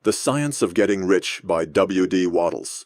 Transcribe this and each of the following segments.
The Science of Getting Rich by W. D. Wattles.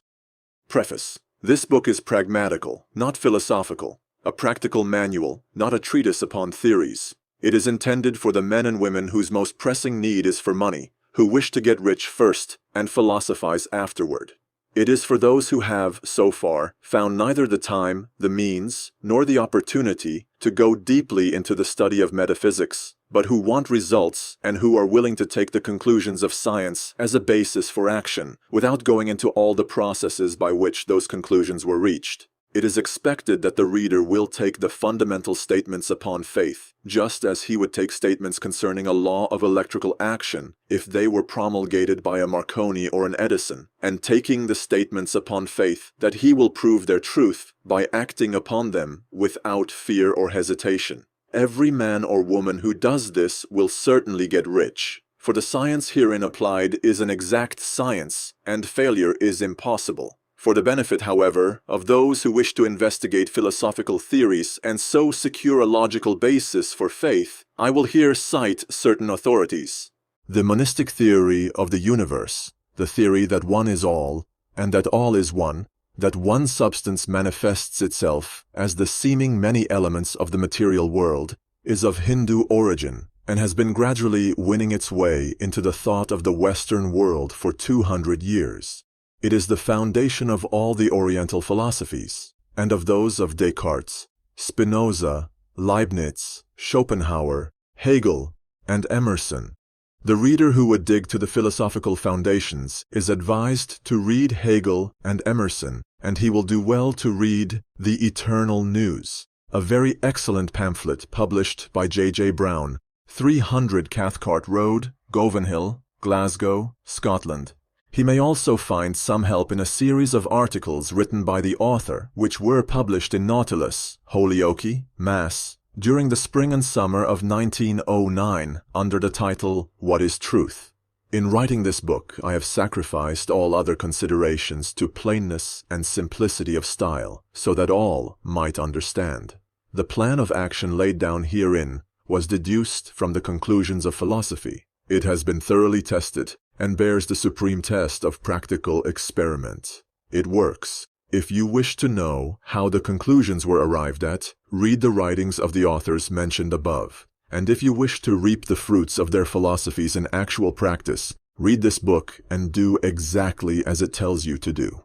Preface. This book is pragmatical, not philosophical, a practical manual, not a treatise upon theories. It is intended for the men and women whose most pressing need is for money, who wish to get rich first and philosophize afterward. It is for those who have, so far, found neither the time, the means, nor the opportunity to go deeply into the study of metaphysics, but who want results and who are willing to take the conclusions of science as a basis for action, without going into all the processes by which those conclusions were reached. It is expected that the reader will take the fundamental statements upon faith, just as he would take statements concerning a law of electrical action if they were promulgated by a Marconi or an Edison, and taking the statements upon faith that he will prove their truth by acting upon them without fear or hesitation. Every man or woman who does this will certainly get rich, for the science herein applied is an exact science, and failure is impossible. For the benefit, however, of those who wish to investigate philosophical theories and so secure a logical basis for faith, I will here cite certain authorities. The monistic theory of the universe, the theory that one is all, and that all is one, that one substance manifests itself as the seeming many elements of the material world, is of Hindu origin, and has been gradually winning its way into the thought of the Western world for 200 years. It is the foundation of all the Oriental philosophies, and of those of Descartes, Spinoza, Leibniz, Schopenhauer, Hegel, and Emerson. The reader who would dig to the philosophical foundations is advised to read Hegel and Emerson, and he will do well to read The Eternal News, a very excellent pamphlet published by J. Brown, 300 Cathcart Road, Govanhill, Glasgow, Scotland. He may also find some help in a series of articles written by the author, which were published in Nautilus, Holyoke, Mass., during the spring and summer of 1909, under the title, What is Truth? In writing this book, I have sacrificed all other considerations to plainness and simplicity of style, so that all might understand. The plan of action laid down herein was deduced from the conclusions of philosophy. It has been thoroughly tested, and bears the supreme test of practical experiment. It works. If you wish to know how the conclusions were arrived at, read the writings of the authors mentioned above. And if you wish to reap the fruits of their philosophies in actual practice, read this book and do exactly as it tells you to do.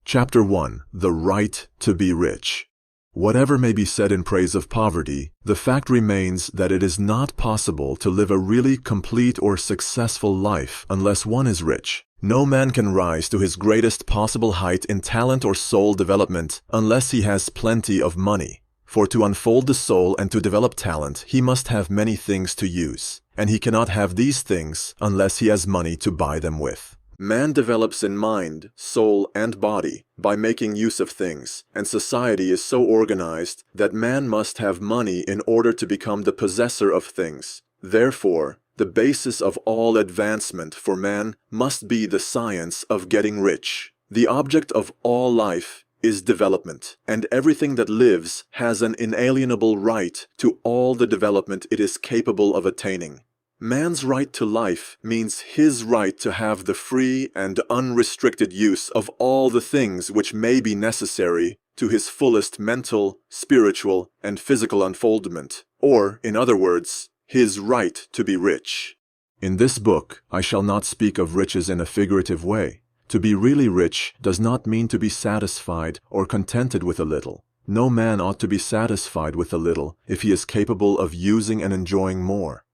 Chapter 1. The Right to be Rich. Whatever may be said in praise of poverty, the fact remains that it is not possible to live a really complete or successful life unless one is rich. No man can rise to his greatest possible height in talent or soul development unless he has plenty of money. For to unfold the soul and to develop talent, he must have many things to use, and he cannot have these things unless he has money to buy them with. Man develops in mind, soul, and body by making use of things, and society is so organized that man must have money in order to become the possessor of things. Therefore, the basis of all advancement for man must be the science of getting rich. The object of all life is development, and everything that lives has an inalienable right to all the development it is capable of attaining. Man's right to life means his right to have the free and unrestricted use of all the things which may be necessary to his fullest mental, spiritual, and physical unfoldment, or, in other words, his right to be rich. In this book, I shall not speak of riches in a figurative way. To be really rich does not mean to be satisfied or contented with a little. No man ought to be satisfied with a little if he is capable of using and enjoying more.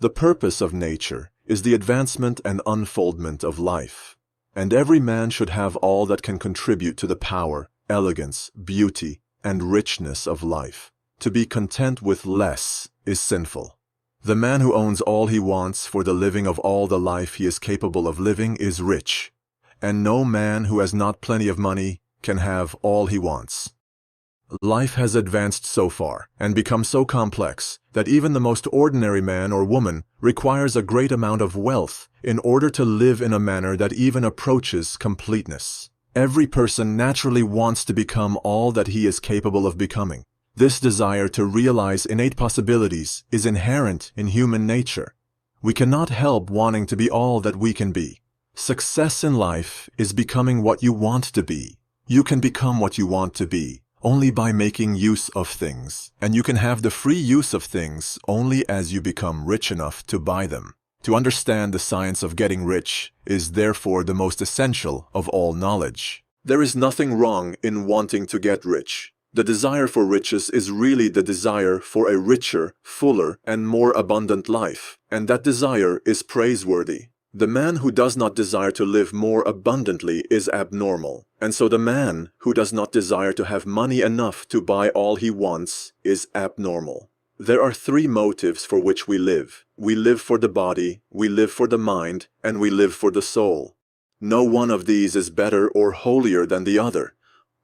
The purpose of nature is the advancement and unfoldment of life, and every man should have all that can contribute to the power, elegance, beauty, and richness of life. To be content with less is sinful. The man who owns all he wants for the living of all the life he is capable of living is rich, and no man who has not plenty of money can have all he wants. Life has advanced so far and become so complex that even the most ordinary man or woman requires a great amount of wealth in order to live in a manner that even approaches completeness. Every person naturally wants to become all that he is capable of becoming. This desire to realize innate possibilities is inherent in human nature. We cannot help wanting to be all that we can be. Success in life is becoming what you want to be. You can become what you want to be only by making use of things, and you can have the free use of things only as you become rich enough to buy them. To understand the science of getting rich is therefore the most essential of all knowledge. There is nothing wrong in wanting to get rich. The desire for riches is really the desire for a richer, fuller, and more abundant life, and that desire is praiseworthy. The man who does not desire to live more abundantly is abnormal, and so the man who does not desire to have money enough to buy all he wants is abnormal. There are three motives for which we live. We live for the body, we live for the mind, and we live for the soul. No one of these is better or holier than the other.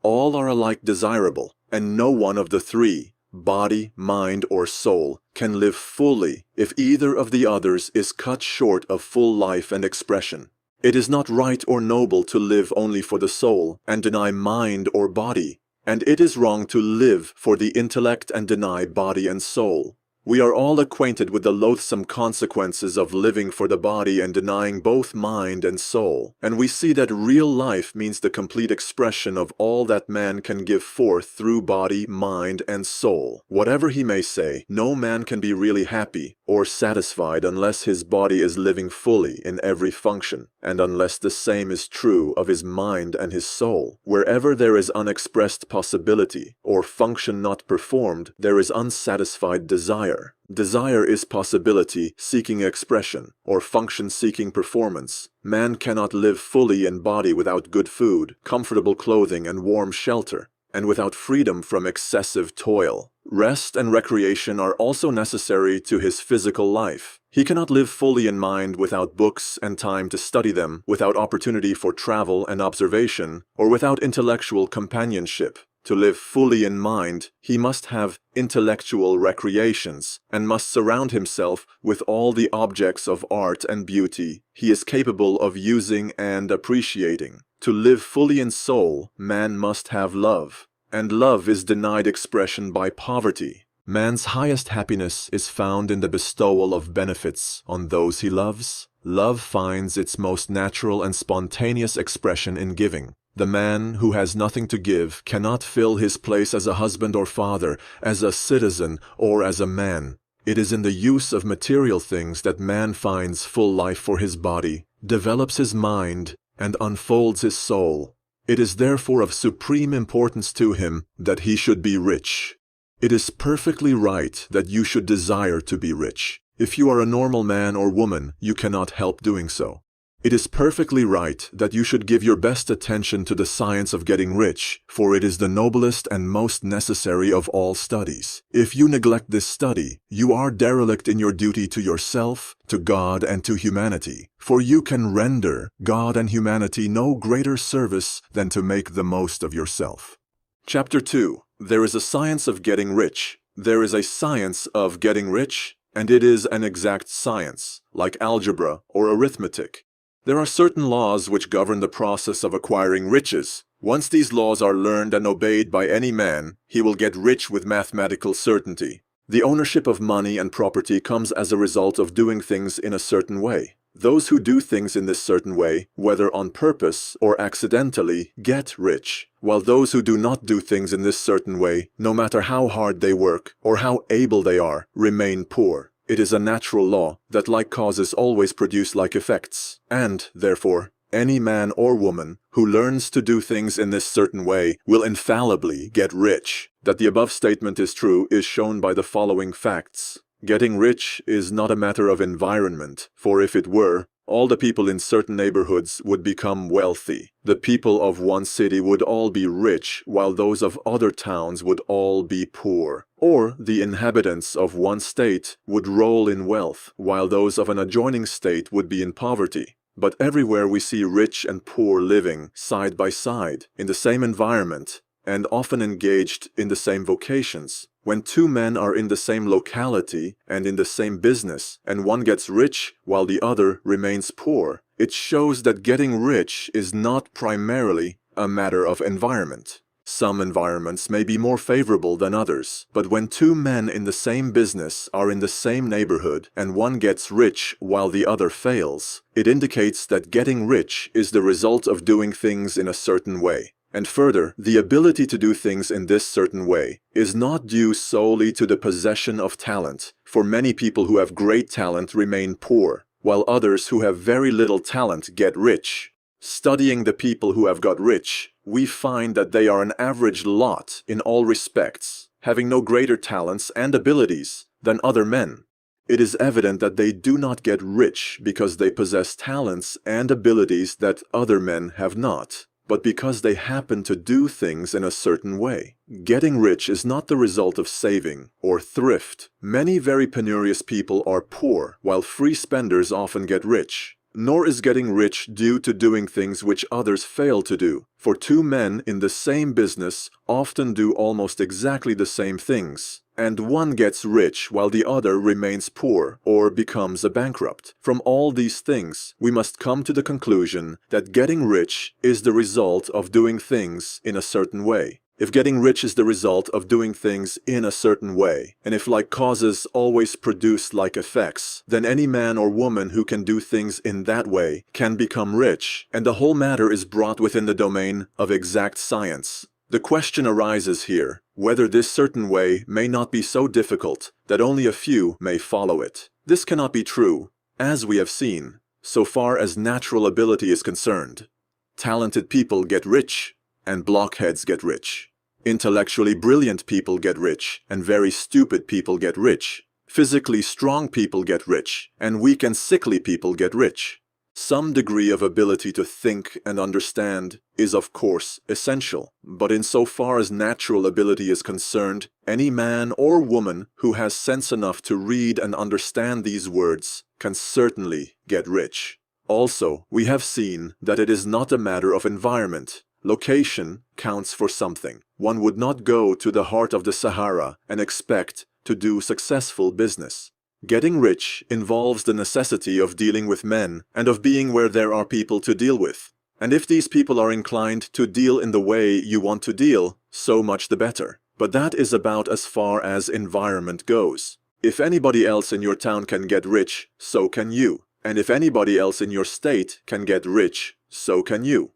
All are alike desirable, and no one of the three, body, mind, or soul, can live fully if either of the others is cut short of full life and expression. It is not right or noble to live only for the soul and deny mind or body, and it is wrong to live for the intellect and deny body and soul. We are all acquainted with the loathsome consequences of living for the body and denying both mind and soul, and we see that real life means the complete expression of all that man can give forth through body, mind, and soul. Whatever he may say, no man can be really happy or satisfied unless his body is living fully in every function, and unless the same is true of his mind and his soul. Wherever there is unexpressed possibility or function not performed, there is unsatisfied desire. Desire is possibility seeking expression, or function seeking performance. Man cannot live fully in body without good food, comfortable clothing, and warm shelter, and without freedom from excessive toil. Rest and recreation are also necessary to his physical life. He cannot live fully in mind without books and time to study them, without opportunity for travel and observation, or without intellectual companionship. To live fully in mind, he must have intellectual recreations and must surround himself with all the objects of art and beauty he is capable of using and appreciating. To live fully in soul, man must have love, and love is denied expression by poverty. Man's highest happiness is found in the bestowal of benefits on those he loves. Love finds its most natural and spontaneous expression in giving. The man who has nothing to give cannot fill his place as a husband or father, as a citizen, or as a man. It is in the use of material things that man finds full life for his body, develops his mind, and unfolds his soul. It is therefore of supreme importance to him that he should be rich. It is perfectly right that you should desire to be rich. If you are a normal man or woman, you cannot help doing so. It is perfectly right that you should give your best attention to the science of getting rich, for it is the noblest and most necessary of all studies. If you neglect this study, you are derelict in your duty to yourself, to God, and to humanity, for you can render God and humanity no greater service than to make the most of yourself. Chapter 2. There is a science of getting rich. There is a science of getting rich, and it is an exact science, like algebra or arithmetic. There are certain laws which govern the process of acquiring riches. Once these laws are learned and obeyed by any man, he will get rich with mathematical certainty. The ownership of money and property comes as a result of doing things in a certain way. Those who do things in this certain way, whether on purpose or accidentally, get rich, while those who do not do things in this certain way, no matter how hard they work or how able they are, remain poor. It is a natural law that like causes always produce like effects, and, therefore, any man or woman who learns to do things in this certain way will infallibly get rich. That the above statement is true is shown by the following facts. Getting rich is not a matter of environment, for if it were, all the people in certain neighborhoods would become wealthy. The people of one city would all be rich, while those of other towns would all be poor. Or the inhabitants of one state would roll in wealth, while those of an adjoining state would be in poverty. But everywhere we see rich and poor living side by side, in the same environment, and often engaged in the same vocations. When two men are in the same locality and in the same business, and one gets rich while the other remains poor, it shows that getting rich is not primarily a matter of environment. Some environments may be more favorable than others, but when two men in the same business are in the same neighborhood and one gets rich while the other fails, it indicates that getting rich is the result of doing things in a certain way. And further, the ability to do things in this certain way is not due solely to the possession of talent, for many people who have great talent remain poor, while others who have very little talent get rich. Studying the people who have got rich, we find that they are an average lot in all respects, having no greater talents and abilities than other men. It is evident that they do not get rich because they possess talents and abilities that other men have not, but because they happen to do things in a certain way. Getting rich is not the result of saving or thrift. Many very penurious people are poor, while free spenders often get rich. Nor is getting rich due to doing things which others fail to do, for two men in the same business often do almost exactly the same things, and one gets rich while the other remains poor or becomes a bankrupt. From all these things, we must come to the conclusion that getting rich is the result of doing things in a certain way. If getting rich is the result of doing things in a certain way, and if like causes always produce like effects, then any man or woman who can do things in that way can become rich, and the whole matter is brought within the domain of exact science. The question arises here, whether this certain way may not be so difficult that only a few may follow it. This cannot be true, as we have seen, so far as natural ability is concerned. Talented people get rich, and blockheads get rich. Intellectually brilliant people get rich, and very stupid people get rich. Physically strong people get rich, and weak and sickly people get rich. Some degree of ability to think and understand is of course essential, but insofar as natural ability is concerned, any man or woman who has sense enough to read and understand these words can certainly get rich. Also, we have seen that it is not a matter of environment. Location counts for something. One would not go to the heart of the Sahara and expect to do successful business. Getting rich involves the necessity of dealing with men and of being where there are people to deal with. And if these people are inclined to deal in the way you want to deal, so much the better. But that is about as far as environment goes. If anybody else in your town can get rich, so can you. And if anybody else in your state can get rich, so can you.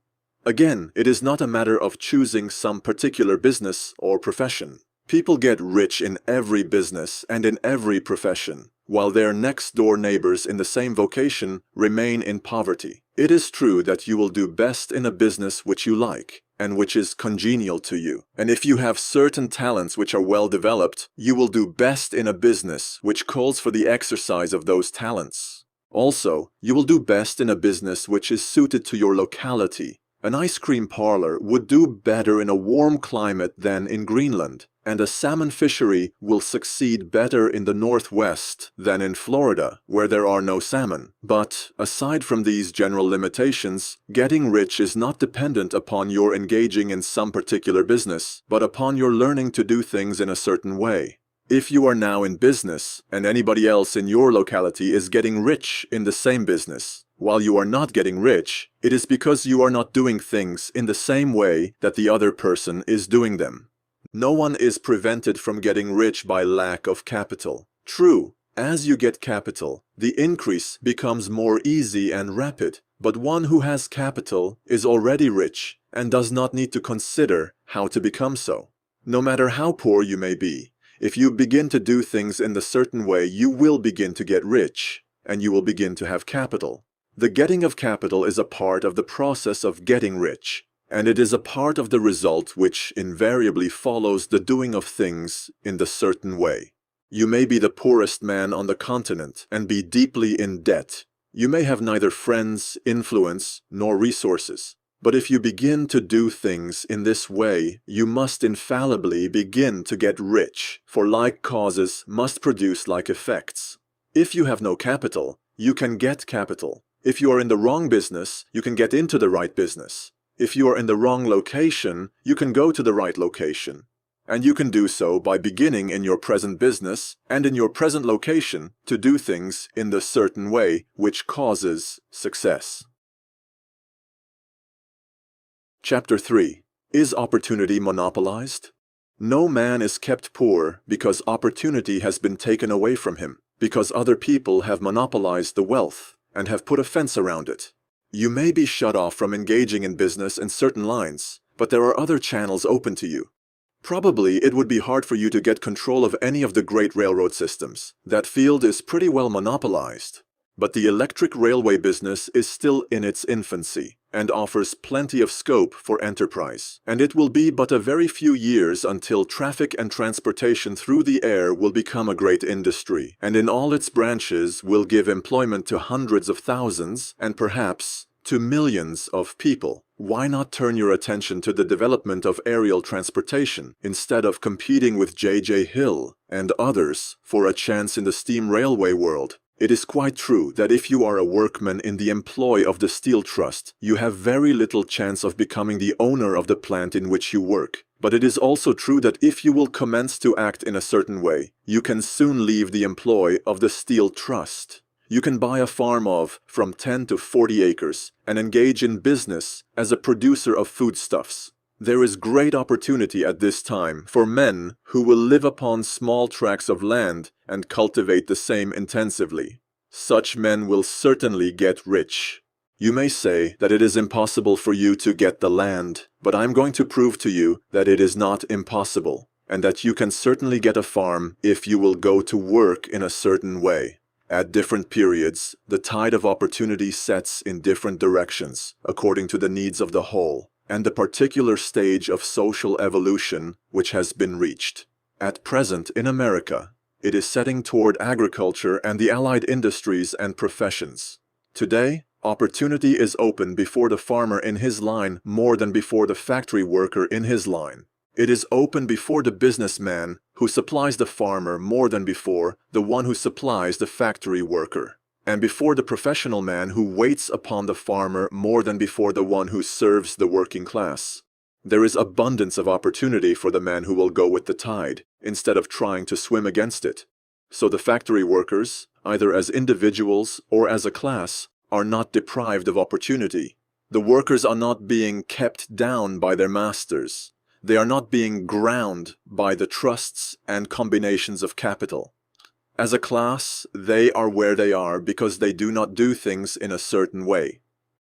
Again, it is not a matter of choosing some particular business or profession. People get rich in every business and in every profession, while their next-door neighbors in the same vocation remain in poverty. It is true that you will do best in a business which you like, and which is congenial to you. And if you have certain talents which are well developed, you will do best in a business which calls for the exercise of those talents. Also, you will do best in a business which is suited to your locality. An ice cream parlor would do better in a warm climate than in Greenland, and a salmon fishery will succeed better in the Northwest than in Florida, where there are no salmon. But, aside from these general limitations, getting rich is not dependent upon your engaging in some particular business, but upon your learning to do things in a certain way. If you are now in business, and anybody else in your locality is getting rich in the same business, while you are not getting rich, it is because you are not doing things in the same way that the other person is doing them. No one is prevented from getting rich by lack of capital. True, as you get capital, the increase becomes more easy and rapid, but one who has capital is already rich and does not need to consider how to become so. No matter how poor you may be, if you begin to do things in the certain way, you will begin to get rich, and you will begin to have capital. The getting of capital is a part of the process of getting rich, and it is a part of the result which invariably follows the doing of things in the certain way. You may be the poorest man on the continent and be deeply in debt. You may have neither friends, influence, nor resources. But if you begin to do things in this way, you must infallibly begin to get rich, for like causes must produce like effects. If you have no capital, you can get capital. If you are in the wrong business, you can get into the right business. If you are in the wrong location, you can go to the right location. And you can do so by beginning in your present business and in your present location to do things in the certain way which causes success. Chapter 3. Is opportunity monopolized? No man is kept poor because opportunity has been taken away from him, because other people have monopolized the wealth and have put a fence around it. You may be shut off from engaging in business in certain lines, but there are other channels open to you. Probably it would be hard for you to get control of any of the great railroad systems. That field is pretty well monopolized. But the electric railway business is still in its infancy and offers plenty of scope for enterprise. And it will be but a very few years until traffic and transportation through the air will become a great industry, and in all its branches will give employment to hundreds of thousands and perhaps to millions of people. Why not turn your attention to the development of aerial transportation instead of competing with J.J. Hill and others for a chance in the steam railway world? It is quite true that if you are a workman in the employ of the Steel Trust, you have very little chance of becoming the owner of the plant in which you work. But it is also true that if you will commence to act in a certain way, you can soon leave the employ of the Steel Trust. You can buy a farm of from 10 to 40 acres and engage in business as a producer of foodstuffs. There is great opportunity at this time for men who will live upon small tracts of land and cultivate the same intensively. Such men will certainly get rich. You may say that it is impossible for you to get the land, but I'm going to prove to you that it is not impossible, and that you can certainly get a farm if you will go to work in a certain way. At different periods, the tide of opportunity sets in different directions, according to the needs of the whole, and the particular stage of social evolution which has been reached. At present, in America, it is setting toward agriculture and the allied industries and professions. Today, opportunity is open before the farmer in his line more than before the factory worker in his line. It is open before the businessman who supplies the farmer more than before the one who supplies the factory worker, and before the professional man who waits upon the farmer more than before the one who serves the working class. There is abundance of opportunity for the man who will go with the tide, instead of trying to swim against it. So the factory workers, either as individuals or as a class, are not deprived of opportunity. The workers are not being kept down by their masters. They are not being ground by the trusts and combinations of capital. As a class, they are where they are because they do not do things in a certain way.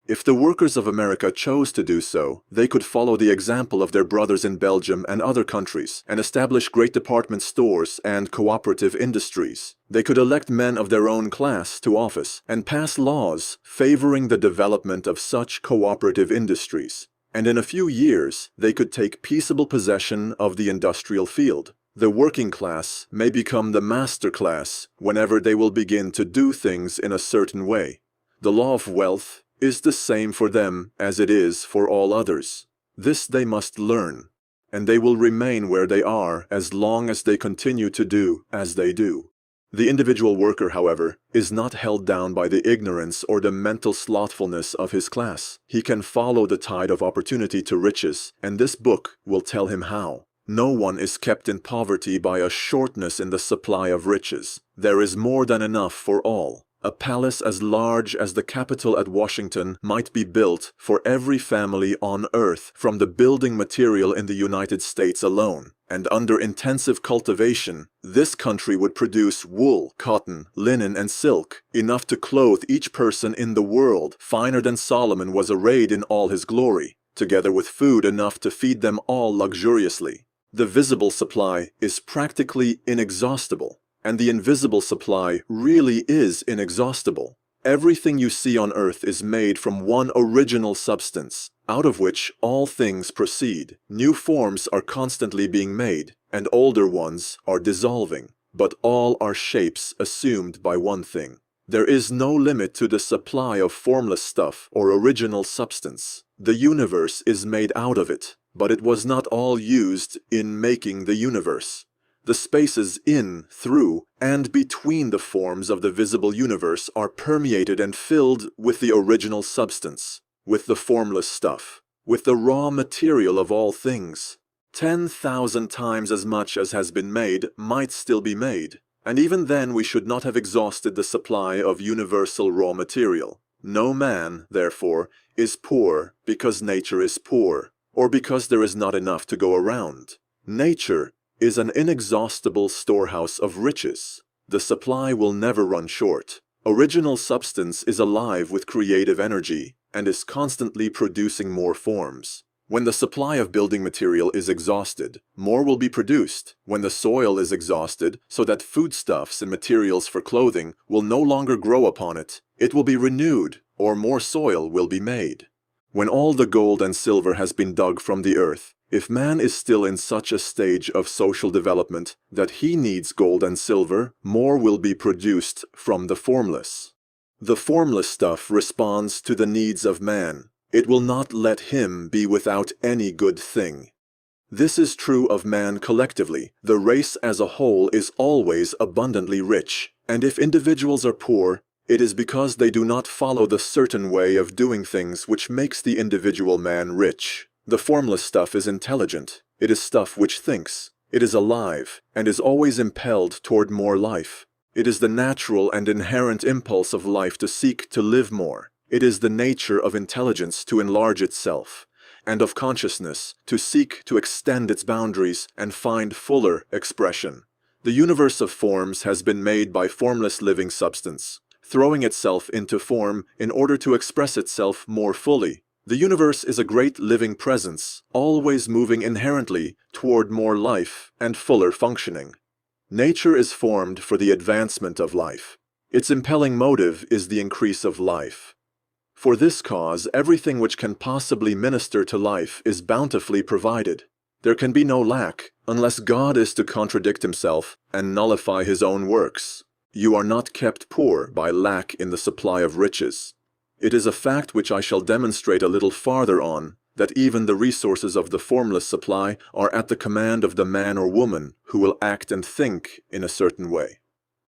If the workers of America chose to do so, they could follow the example of their brothers in Belgium and other countries and establish great department stores and cooperative industries. They could elect men of their own class to office and pass laws favoring the development of such cooperative industries. And in a few years, they could take peaceable possession of the industrial field. The working class may become the master class whenever they will begin to do things in a certain way. The law of wealth is the same for them as it is for all others. This they must learn, and they will remain where they are as long as they continue to do as they do. The individual worker, however, is not held down by the ignorance or the mental slothfulness of his class. He can follow the tide of opportunity to riches, and this book will tell him how. No one is kept in poverty by a shortness in the supply of riches. There is more than enough for all. A palace as large as the Capitol at Washington might be built for every family on earth from the building material in the United States alone. And under intensive cultivation, this country would produce wool, cotton, linen, and silk, enough to clothe each person in the world, finer than Solomon was arrayed in all his glory, together with food enough to feed them all luxuriously. The visible supply is practically inexhaustible, and the invisible supply really is inexhaustible. Everything you see on earth is made from one original substance, out of which all things proceed. New forms are constantly being made, and older ones are dissolving, but all are shapes assumed by one thing. There is no limit to the supply of formless stuff or original substance. The universe is made out of it, but it was not all used in making the universe. The spaces in, through, and between the forms of the visible universe are permeated and filled with the original substance, with the formless stuff, with the raw material of all things. 10,000 times as much as has been made might still be made, and even then we should not have exhausted the supply of universal raw material. No man, therefore, is poor because nature is poor. or because there is not enough to go around. Nature is an inexhaustible storehouse of riches. The supply will never run short. Original substance is alive with creative energy and is constantly producing more forms. When the supply of building material is exhausted, more will be produced. When the soil is exhausted, so that foodstuffs and materials for clothing will no longer grow upon it, it will be renewed, or more soil will be made. When all the gold and silver has been dug from the earth, if man is still in such a stage of social development that he needs gold and silver, more will be produced from the formless. The formless stuff responds to the needs of man. It will not let him be without any good thing. This is true of man collectively. The race as a whole is always abundantly rich, and if individuals are poor, it is because they do not follow the certain way of doing things which makes the individual man rich. The formless stuff is intelligent. It is stuff which thinks. It is alive, and is always impelled toward more life. It is the natural and inherent impulse of life to seek to live more. It is the nature of intelligence to enlarge itself, and of consciousness to seek to extend its boundaries and find fuller expression. The universe of forms has been made by formless living substance, throwing itself into form in order to express itself more fully. The universe is a great living presence, always moving inherently toward more life and fuller functioning. Nature is formed for the advancement of life. Its impelling motive is the increase of life. For this cause, everything which can possibly minister to life is bountifully provided. There can be no lack, unless God is to contradict himself and nullify his own works. You are not kept poor by lack in the supply of riches. It is a fact which I shall demonstrate a little farther on, that even the resources of the formless supply are at the command of the man or woman who will act and think in a certain way.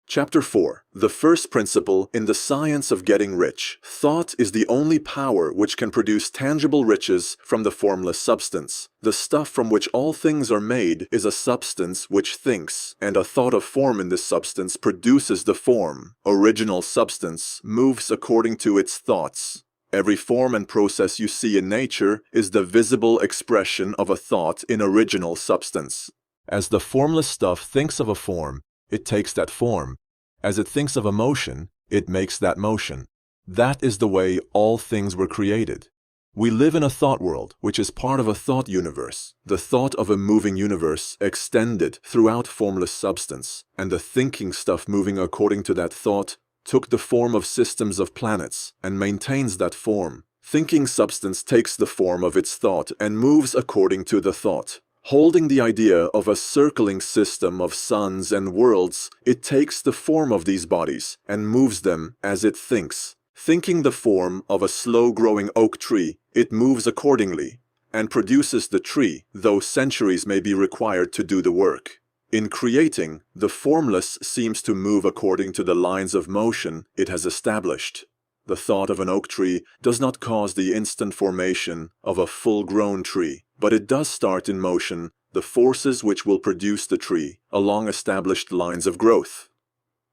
Chapter 4. The first principle in the science of getting rich. Thought is the only power which can produce tangible riches from the formless substance. The stuff from which all things are made is a substance which thinks, and a thought of form in this substance produces the form. Original substance moves according to its thoughts. Every form and process you see in nature is the visible expression of a thought in original substance. As the formless stuff thinks of a form, it takes that form. As it thinks of a motion, it makes that motion. That is the way all things were created. We live in a thought world, which is part of a thought universe. The thought of a moving universe extended throughout formless substance, and the thinking stuff moving according to that thought took the form of systems of planets and maintains that form. Thinking substance takes the form of its thought and moves according to the thought. Holding the idea of a circling system of suns and worlds, it takes the form of these bodies and moves them as it thinks. Thinking the form of a slow-growing oak tree, it moves accordingly and produces the tree, though centuries may be required to do the work. In creating, the formless seems to move according to the lines of motion it has established. The thought of an oak tree does not cause the instant formation of a full-grown tree, but it does start in motion the forces which will produce the tree along established lines of growth.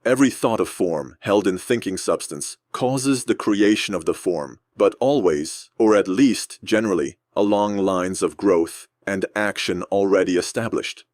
Every thought of form held in thinking substance causes the creation of the form, but always, or at least generally, along lines of growth and action already established.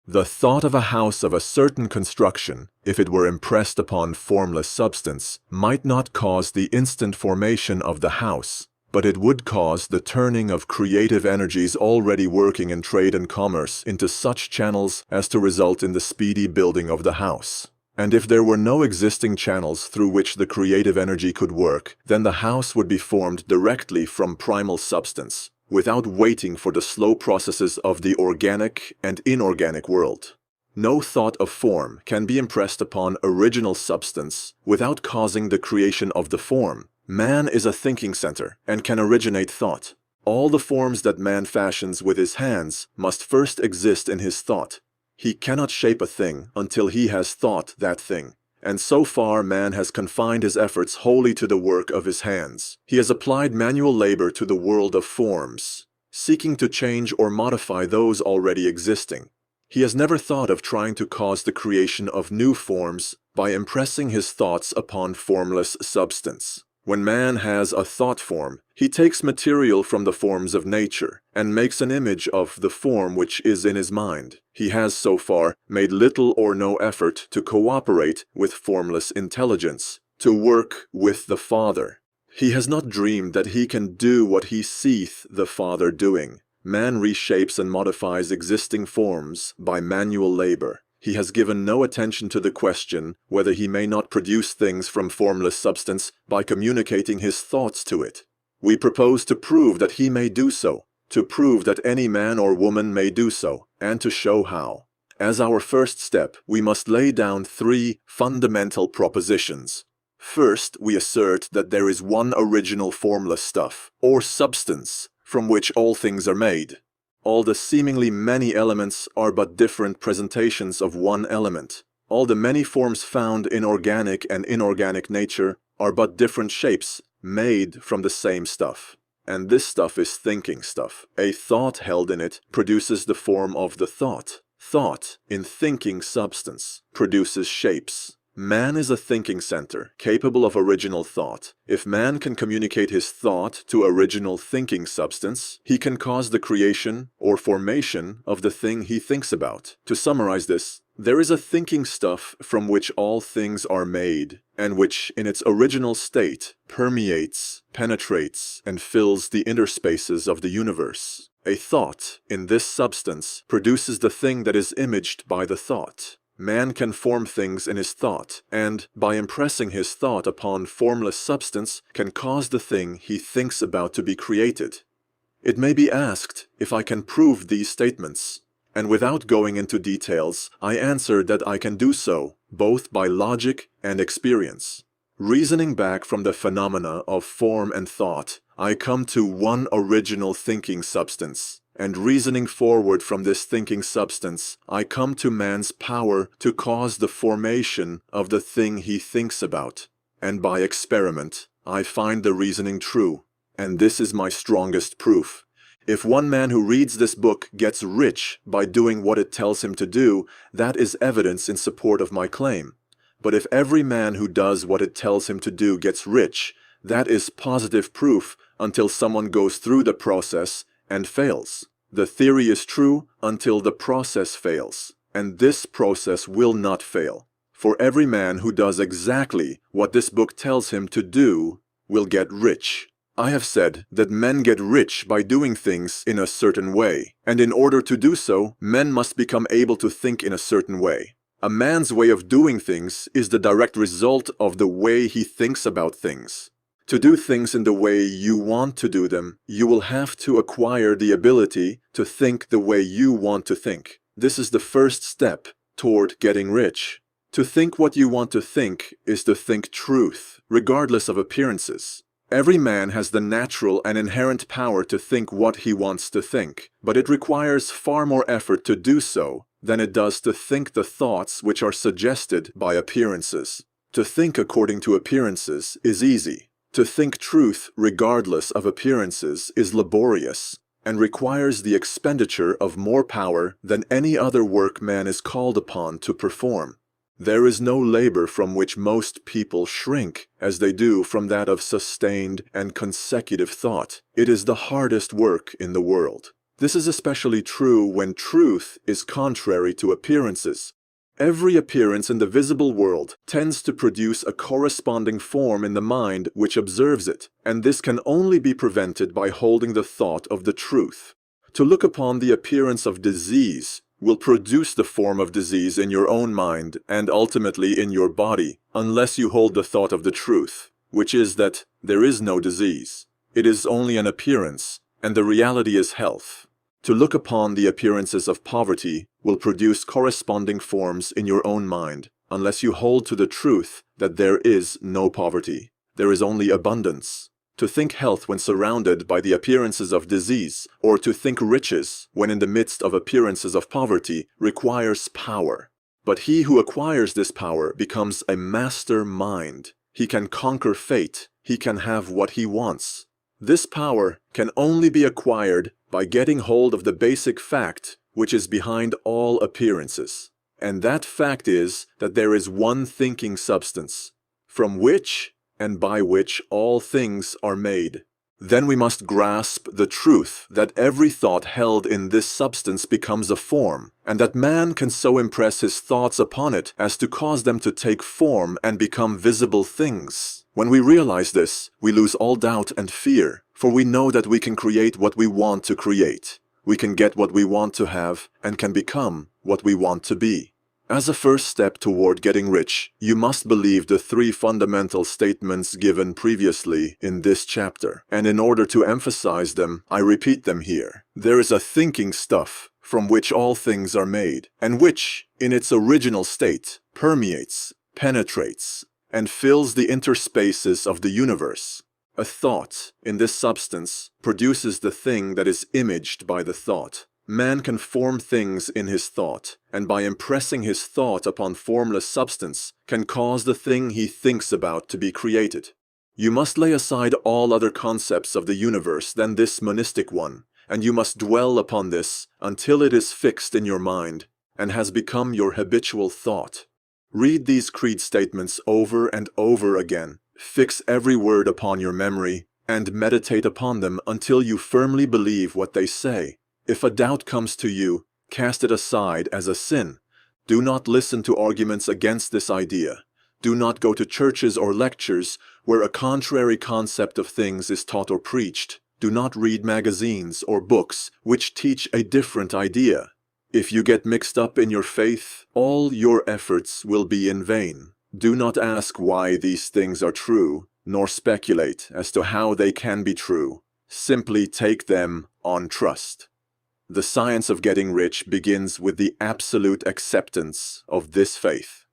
The thought of a house of a certain construction, if it were impressed upon formless substance, might not cause the instant formation of the house, but it would cause the turning of creative energies already working in trade and commerce into such channels as to result in the speedy building of the house. And if there were no existing channels through which the creative energy could work, then the house would be formed directly from primal substance, without waiting for the slow processes of the organic and inorganic world. No thought of form can be impressed upon original substance without causing the creation of the form. Man is a thinking center and can originate thought. All the forms that man fashions with his hands must first exist in his thought. He cannot shape a thing until he has thought that thing. And so far man has confined his efforts wholly to the work of his hands. He has applied manual labor to the world of forms, seeking to change or modify those already existing. He has never thought of trying to cause the creation of new forms by impressing his thoughts upon formless substance. When man has a thought form, he takes material from the forms of nature and makes an image of the form which is in his mind. He has so far made little or no effort to cooperate with formless intelligence, to work with the Father. He has not dreamed that he can do what he seeth the Father doing. Man reshapes and modifies existing forms by manual labor. He has given no attention to the question whether he may not produce things from formless substance by communicating his thoughts to it. We propose to prove that he may do so, to prove that any man or woman may do so, and to show how. As our first step, we must lay down 3 fundamental propositions. First, we assert that there is one original formless stuff, or substance, from which all things are made. All the seemingly many elements are but different presentations of one element. All the many forms found in organic and inorganic nature are but different shapes made from the same stuff. And this stuff is thinking stuff. A thought held in it produces the form of the thought. Thought, in thinking substance, produces shapes. Man is a thinking center, capable of original thought. If man can communicate his thought to original thinking substance, he can cause the creation or formation of the thing he thinks about. To summarize this, there is a thinking stuff from which all things are made, and which, in its original state, permeates, penetrates, and fills the interspaces of the universe. A thought, in this substance, produces the thing that is imaged by the thought. Man can form things in his thought, and, by impressing his thought upon formless substance, can cause the thing he thinks about to be created. It may be asked if I can prove these statements, and without going into details, I answer that I can do so, both by logic and experience. Reasoning back from the phenomena of form and thought, I come to one original thinking substance. And reasoning forward from this thinking substance, I come to man's power to cause the formation of the thing he thinks about. And by experiment, I find the reasoning true. And this is my strongest proof. If one man who reads this book gets rich by doing what it tells him to do, that is evidence in support of my claim. But if every man who does what it tells him to do gets rich, that is positive proof until someone goes through the process and fails. The theory is true until the process fails, and this process will not fail. For every man who does exactly what this book tells him to do will get rich. I have said that men get rich by doing things in a certain way, and in order to do so, men must become able to think in a certain way. A man's way of doing things is the direct result of the way he thinks about things. To do things in the way you want to do them, you will have to acquire the ability to think the way you want to think. This is the first step toward getting rich. To think what you want to think is to think truth, regardless of appearances. Every man has the natural and inherent power to think what he wants to think, but it requires far more effort to do so than it does to think the thoughts which are suggested by appearances. To think according to appearances is easy. To think truth regardless of appearances is laborious and requires the expenditure of more power than any other work man is called upon to perform. There is no labor from which most people shrink as they do from that of sustained and consecutive thought. It is the hardest work in the world. This is especially true when truth is contrary to appearances. Every appearance in the visible world tends to produce a corresponding form in the mind which observes it, and this can only be prevented by holding the thought of the truth. To look upon the appearance of disease will produce the form of disease in your own mind and ultimately in your body, unless you hold the thought of the truth, which is that there is no disease. It is only an appearance, and the reality is health. To look upon the appearances of poverty will produce corresponding forms in your own mind, unless you hold to the truth that there is no poverty. There is only abundance. To think health when surrounded by the appearances of disease, or to think riches when in the midst of appearances of poverty, requires power. But he who acquires this power becomes a master mind. He can conquer fate. He can have what he wants. This power can only be acquired by getting hold of the basic fact which is behind all appearances. And that fact is that there is one thinking substance, from which and by which all things are made. Then we must grasp the truth that every thought held in this substance becomes a form, and that man can so impress his thoughts upon it as to cause them to take form and become visible things. When we realize this, we lose all doubt and fear, for we know that we can create what we want to create. We can get what we want to have and can become what we want to be. As a first step toward getting rich, you must believe the 3 fundamental statements given previously in this chapter, and in order to emphasize them, I repeat them here. There is a thinking stuff from which all things are made, and which, in its original state, permeates, penetrates, and fills the interspaces of the universe. A thought, in this substance, produces the thing that is imaged by the thought. Man can form things in his thought, and by impressing his thought upon formless substance, can cause the thing he thinks about to be created. You must lay aside all other concepts of the universe than this monistic one, and you must dwell upon this until it is fixed in your mind and has become your habitual thought. Read these creed statements over and over again, fix every word upon your memory, and meditate upon them until you firmly believe what they say. If a doubt comes to you, cast it aside as a sin. Do not listen to arguments against this idea. Do not go to churches or lectures where a contrary concept of things is taught or preached. Do not read magazines or books which teach a different idea. If you get mixed up in your faith, all your efforts will be in vain. Do not ask why these things are true, nor speculate as to how they can be true. Simply take them on trust. The science of getting rich begins with the absolute acceptance of this faith.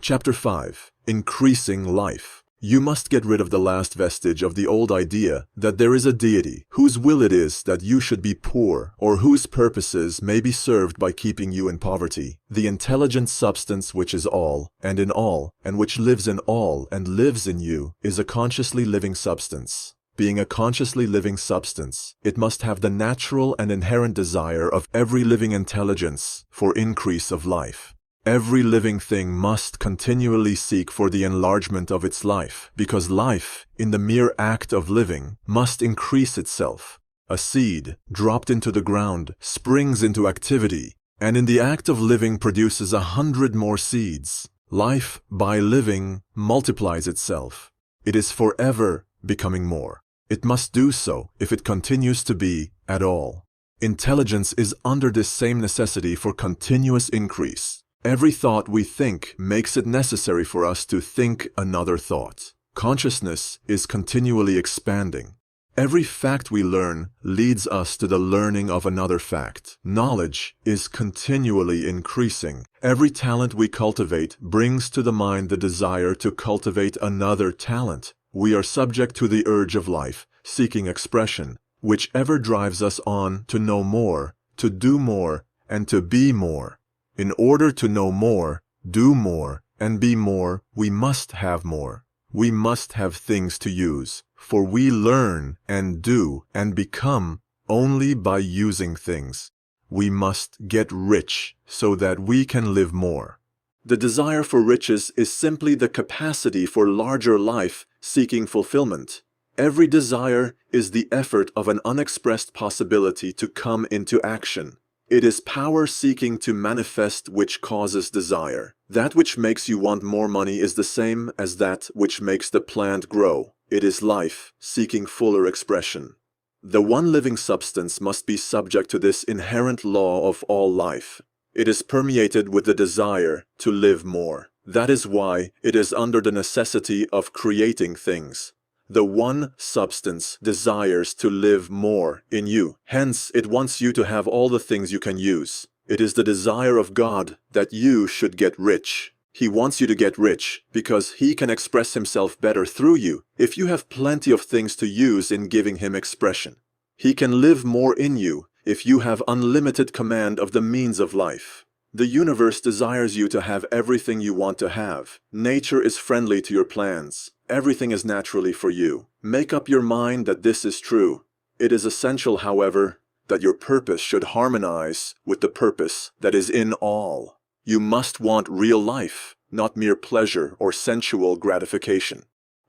Chapter 5. Increasing Life. You must get rid of the last vestige of the old idea that there is a deity whose will it is that you should be poor, or whose purposes may be served by keeping you in poverty. The intelligent substance which is all, and in all, and which lives in all and lives in you, is a consciously living substance. Being a consciously living substance, it must have the natural and inherent desire of every living intelligence for increase of life. Every living thing must continually seek for the enlargement of its life, because life, in the mere act of living, must increase itself. A seed, dropped into the ground, springs into activity, and in the act of living produces 100 more seeds. Life, by living, multiplies itself. It is forever becoming more. It must do so if it continues to be at all. Intelligence is under this same necessity for continuous increase. Every thought we think makes it necessary for us to think another thought. Consciousness is continually expanding. Every fact we learn leads us to the learning of another fact. Knowledge is continually increasing. Every talent we cultivate brings to the mind the desire to cultivate another talent. We are subject to the urge of life, seeking expression, which ever drives us on to know more, to do more, and to be more. In order to know more, do more, and be more, we must have more. We must have things to use, for we learn and do and become only by using things. We must get rich so that we can live more. The desire for riches is simply the capacity for larger life seeking fulfillment. Every desire is the effort of an unexpressed possibility to come into action. It is power seeking to manifest which causes desire. That which makes you want more money is the same as that which makes the plant grow. It is life seeking fuller expression. The one living substance must be subject to this inherent law of all life. It is permeated with the desire to live more. That is why it is under the necessity of creating things. The one substance desires to live more in you. Hence, it wants you to have all the things you can use. It is the desire of God that you should get rich. He wants you to get rich because He can express Himself better through you if you have plenty of things to use in giving Him expression. He can live more in you if you have unlimited command of the means of life. The universe desires you to have everything you want to have. Nature is friendly to your plans. Everything is naturally for you. Make up your mind that this is true. It is essential, however, that your purpose should harmonize with the purpose that is in all. You must want real life, not mere pleasure or sensual gratification.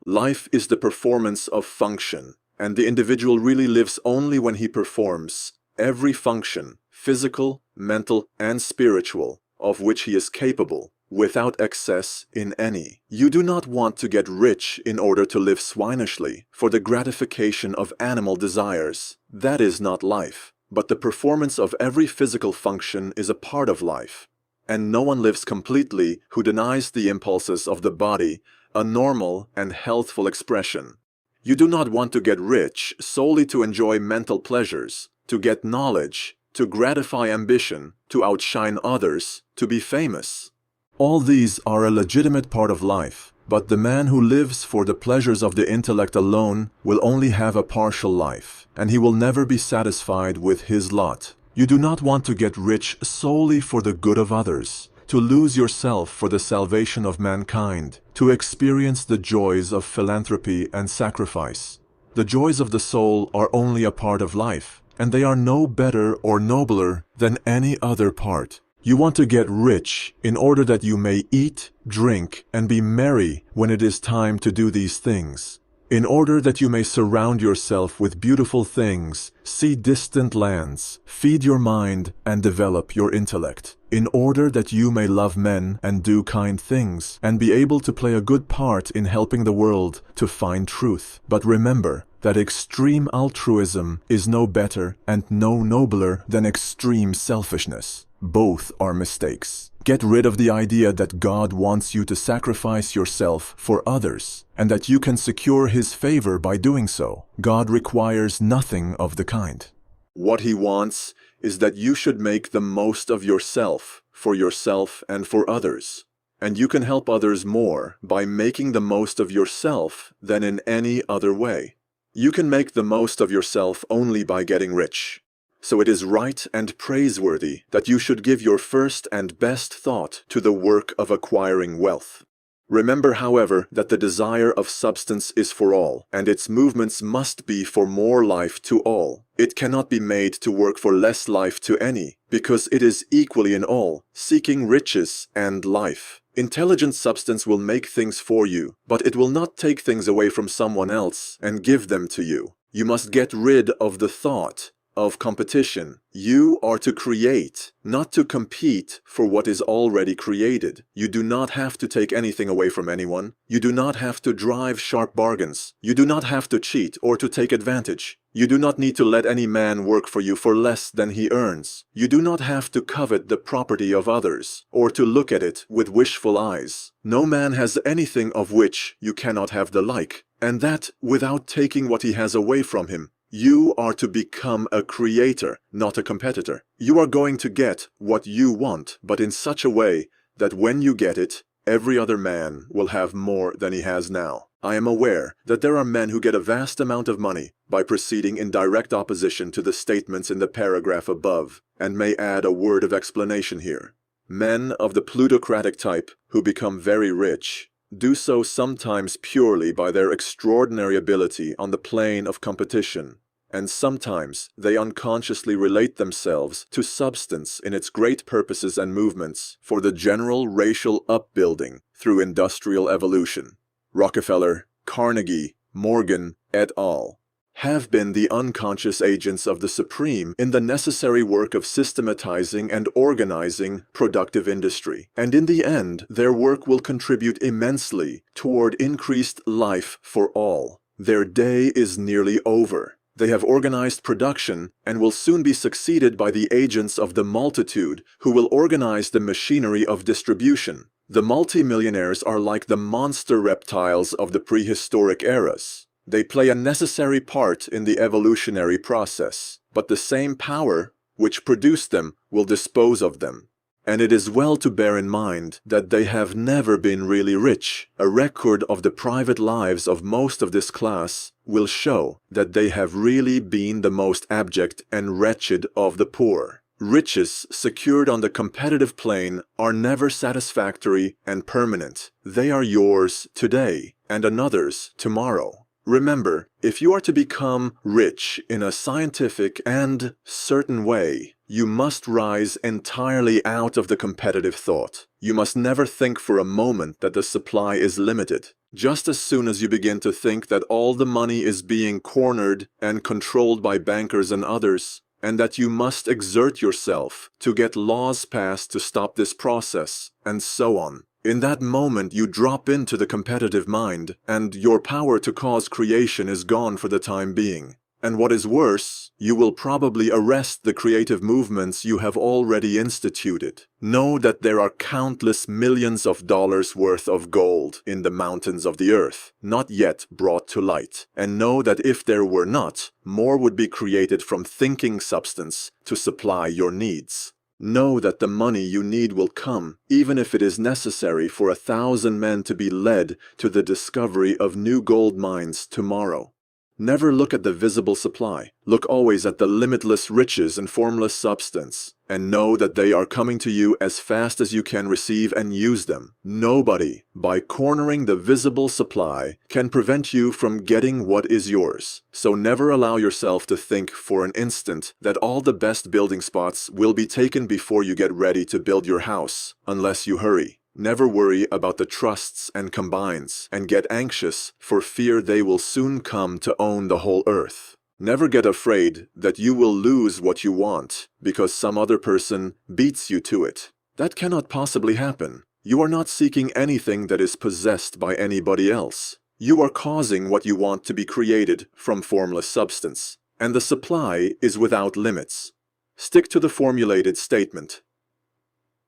Life is the performance of function, and the individual really lives only when he performs every function, physical, mental, and spiritual, of which he is capable, without excess in any. You do not want to get rich in order to live swinishly for the gratification of animal desires. That is not life. But the performance of every physical function is a part of life, and no one lives completely who denies the impulses of the body a normal and healthful expression. You do not want to get rich solely to enjoy mental pleasures, to get knowledge, to gratify ambition, to outshine others, to be famous. All these are a legitimate part of life, but the man who lives for the pleasures of the intellect alone will only have a partial life, and he will never be satisfied with his lot. You do not want to get rich solely for the good of others, to lose yourself for the salvation of mankind, to experience the joys of philanthropy and sacrifice. The joys of the soul are only a part of life, and they are no better or nobler than any other part. You want to get rich in order that you may eat, drink, and be merry when it is time to do these things. In order that you may surround yourself with beautiful things, see distant lands, feed your mind, and develop your intellect. In order that you may love men and do kind things, and be able to play a good part in helping the world to find truth. But remember that extreme altruism is no better and no nobler than extreme selfishness. Both are mistakes. Get rid of the idea that God wants you to sacrifice yourself for others, and that you can secure His favor by doing so. God requires nothing of the kind. What He wants is that you should make the most of yourself, for yourself and for others. And you can help others more by making the most of yourself than in any other way. You can make the most of yourself only by getting rich. So it is right and praiseworthy that you should give your first and best thought to the work of acquiring wealth. Remember, however, that the desire of substance is for all, and its movements must be for more life to all. It cannot be made to work for less life to any, because it is equally in all, seeking riches and life. Intelligent substance will make things for you, but it will not take things away from someone else and give them to you. You must get rid of the thought of competition. You are to create, not to compete for what is already created. You do not have to take anything away from anyone. You do not have to drive sharp bargains. You do not have to cheat or to take advantage. You do not need to let any man work for you for less than he earns. You do not have to covet the property of others, or to look at it with wishful eyes. No man has anything of which you cannot have the like, and that without taking what he has away from him. You are to become a creator, not a competitor. You are going to get what you want, but in such a way that when you get it, every other man will have more than he has now. I am aware that there are men who get a vast amount of money by proceeding in direct opposition to the statements in the paragraph above, and may add a word of explanation here. Men of the plutocratic type who become very rich do so sometimes purely by their extraordinary ability on the plane of competition, and sometimes they unconsciously relate themselves to substance in its great purposes and movements for the general racial upbuilding through industrial evolution. Rockefeller, Carnegie, Morgan, et al. Have been the unconscious agents of the Supreme in the necessary work of systematizing and organizing productive industry. And in the end, their work will contribute immensely toward increased life for all. Their day is nearly over. They have organized production and will soon be succeeded by the agents of the multitude who will organize the machinery of distribution. The multimillionaires are like the monster reptiles of the prehistoric eras. They play a necessary part in the evolutionary process, but the same power which produced them will dispose of them. And it is well to bear in mind that they have never been really rich. A record of the private lives of most of this class will show that they have really been the most abject and wretched of the poor. Riches secured on the competitive plane are never satisfactory and permanent. They are yours today and another's tomorrow. Remember, if you are to become rich in a scientific and certain way, You must rise entirely out of the competitive thought. You must never think for a moment that the supply is limited. Just as soon as you begin to think that all the money is being cornered and controlled by bankers and others, and that you must exert yourself to get laws passed to stop this process, and so on. In that moment, you drop into the competitive mind, and your power to cause creation is gone for the time being. And what is worse, you will probably arrest the creative movements you have already instituted. Know that there are countless millions of dollars worth of gold in the mountains of the earth, not yet brought to light. And know that if there were not, more would be created from thinking substance to supply your needs. Know that the money you need will come, even if it is necessary for 1,000 men to be led to the discovery of new gold mines tomorrow. Never look at the visible supply. Look always at the limitless riches and formless substance, and know that they are coming to you as fast as you can receive and use them. Nobody, by cornering the visible supply, can prevent you from getting what is yours. So never allow yourself to think for an instant that all the best building spots will be taken before you get ready to build your house, unless you hurry. Never worry about the trusts and combines, and get anxious for fear they will soon come to own the whole earth. Never get afraid that you will lose what you want because some other person beats you to it. That cannot possibly happen. You are not seeking anything that is possessed by anybody else. You are causing what you want to be created from formless substance, and the supply is without limits. Stick to the formulated statement.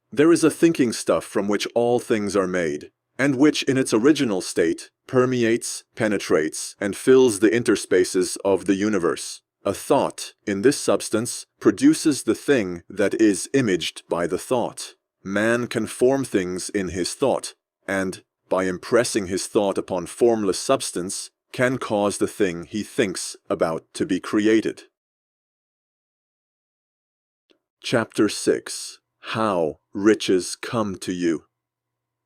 There is a thinking stuff from which all things are made, and which in its original state permeates, penetrates, and fills the interspaces of the universe. A thought, in this substance, produces the thing that is imaged by the thought. Man can form things in his thought, and, by impressing his thought upon formless substance, can cause the thing he thinks about to be created. Chapter 6. How riches come to you.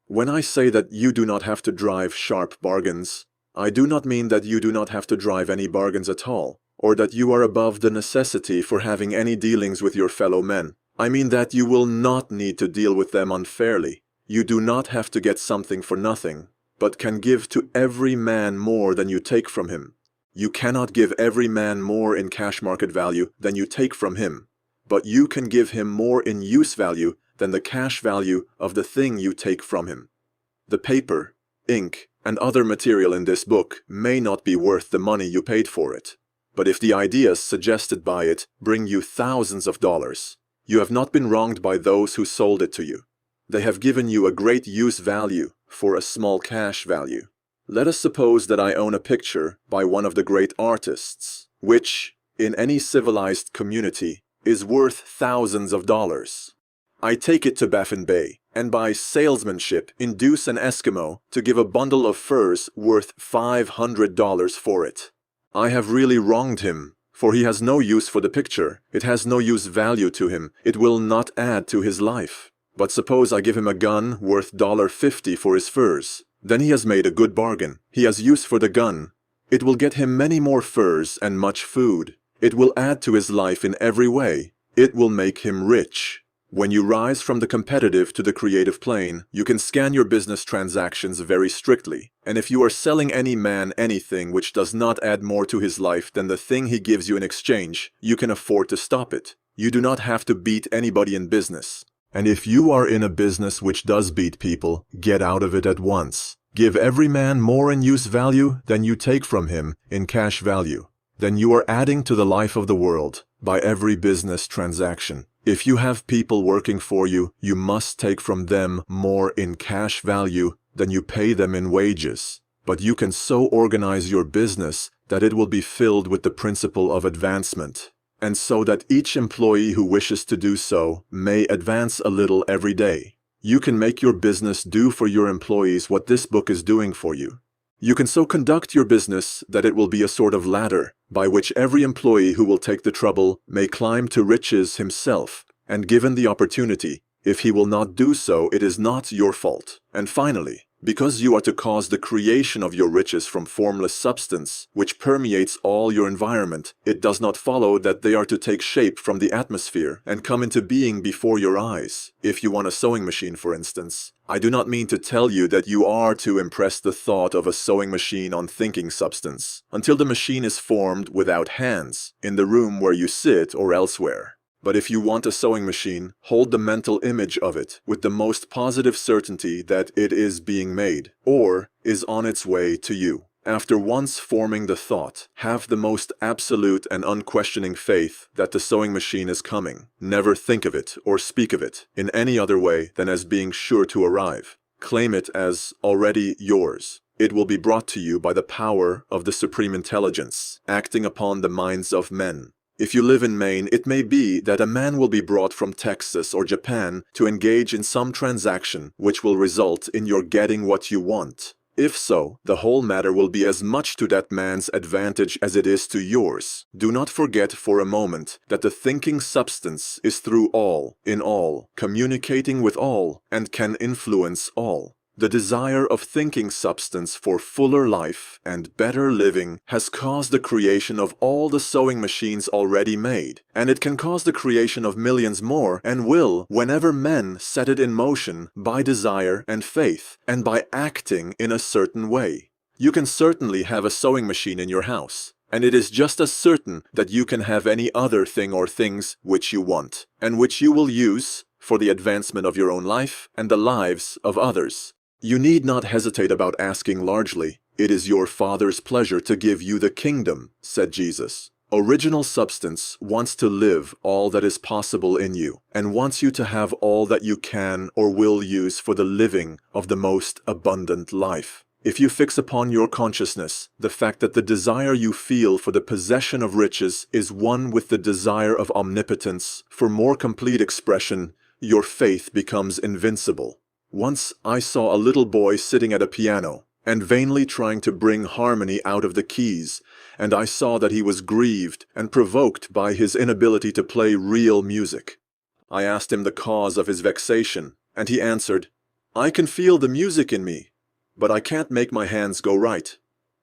When I say that you do not have to drive sharp bargains, I do not mean that you do not have to drive any bargains at all, or that you are above the necessity for having any dealings with your fellow men. I mean that you will not need to deal with them unfairly. You do not have to get something for nothing, but can give to every man more than you take from him. You cannot give every man more in cash market value than you take from him, but you can give him more in use value than the cash value of the thing you take from him. The paper, ink, and other material in this book may not be worth the money you paid for it, but if the ideas suggested by it bring you thousands of dollars, you have not been wronged by those who sold it to you. They have given you a great use value for a small cash value. Let us suppose that I own a picture by one of the great artists, which, in any civilized community, is worth thousands of dollars. I take it to Baffin Bay, and by salesmanship induce an Eskimo to give a bundle of furs worth $500 for it. I have really wronged him, for he has no use for the picture. It has no use value to him. It will not add to his life. But suppose I give him a gun worth $50 for his furs. Then he has made a good bargain. He has use for the gun. It will get him many more furs and much food. It will add to his life in every way. It will make him rich. When you rise from the competitive to the creative plane, you can scan your business transactions very strictly. And if you are selling any man anything which does not add more to his life than the thing he gives you in exchange, you can afford to stop it. You do not have to beat anybody in business. And if you are in a business which does beat people, get out of it at once. Give every man more in use value than you take from him in cash value. Then you are adding to the life of the world by every business transaction. If you have people working for you, you must take from them more in cash value than you pay them in wages. But you can so organize your business that it will be filled with the principle of advancement, and so that each employee who wishes to do so may advance a little every day. You can make your business do for your employees what this book is doing for you. You can so conduct your business that it will be a sort of ladder by which every employee who will take the trouble may climb to riches himself, and given the opportunity, if he will not do so, it is not your fault. And finally, Because you are to cause the creation of your riches from formless substance, which permeates all your environment, it does not follow that they are to take shape from the atmosphere and come into being before your eyes. If you want a sewing machine, for instance, I do not mean to tell you that you are to impress the thought of a sewing machine on thinking substance, until the machine is formed without hands, in the room where you sit or elsewhere. But if you want a sewing machine, hold the mental image of it with the most positive certainty that it is being made, or is on its way to you. After once forming the thought, have the most absolute and unquestioning faith that the sewing machine is coming. Never think of it or speak of it in any other way than as being sure to arrive. Claim it as already yours. It will be brought to you by the power of the Supreme Intelligence, acting upon the minds of men. If you live in Maine, it may be that a man will be brought from Texas or Japan to engage in some transaction which will result in your getting what you want. If so, the whole matter will be as much to that man's advantage as it is to yours. Do not forget for a moment that the thinking substance is through all, in all, communicating with all, and can influence all. The desire of thinking substance for fuller life and better living has caused the creation of all the sewing machines already made, and it can cause the creation of millions more, and will, whenever men set it in motion by desire and faith, and by acting in a certain way. You can certainly have a sewing machine in your house, and it is just as certain that you can have any other thing or things which you want, and which you will use for the advancement of your own life and the lives of others. You need not hesitate about asking largely. It is your Father's pleasure to give you the kingdom, said Jesus. Original substance wants to live all that is possible in you, and wants you to have all that you can or will use for the living of the most abundant life. If you fix upon your consciousness the fact that the desire you feel for the possession of riches is one with the desire of omnipotence for more complete expression, your faith becomes invincible. Once I saw a little boy sitting at a piano and vainly trying to bring harmony out of the keys, and I saw that he was grieved and provoked by his inability to play real music. I asked him the cause of his vexation, and he answered, "I can feel the music in me, but I can't make my hands go right."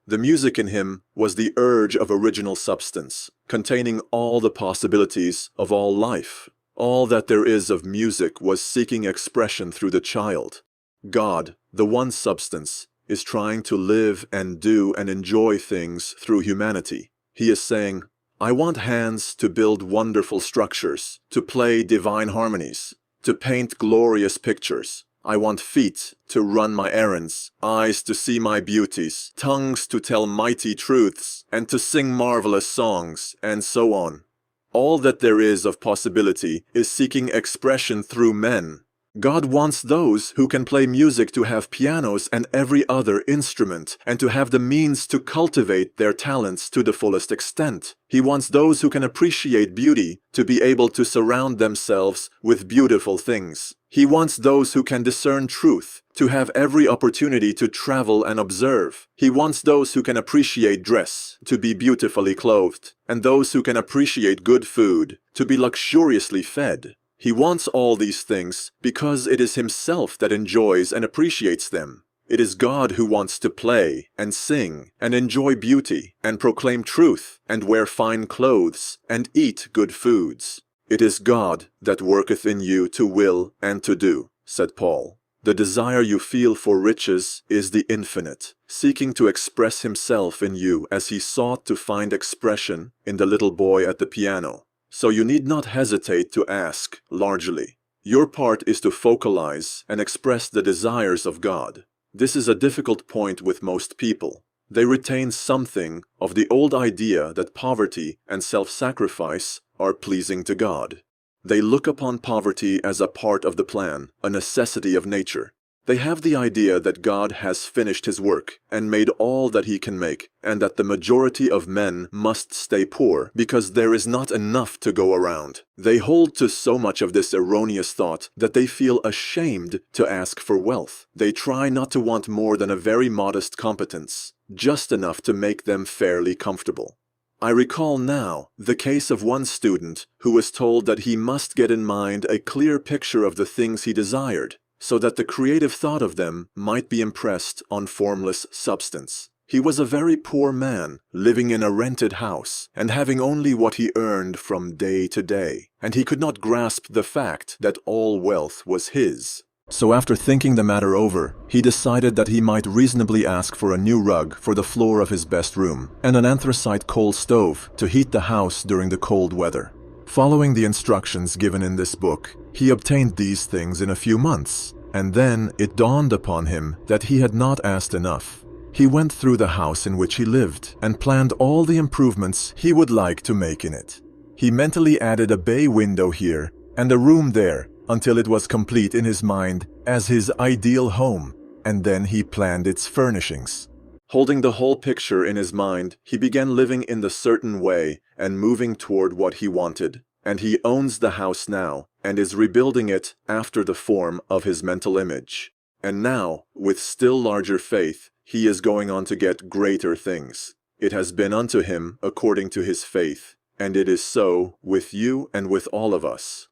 The music in him was the urge of original substance, containing all the possibilities of all life. All that there is of music was seeking expression through the child. God, the one substance, is trying to live and do and enjoy things through humanity. He is saying, I want hands to build wonderful structures, to play divine harmonies, to paint glorious pictures. I want feet to run my errands, eyes to see my beauties, tongues to tell mighty truths, and to sing marvelous songs, and so on. All that there is of possibility is seeking expression through men. God wants those who can play music to have pianos and every other instrument, and to have the means to cultivate their talents to the fullest extent. He wants those who can appreciate beauty to be able to surround themselves with beautiful things. He wants those who can discern truth to have every opportunity to travel and observe. He wants those who can appreciate dress to be beautifully clothed, and those who can appreciate good food to be luxuriously fed. He wants all these things because it is himself that enjoys and appreciates them. It is God who wants to play and sing and enjoy beauty and proclaim truth and wear fine clothes and eat good foods. It is God that worketh in you to will and to do, said Paul. The desire you feel for riches is the infinite, seeking to express himself in you as he sought to find expression in the little boy at the piano. So you need not hesitate to ask largely. Your part is to focalize and express the desires of God. This is a difficult point with most people. They retain something of the old idea that poverty and self-sacrifice are pleasing to God. They look upon poverty as a part of the plan, a necessity of nature. They have the idea that God has finished his work and made all that he can make, and that the majority of men must stay poor because there is not enough to go around. They hold to so much of this erroneous thought that they feel ashamed to ask for wealth. They try not to want more than a very modest competence, just enough to make them fairly comfortable. I recall now the case of one student who was told that he must get in mind a clear picture of the things he desired. so that the creative thought of them might be impressed on formless substance. He was a very poor man, living in a rented house, and having only what he earned from day to day, and he could not grasp the fact that all wealth was his. So after thinking the matter over, he decided that he might reasonably ask for a new rug for the floor of his best room, and an anthracite coal stove to heat the house during the cold weather. Following the instructions given in this book, he obtained these things in a few months, and then it dawned upon him that he had not asked enough. He went through the house in which he lived and planned all the improvements he would like to make in it. He mentally added a bay window here and a room there until it was complete in his mind as his ideal home, and then he planned its furnishings. Holding the whole picture in his mind, he began living in the certain way and moving toward what he wanted. And he owns the house now and is rebuilding it after the form of his mental image. And now, with still larger faith, he is going on to get greater things. It has been unto him according to his faith, and it is so with you and with all of us.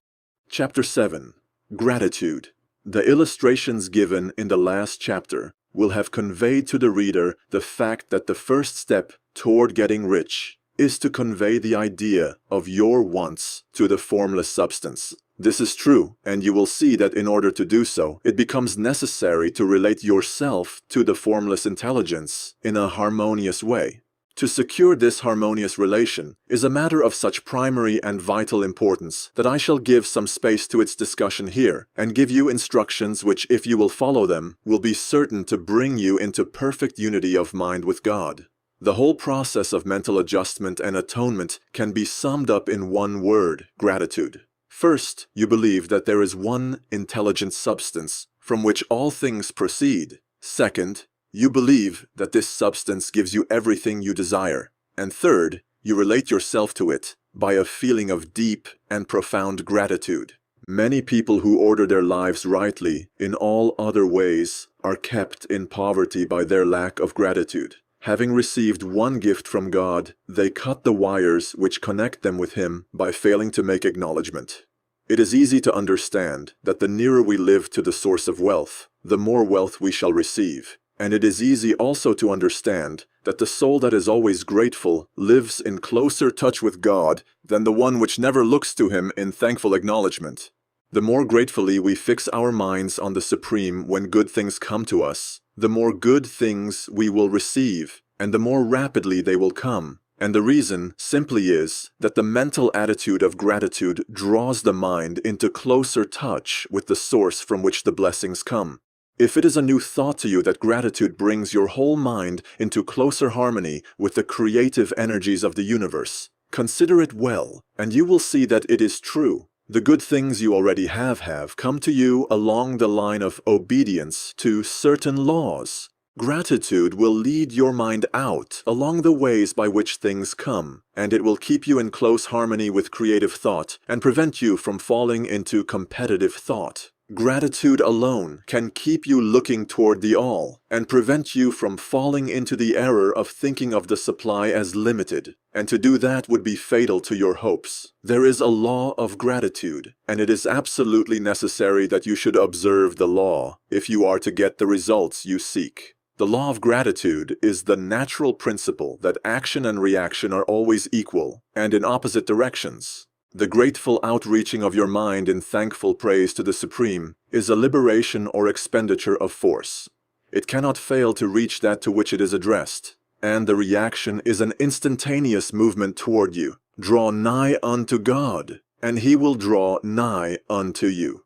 Chapter 7. Gratitude. The illustrations given in the last chapter will have conveyed to the reader the fact that the first step toward getting rich is to convey the idea of your wants to the formless substance. This is true, and you will see that in order to do so, it becomes necessary to relate yourself to the formless intelligence in a harmonious way. To secure this harmonious relation is a matter of such primary and vital importance that I shall give some space to its discussion here and give you instructions which, if you will follow them, will be certain to bring you into perfect unity of mind with God. The whole process of mental adjustment and atonement can be summed up in one word: gratitude. First, you believe that there is one intelligent substance from which all things proceed. Second, you believe that this substance gives you everything you desire. And third, you relate yourself to it by a feeling of deep and profound gratitude. Many people who order their lives rightly in all other ways are kept in poverty by their lack of gratitude. Having received one gift from God, they cut the wires which connect them with Him by failing to make acknowledgement. It is easy to understand that the nearer we live to the source of wealth, the more wealth we shall receive. And it is easy also to understand that the soul that is always grateful lives in closer touch with God than the one which never looks to Him in thankful acknowledgement. The more gratefully we fix our minds on the Supreme when good things come to us, the more good things we will receive, and the more rapidly they will come. And the reason simply is that the mental attitude of gratitude draws the mind into closer touch with the source from which the blessings come. If it is a new thought to you that gratitude brings your whole mind into closer harmony with the creative energies of the universe, consider it well, and you will see that it is true. The good things you already have come to you along the line of obedience to certain laws. Gratitude will lead your mind out along the ways by which things come, and it will keep you in close harmony with creative thought and prevent you from falling into competitive thought. Gratitude alone can keep you looking toward the all and prevent you from falling into the error of thinking of the supply as limited, and to do that would be fatal to your hopes. There is a law of gratitude, and it is absolutely necessary that you should observe the law if you are to get the results you seek. The law of gratitude is the natural principle that action and reaction are always equal and in opposite directions. The grateful outreaching of your mind in thankful praise to the Supreme is a liberation or expenditure of force. It cannot fail to reach that to which it is addressed, and the reaction is an instantaneous movement toward you. Draw nigh unto God, and He will draw nigh unto you.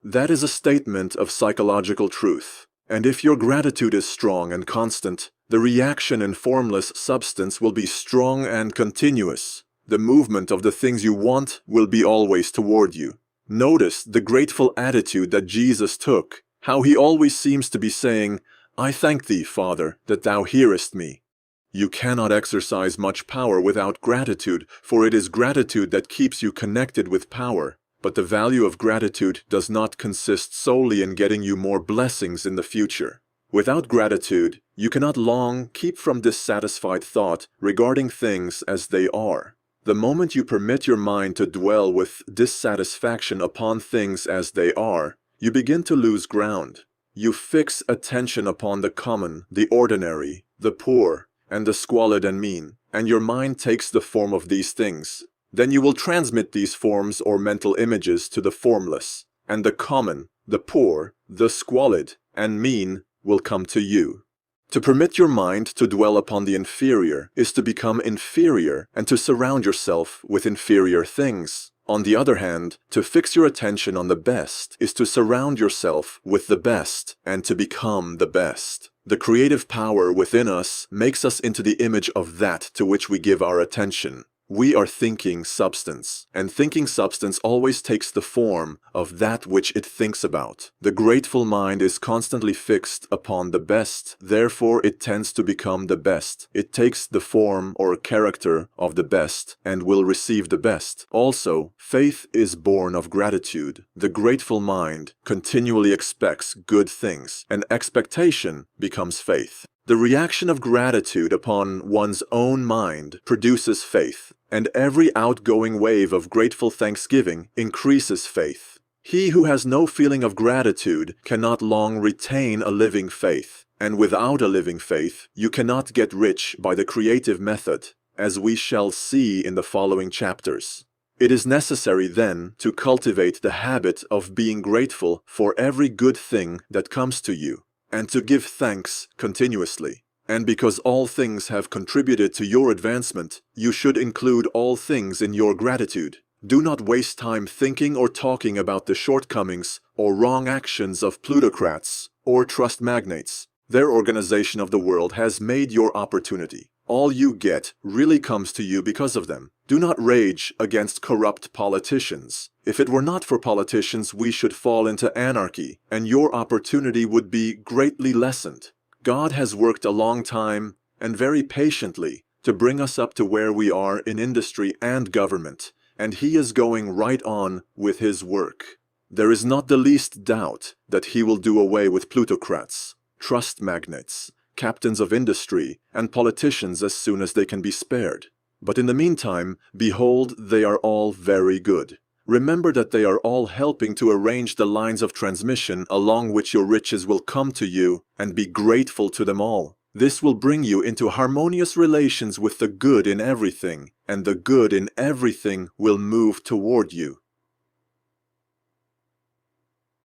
That is a statement of psychological truth, and if your gratitude is strong and constant, the reaction in formless substance will be strong and continuous. The movement of the things you want will be always toward you. Notice the grateful attitude that Jesus took, how He always seems to be saying, "I thank Thee, Father, that Thou hearest me." You cannot exercise much power without gratitude, for it is gratitude that keeps you connected with power. But the value of gratitude does not consist solely in getting you more blessings in the future. Without gratitude, you cannot long keep from dissatisfied thought regarding things as they are. The moment you permit your mind to dwell with dissatisfaction upon things as they are, you begin to lose ground. You fix attention upon the common, the ordinary, the poor, and the squalid and mean, and your mind takes the form of these things. Then you will transmit these forms or mental images to the formless, and the common, the poor, the squalid, and mean will come to you. To permit your mind to dwell upon the inferior is to become inferior and to surround yourself with inferior things. On the other hand, to fix your attention on the best is to surround yourself with the best and to become the best. The creative power within us makes us into the image of that to which we give our attention. We are thinking substance, and thinking substance always takes the form of that which it thinks about. The grateful mind is constantly fixed upon the best, therefore it tends to become the best. It takes the form or character of the best and will receive the best. Also, faith is born of gratitude. The grateful mind continually expects good things, and expectation becomes faith. The reaction of gratitude upon one's own mind produces faith, and every outgoing wave of grateful thanksgiving increases faith. He who has no feeling of gratitude cannot long retain a living faith, and without a living faith, you cannot get rich by the creative method, as we shall see in the following chapters. It is necessary then to cultivate the habit of being grateful for every good thing that comes to you, and to give thanks continuously. And because all things have contributed to your advancement, you should include all things in your gratitude. Do not waste time thinking or talking about the shortcomings or wrong actions of plutocrats or trust magnates. Their organization of the world has made your opportunity. All you get really comes to you because of them. Do not rage against corrupt politicians. If it were not for politicians, we should fall into anarchy, and your opportunity would be greatly lessened. God has worked a long time and very patiently to bring us up to where we are in industry and government, and He is going right on with His work. There is not the least doubt that He will do away with plutocrats, trust magnates, captains of industry, and politicians as soon as they can be spared. But in the meantime, behold, they are all very good. Remember that they are all helping to arrange the lines of transmission along which your riches will come to you, and be grateful to them all. This will bring you into harmonious relations with the good in everything, and the good in everything will move toward you.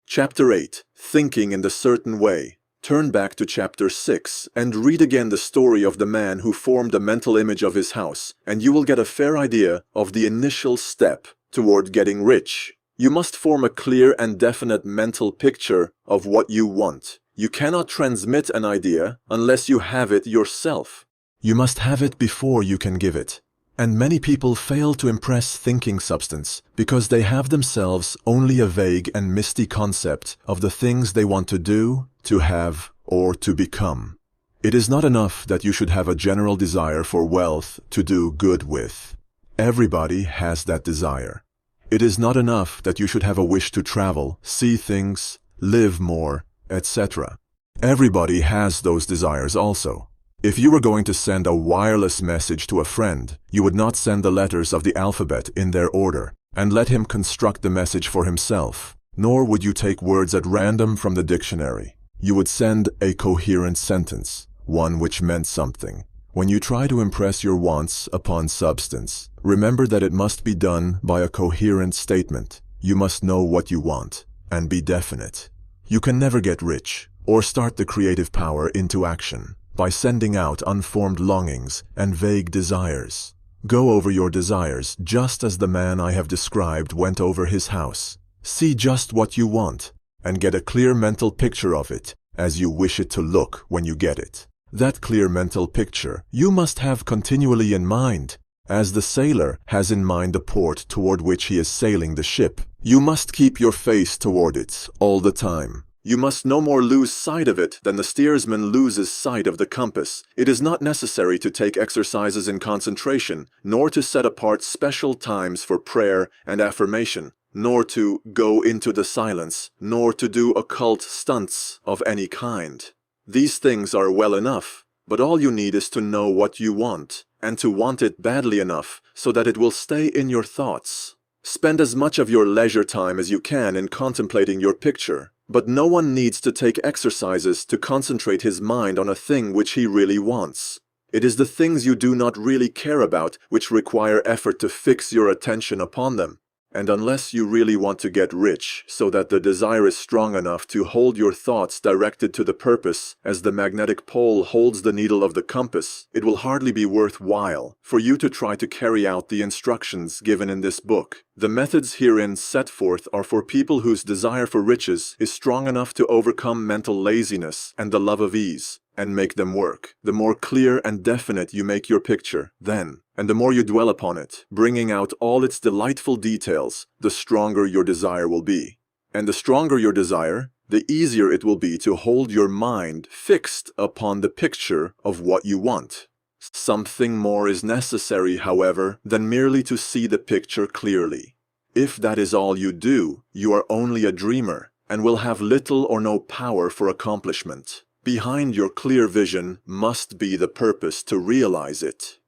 Chapter 8. Thinking in the Certain Way. Turn back to chapter 6 and read again the story of the man who formed a mental image of his house, and you will get a fair idea of the initial step toward getting rich. You must form a clear and definite mental picture of what you want. You cannot transmit an idea unless you have it yourself. You must have it before you can give it. And many people fail to impress thinking substance because they have themselves only a vague and misty concept of the things they want to do, to have, or to become. It is not enough that you should have a general desire for wealth to do good with. Everybody has that desire. It is not enough that you should have a wish to travel, see things, live more, etc. Everybody has those desires also. If you were going to send a wireless message to a friend, you would not send the letters of the alphabet in their order and let him construct the message for himself, nor would you take words at random from the dictionary. You would send a coherent sentence, one which meant something. When you try to impress your wants upon substance, remember that it must be done by a coherent statement. You must know what you want and be definite. You can never get rich or start the creative power into action by sending out unformed longings and vague desires. Go over your desires just as the man I have described went over his house. See just what you want and get a clear mental picture of it as you wish it to look when you get it. That clear mental picture you must have continually in mind, as the sailor has in mind the port toward which he is sailing the ship. You must keep your face toward it all the time. You must no more lose sight of it than the steersman loses sight of the compass. It is not necessary to take exercises in concentration, nor to set apart special times for prayer and affirmation, nor to go into the silence, nor to do occult stunts of any kind. These things are well enough, but all you need is to know what you want, and to want it badly enough so that it will stay in your thoughts. Spend as much of your leisure time as you can in contemplating your picture, but no one needs to take exercises to concentrate his mind on a thing which he really wants. It is the things you do not really care about which require effort to fix your attention upon them. And unless you really want to get rich so that the desire is strong enough to hold your thoughts directed to the purpose as the magnetic pole holds the needle of the compass, it will hardly be worthwhile for you to try to carry out the instructions given in this book. The methods herein set forth are for people whose desire for riches is strong enough to overcome mental laziness and the love of ease, and make them work. The more clear and definite you make your picture, then, and the more you dwell upon it, bringing out all its delightful details, the stronger your desire will be. And the stronger your desire, the easier it will be to hold your mind fixed upon the picture of what you want. Something more is necessary, however, than merely to see the picture clearly. If that is all you do, you are only a dreamer, and will have little or no power for accomplishment. Behind your clear vision must be the purpose to realize it,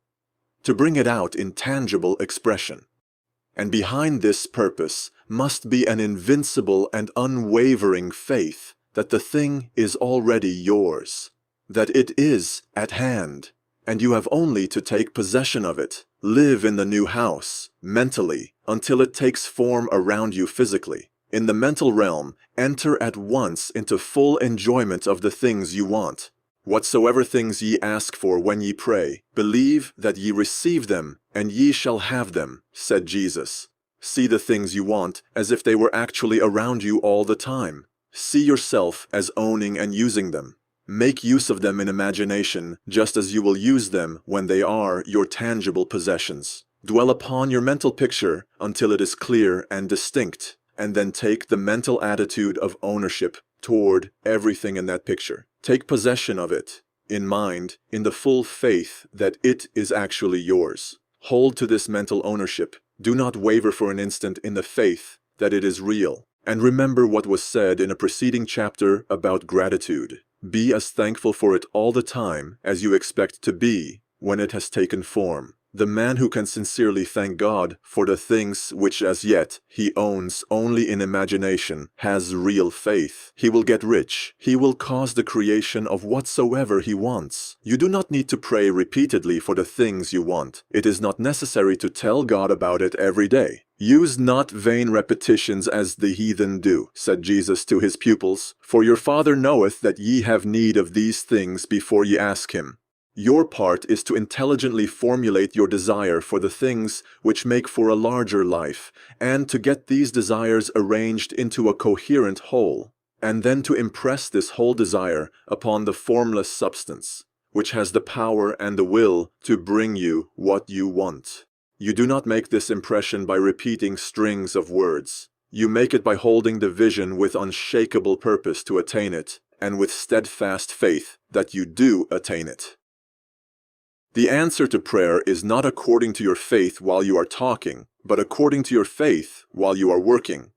to bring it out in tangible expression. And behind this purpose must be an invincible and unwavering faith that the thing is already yours, that it is at hand, and you have only to take possession of it, live in the new house, mentally, until it takes form around you physically. In the mental realm, enter at once into full enjoyment of the things you want. Whatsoever things ye ask for when ye pray, believe that ye receive them, and ye shall have them, said Jesus. See the things you want as if they were actually around you all the time. See yourself as owning and using them. Make use of them in imagination, just as you will use them when they are your tangible possessions. Dwell upon your mental picture until it is clear and distinct, and then take the mental attitude of ownership toward everything in that picture. Take possession of it, in mind, in the full faith that it is actually yours. Hold to this mental ownership. Do not waver for an instant in the faith that it is real. And remember what was said in a preceding chapter about gratitude. Be as thankful for it all the time as you expect to be when it has taken form. The man who can sincerely thank God for the things which as yet he owns only in imagination has real faith. He will get rich. He will cause the creation of whatsoever he wants. You do not need to pray repeatedly for the things you want. It is not necessary to tell God about it every day. Use not vain repetitions as the heathen do, said Jesus to his pupils, for your Father knoweth that ye have need of these things before ye ask him. Your part is to intelligently formulate your desire for the things which make for a larger life, and to get these desires arranged into a coherent whole, and then to impress this whole desire upon the formless substance, which has the power and the will to bring you what you want. You do not make this impression by repeating strings of words. You make it by holding the vision with unshakable purpose to attain it, and with steadfast faith that you do attain it. The answer to prayer is not according to your faith while you are talking, but according to your faith while you are working.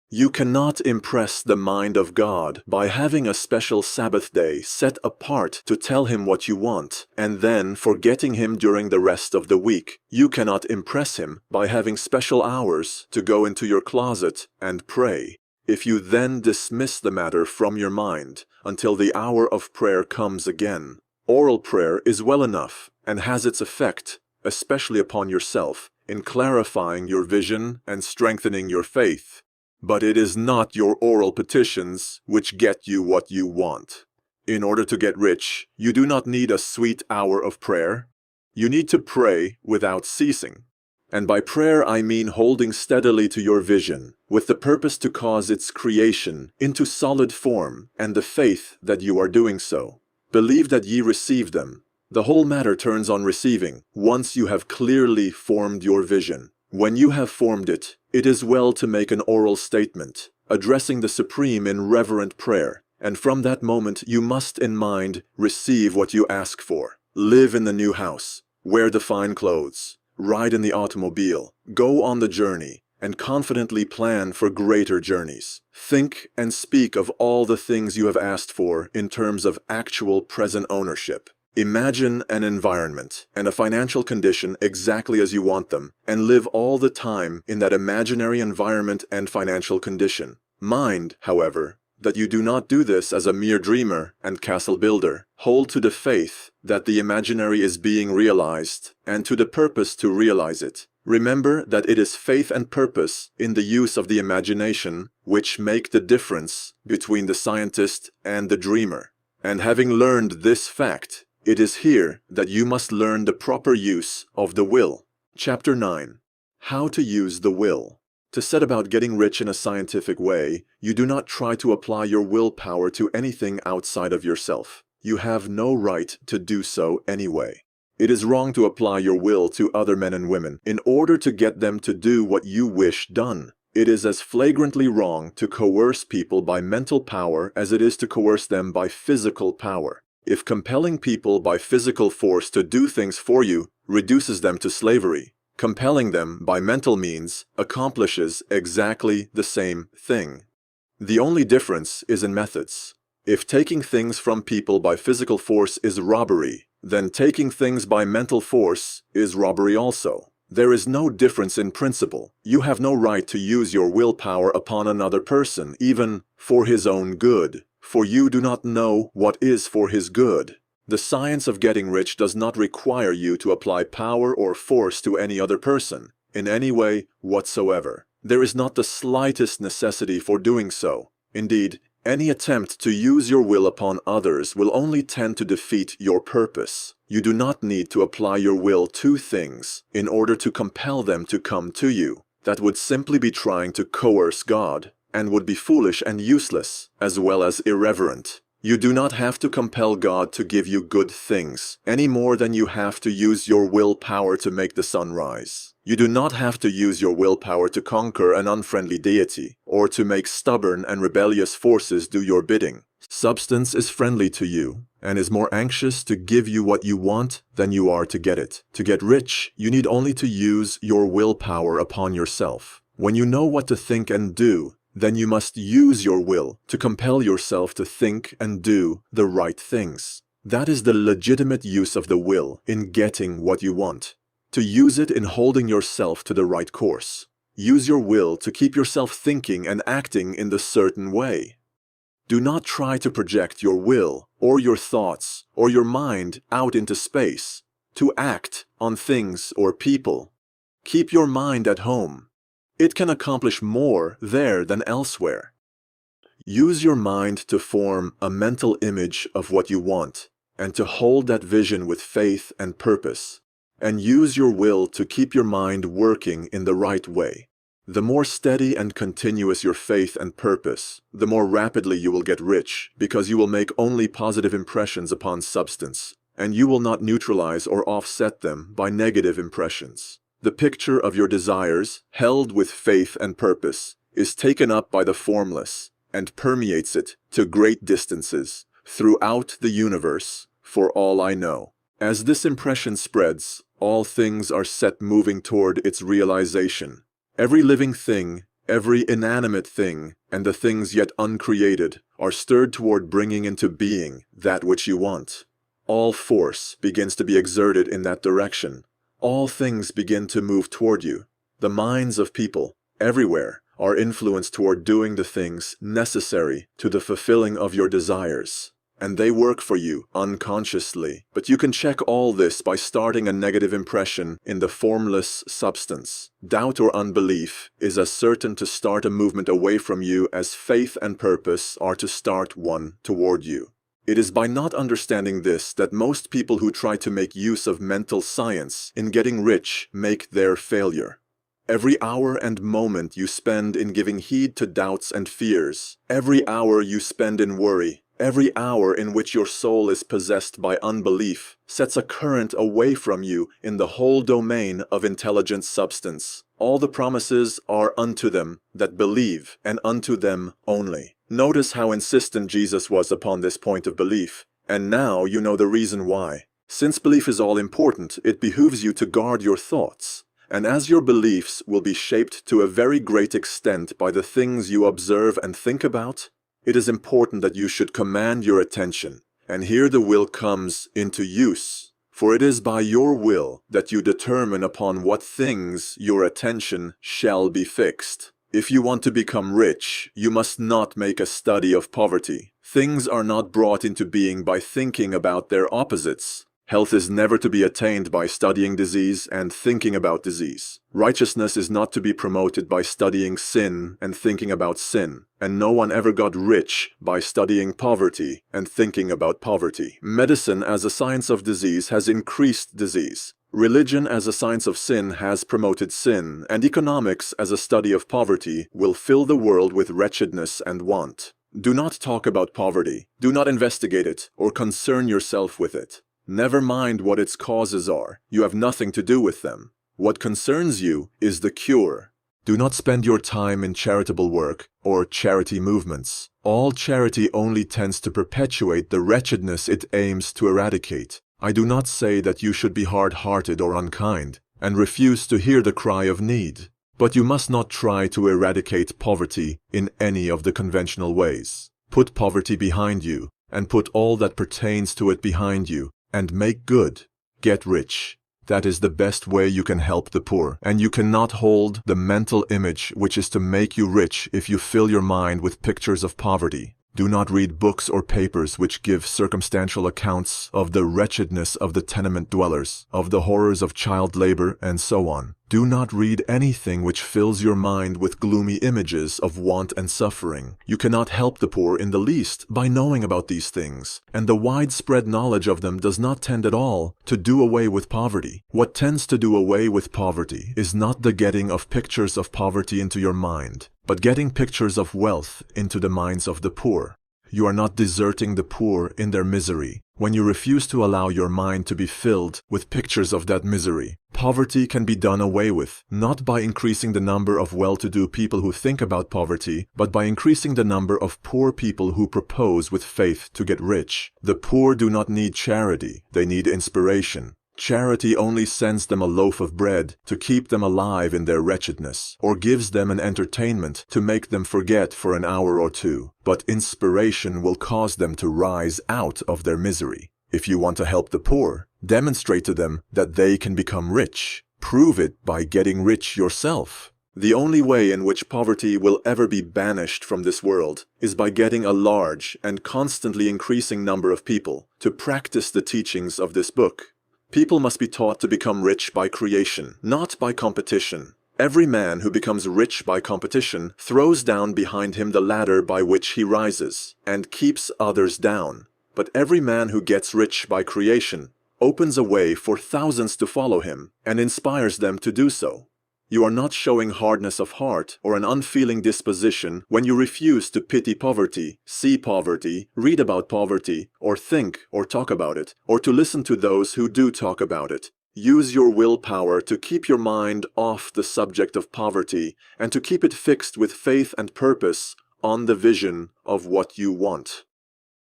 You cannot impress the mind of God by having a special Sabbath day set apart to tell him what you want, and then forgetting him during the rest of the week. You cannot impress him by having special hours to go into your closet and pray. If you then dismiss the matter from your mind until the hour of prayer comes again, oral prayer is well enough and has its effect, especially upon yourself, in clarifying your vision and strengthening your faith. But it is not your oral petitions which get you what you want. In order to get rich, you do not need a sweet hour of prayer. You need to pray without ceasing. And by prayer I mean holding steadily to your vision, with the purpose to cause its creation into solid form, and the faith that you are doing so. Believe that ye receive them. The whole matter turns on receiving, once you have clearly formed your vision. When you have formed it, it is well to make an oral statement, addressing the Supreme in reverent prayer, and from that moment you must in mind receive what you ask for. Live in the new house, wear the fine clothes, ride in the automobile, go on the journey, and confidently plan for greater journeys. Think and speak of all the things you have asked for in terms of actual present ownership. Imagine an environment and a financial condition exactly as you want them, and live all the time in that imaginary environment and financial condition. Mind, however, that you do not do this as a mere dreamer and castle builder. Hold to the faith that the imaginary is being realized, and to the purpose to realize it. Remember that it is faith and purpose in the use of the imagination which make the difference between the scientist and the dreamer. And having learned this fact, it is here that you must learn the proper use of the will. Chapter 9. How to use the will. To set about getting rich in a scientific way, you do not try to apply your willpower to anything outside of yourself. You have no right to do so anyway. It is wrong to apply your will to other men and women in order to get them to do what you wish done. It is as flagrantly wrong to coerce people by mental power as it is to coerce them by physical power. If compelling people by physical force to do things for you reduces them to slavery, compelling them by mental means accomplishes exactly the same thing. The only difference is in methods. If taking things from people by physical force is robbery, then taking things by mental force is robbery also. There is no difference in principle. You have no right to use your willpower upon another person, even for his own good, for you do not know what is for his good. The science of getting rich does not require you to apply power or force to any other person, in any way whatsoever. There is not the slightest necessity for doing so. Indeed, any attempt to use your will upon others will only tend to defeat your purpose. You do not need to apply your will to things in order to compel them to come to you. That would simply be trying to coerce God, and would be foolish and useless, as well as irreverent. You do not have to compel God to give you good things, any more than you have to use your willpower to make the sun rise. You do not have to use your willpower to conquer an unfriendly deity, or to make stubborn and rebellious forces do your bidding. Substance is friendly to you, and is more anxious to give you what you want than you are to get it. To get rich, you need only to use your willpower upon yourself. When you know what to think and do, then you must use your will to compel yourself to think and do the right things. That is the legitimate use of the will in getting what you want. To use it in holding yourself to the right course. Use your will to keep yourself thinking and acting in the certain way. Do not try to project your will, or your thoughts, or your mind out into space, to act on things or people. Keep your mind at home. It can accomplish more there than elsewhere. Use your mind to form a mental image of what you want, and to hold that vision with faith and purpose. And use your will to keep your mind working in the right way. The more steady and continuous your faith and purpose, the more rapidly you will get rich, because you will make only positive impressions upon substance, and you will not neutralize or offset them by negative impressions. The picture of your desires, held with faith and purpose, is taken up by the formless, and permeates it to great distances, throughout the universe, for all I know. As this impression spreads, all things are set moving toward its realization. Every living thing, every inanimate thing, and the things yet uncreated, are stirred toward bringing into being that which you want. All force begins to be exerted in that direction. All things begin to move toward you. The minds of people, everywhere, are influenced toward doing the things necessary to the fulfilling of your desires. And they work for you unconsciously. But you can check all this by starting a negative impression in the formless substance. Doubt or unbelief is as certain to start a movement away from you as faith and purpose are to start one toward you. It is by not understanding this that most people who try to make use of mental science in getting rich make their failure. Every hour and moment you spend in giving heed to doubts and fears, every hour you spend in worry, every hour in which your soul is possessed by unbelief, sets a current away from you in the whole domain of intelligent substance. All the promises are unto them that believe, and unto them only. Notice how insistent Jesus was upon this point of belief, and now you know the reason why. Since belief is all important, it behooves you to guard your thoughts. And as your beliefs will be shaped to a very great extent by the things you observe and think about, it is important that you should command your attention And here the will comes into use. For it is by your will that you determine upon what things your attention shall be fixed. If you want to become rich, you must not make a study of poverty. Things are not brought into being by thinking about their opposites. Health is never to be attained by studying disease and thinking about disease. Righteousness is not to be promoted by studying sin and thinking about sin. And no one ever got rich by studying poverty and thinking about poverty. Medicine as a science of disease has increased disease. Religion as a science of sin has promoted sin, and economics as a study of poverty will fill the world with wretchedness and want. Do not talk about poverty. Do not investigate it or concern yourself with it. Never mind what its causes are. You have nothing to do with them. What concerns you is the cure. Do not spend your time in charitable work or charity movements. All charity only tends to perpetuate the wretchedness it aims to eradicate. I do not say that you should be hard-hearted or unkind and refuse to hear the cry of need. But you must not try to eradicate poverty in any of the conventional ways. Put poverty behind you and put all that pertains to it behind you. And make good. Get rich. That is the best way you can help the poor. And you cannot hold the mental image which is to make you rich if you fill your mind with pictures of poverty. Do not read books or papers which give circumstantial accounts of the wretchedness of the tenement dwellers, of the horrors of child labor, and so on. Do not read anything which fills your mind with gloomy images of want and suffering. You cannot help the poor in the least by knowing about these things, and the widespread knowledge of them does not tend at all to do away with poverty. What tends to do away with poverty is not the getting of pictures of poverty into your mind, but getting pictures of wealth into the minds of the poor. You are not deserting the poor in their misery when you refuse to allow your mind to be filled with pictures of that misery. Poverty can be done away with, not by increasing the number of well-to-do people who think about poverty, but by increasing the number of poor people who propose with faith to get rich. The poor do not need charity, they need inspiration. Charity only sends them a loaf of bread to keep them alive in their wretchedness, or gives them an entertainment to make them forget for an hour or two. But inspiration will cause them to rise out of their misery. If you want to help the poor, demonstrate to them that they can become rich. Prove it by getting rich yourself. The only way in which poverty will ever be banished from this world is by getting a large and constantly increasing number of people to practice the teachings of this book. People must be taught to become rich by creation, not by competition. Every man who becomes rich by competition throws down behind him the ladder by which he rises, and keeps others down. But every man who gets rich by creation opens a way for thousands to follow him, and inspires them to do so. You are not showing hardness of heart or an unfeeling disposition when you refuse to pity poverty, see poverty, read about poverty, or think or talk about it, or to listen to those who do talk about it. Use your willpower to keep your mind off the subject of poverty and to keep it fixed with faith and purpose on the vision of what you want.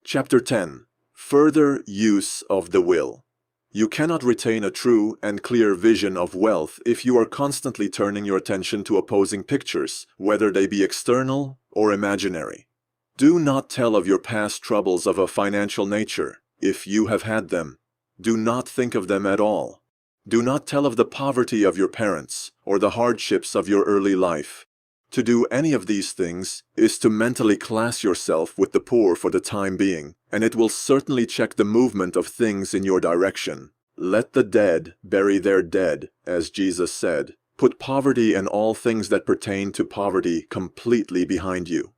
Chapter 10. Further use of the will. You cannot retain a true and clear vision of wealth if you are constantly turning your attention to opposing pictures, whether they be external or imaginary. Do not tell of your past troubles of a financial nature, if you have had them. Do not think of them at all. Do not tell of the poverty of your parents or the hardships of your early life. To do any of these things is to mentally class yourself with the poor for the time being, and it will certainly check the movement of things in your direction. Let the dead bury their dead, as Jesus said. Put poverty and all things that pertain to poverty completely behind you.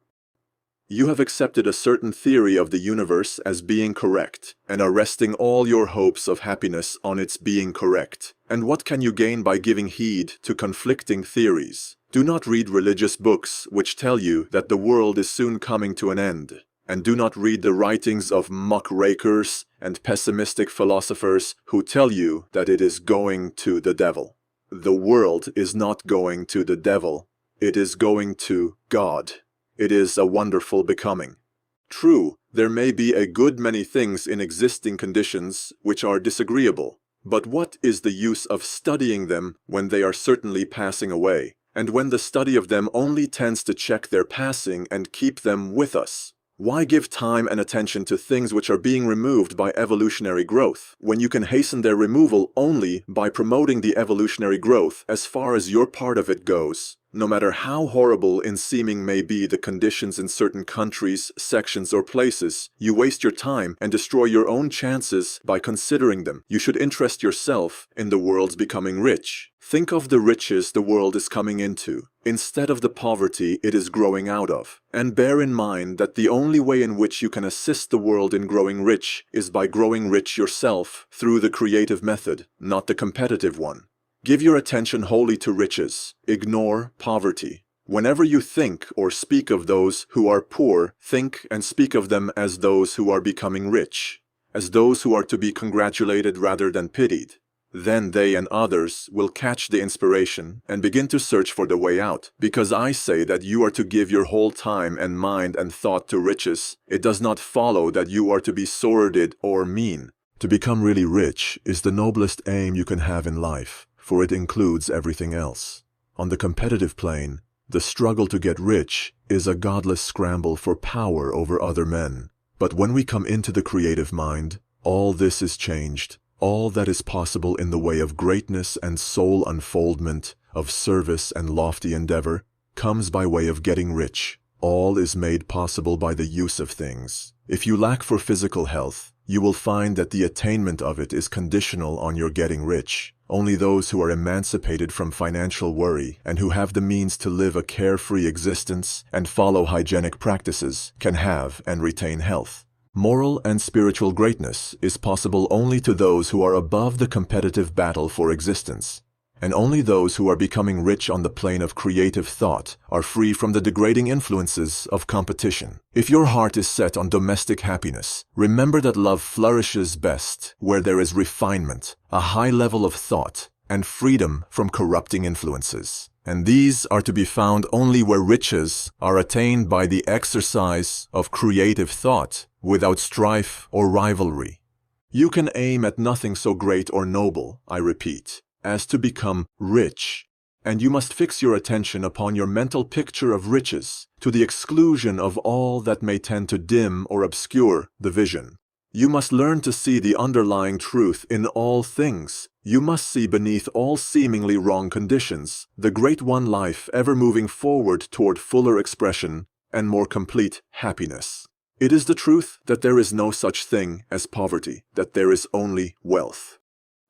You have accepted a certain theory of the universe as being correct, and are resting all your hopes of happiness on its being correct. And what can you gain by giving heed to conflicting theories? Do not read religious books which tell you that the world is soon coming to an end. And do not read the writings of muckrakers and pessimistic philosophers who tell you that it is going to the devil. The world is not going to the devil. It is going to God. It is a wonderful becoming. True, there may be a good many things in existing conditions which are disagreeable, but what is the use of studying them when they are certainly passing away, and when the study of them only tends to check their passing and keep them with us? Why give time and attention to things which are being removed by evolutionary growth, when you can hasten their removal only by promoting the evolutionary growth as far as your part of it goes? No matter how horrible in seeming may be the conditions in certain countries, sections, or places, you waste your time and destroy your own chances by considering them. You should interest yourself in the world's becoming rich. Think of the riches the world is coming into, instead of the poverty it is growing out of. And bear in mind that the only way in which you can assist the world in growing rich is by growing rich yourself through the creative method, not the competitive one. Give your attention wholly to riches. Ignore poverty. Whenever you think or speak of those who are poor, think and speak of them as those who are becoming rich, as those who are to be congratulated rather than pitied. Then they and others will catch the inspiration and begin to search for the way out. Because I say that you are to give your whole time and mind and thought to riches, it does not follow that you are to be sordid or mean. To become really rich is the noblest aim you can have in life, for it includes everything else. On the competitive plane, the struggle to get rich is a godless scramble for power over other men. But when we come into the creative mind, all this is changed. All that is possible in the way of greatness and soul unfoldment, of service and lofty endeavor, comes by way of getting rich. All is made possible by the use of things. If you lack for physical health, you will find that the attainment of it is conditional on your getting rich. Only those who are emancipated from financial worry and who have the means to live a carefree existence and follow hygienic practices can have and retain health. Moral and spiritual greatness is possible only to those who are above the competitive battle for existence. And only those who are becoming rich on the plane of creative thought are free from the degrading influences of competition. If your heart is set on domestic happiness, remember that love flourishes best where there is refinement, a high level of thought, and freedom from corrupting influences. And these are to be found only where riches are attained by the exercise of creative thought, without strife or rivalry. You can aim at nothing so great or noble, I repeat, as to become rich, and you must fix your attention upon your mental picture of riches, to the exclusion of all that may tend to dim or obscure the vision. You must learn to see the underlying truth in all things. You must see beneath all seemingly wrong conditions the great one life ever moving forward toward fuller expression and more complete happiness. It is the truth that there is no such thing as poverty, that there is only wealth.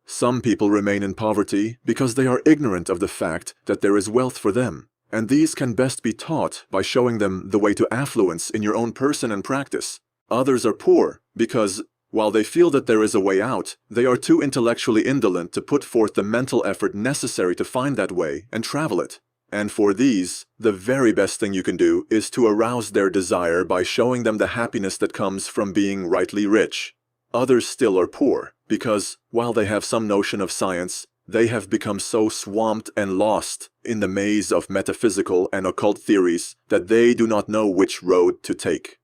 Some people remain in poverty because they are ignorant of the fact that there is wealth for them, and these can best be taught by showing them the way to affluence in your own person and practice. Others are poor because, while they feel that there is a way out, they are too intellectually indolent to put forth the mental effort necessary to find that way and travel it. And for these, the very best thing you can do is to arouse their desire by showing them the happiness that comes from being rightly rich. Others still are poor, because, while they have some notion of science, they have become so swamped and lost in the maze of metaphysical and occult theories that they do not know which road to take.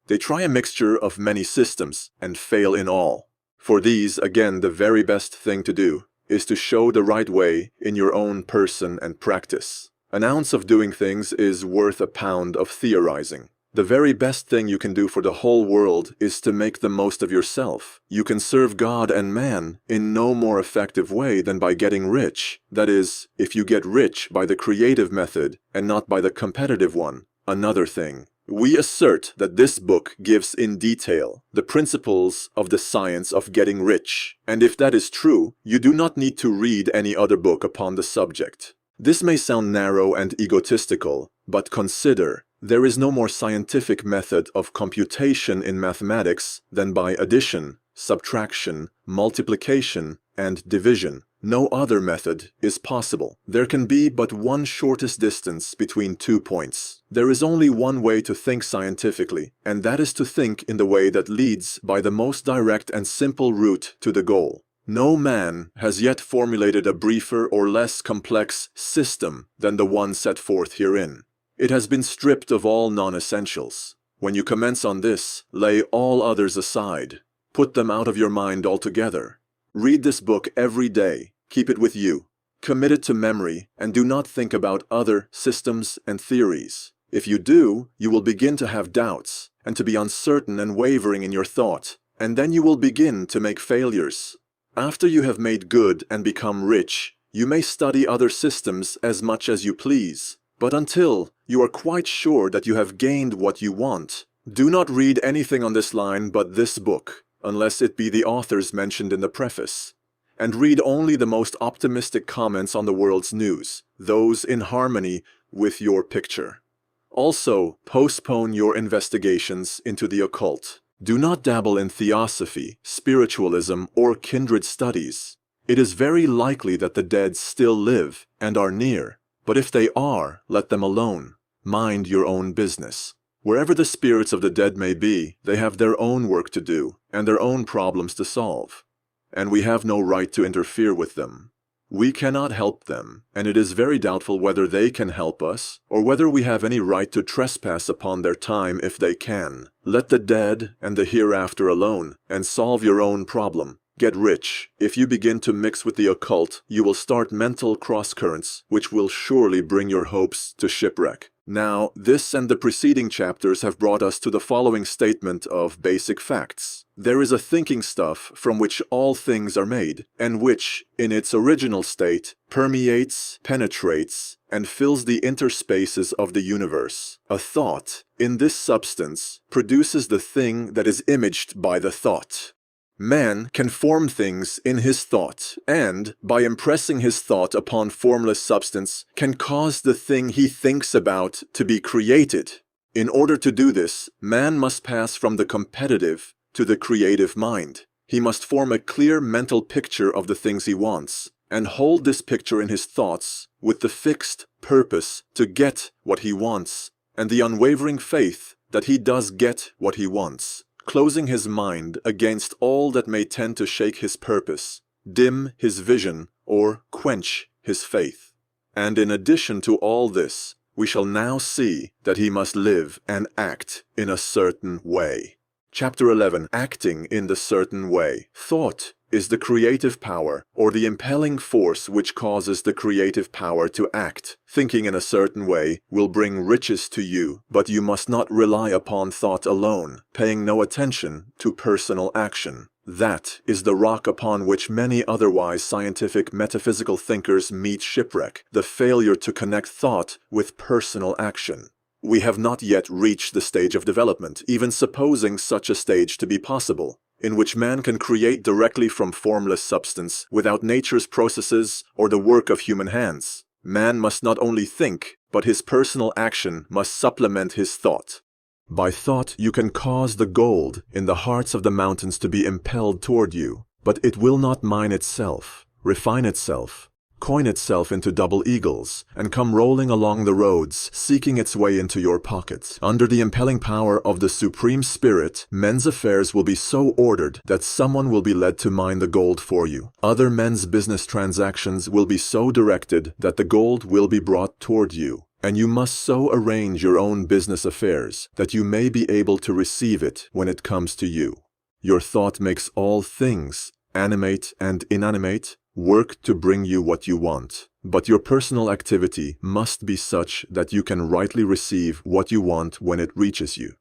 They try a mixture of many systems and fail in all. For these, again, the very best thing to do is to show the right way in your own person and practice. An ounce of doing things is worth a pound of theorizing. The very best thing you can do for the whole world is to make the most of yourself. You can serve God and man in no more effective way than by getting rich. That is, if you get rich by the creative method and not by the competitive one. Another thing. We assert that this book gives in detail the principles of the science of getting rich, and if that is true, you do not need to read any other book upon the subject. This may sound narrow and egotistical, but consider, there is no more scientific method of computation in mathematics than by addition, subtraction, multiplication, and division. No other method is possible. There can be but one shortest distance between 2 points. There is only one way to think scientifically, and that is to think in the way that leads by the most direct and simple route to the goal. No man has yet formulated a briefer or less complex system than the one set forth herein. It has been stripped of all non-essentials. When you commence on this, lay all others aside. Put them out of your mind altogether. Read this book every day. Keep it with you. Commit it to memory, and do not think about other systems and theories. If you do, you will begin to have doubts, and to be uncertain and wavering in your thought, and then you will begin to make failures. After you have made good and become rich, you may study other systems as much as you please, but until you are quite sure that you have gained what you want, do not read anything on this line but this book, unless it be the authors mentioned in the preface. And read only the most optimistic comments on the world's news, those in harmony with your picture. Also, postpone your investigations into the occult. Do not dabble in theosophy, spiritualism, or kindred studies. It is very likely that the dead still live and are near, but if they are, let them alone. Mind your own business. Wherever the spirits of the dead may be, they have their own work to do and their own problems to solve, and we have no right to interfere with them. We cannot help them, and it is very doubtful whether they can help us, or whether we have any right to trespass upon their time if they can. Let the dead and the hereafter alone, and solve your own problem. Get rich. If you begin to mix with the occult, you will start mental cross-currents, which will surely bring your hopes to shipwreck. Now, this and the preceding chapters have brought us to the following statement of basic facts. There is a thinking stuff from which all things are made, and which, in its original state, permeates, penetrates, and fills the interspaces of the universe. A thought, in this substance, produces the thing that is imaged by the thought. Man can form things in his thought, and, by impressing his thought upon formless substance, can cause the thing he thinks about to be created. In order to do this, man must pass from the competitive to the creative mind. He must form a clear mental picture of the things he wants, and hold this picture in his thoughts with the fixed purpose to get what he wants, and the unwavering faith that he does get what he wants, closing his mind against all that may tend to shake his purpose, dim his vision, or quench his faith. And in addition to all this, we shall now see that he must live and act in a certain way. Chapter 11. Acting in the certain way. Thought is the creative power, or the impelling force which causes the creative power to act. Thinking in a certain way will bring riches to you, but you must not rely upon thought alone, paying no attention to personal action. That is the rock upon which many otherwise scientific metaphysical thinkers meet shipwreck, the failure to connect thought with personal action. We have not yet reached the stage of development, even supposing such a stage to be possible, in which man can create directly from formless substance without nature's processes or the work of human hands. Man must not only think, but his personal action must supplement his thought. By thought you can cause the gold in the hearts of the mountains to be impelled toward you, but it will not mine itself, refine itself, coin itself into double eagles, and come rolling along the roads, seeking its way into your pocket. Under the impelling power of the Supreme Spirit, men's affairs will be so ordered that someone will be led to mine the gold for you. Other men's business transactions will be so directed that the gold will be brought toward you. And you must so arrange your own business affairs that you may be able to receive it when it comes to you. Your thought makes all things, animate and inanimate, work to bring you what you want. But your personal activity must be such that you can rightly receive what you want when it reaches you.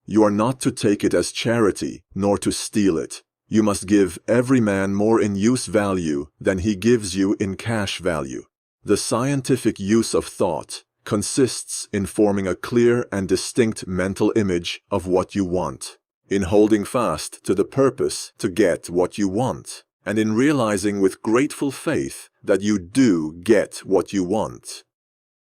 You are not to take it as charity, nor to steal it. You must give every man more in use value than he gives you in cash value. The scientific use of thought consists in forming a clear and distinct mental image of what you want, in holding fast to the purpose to get what you want, and in realizing with grateful faith that you do get what you want.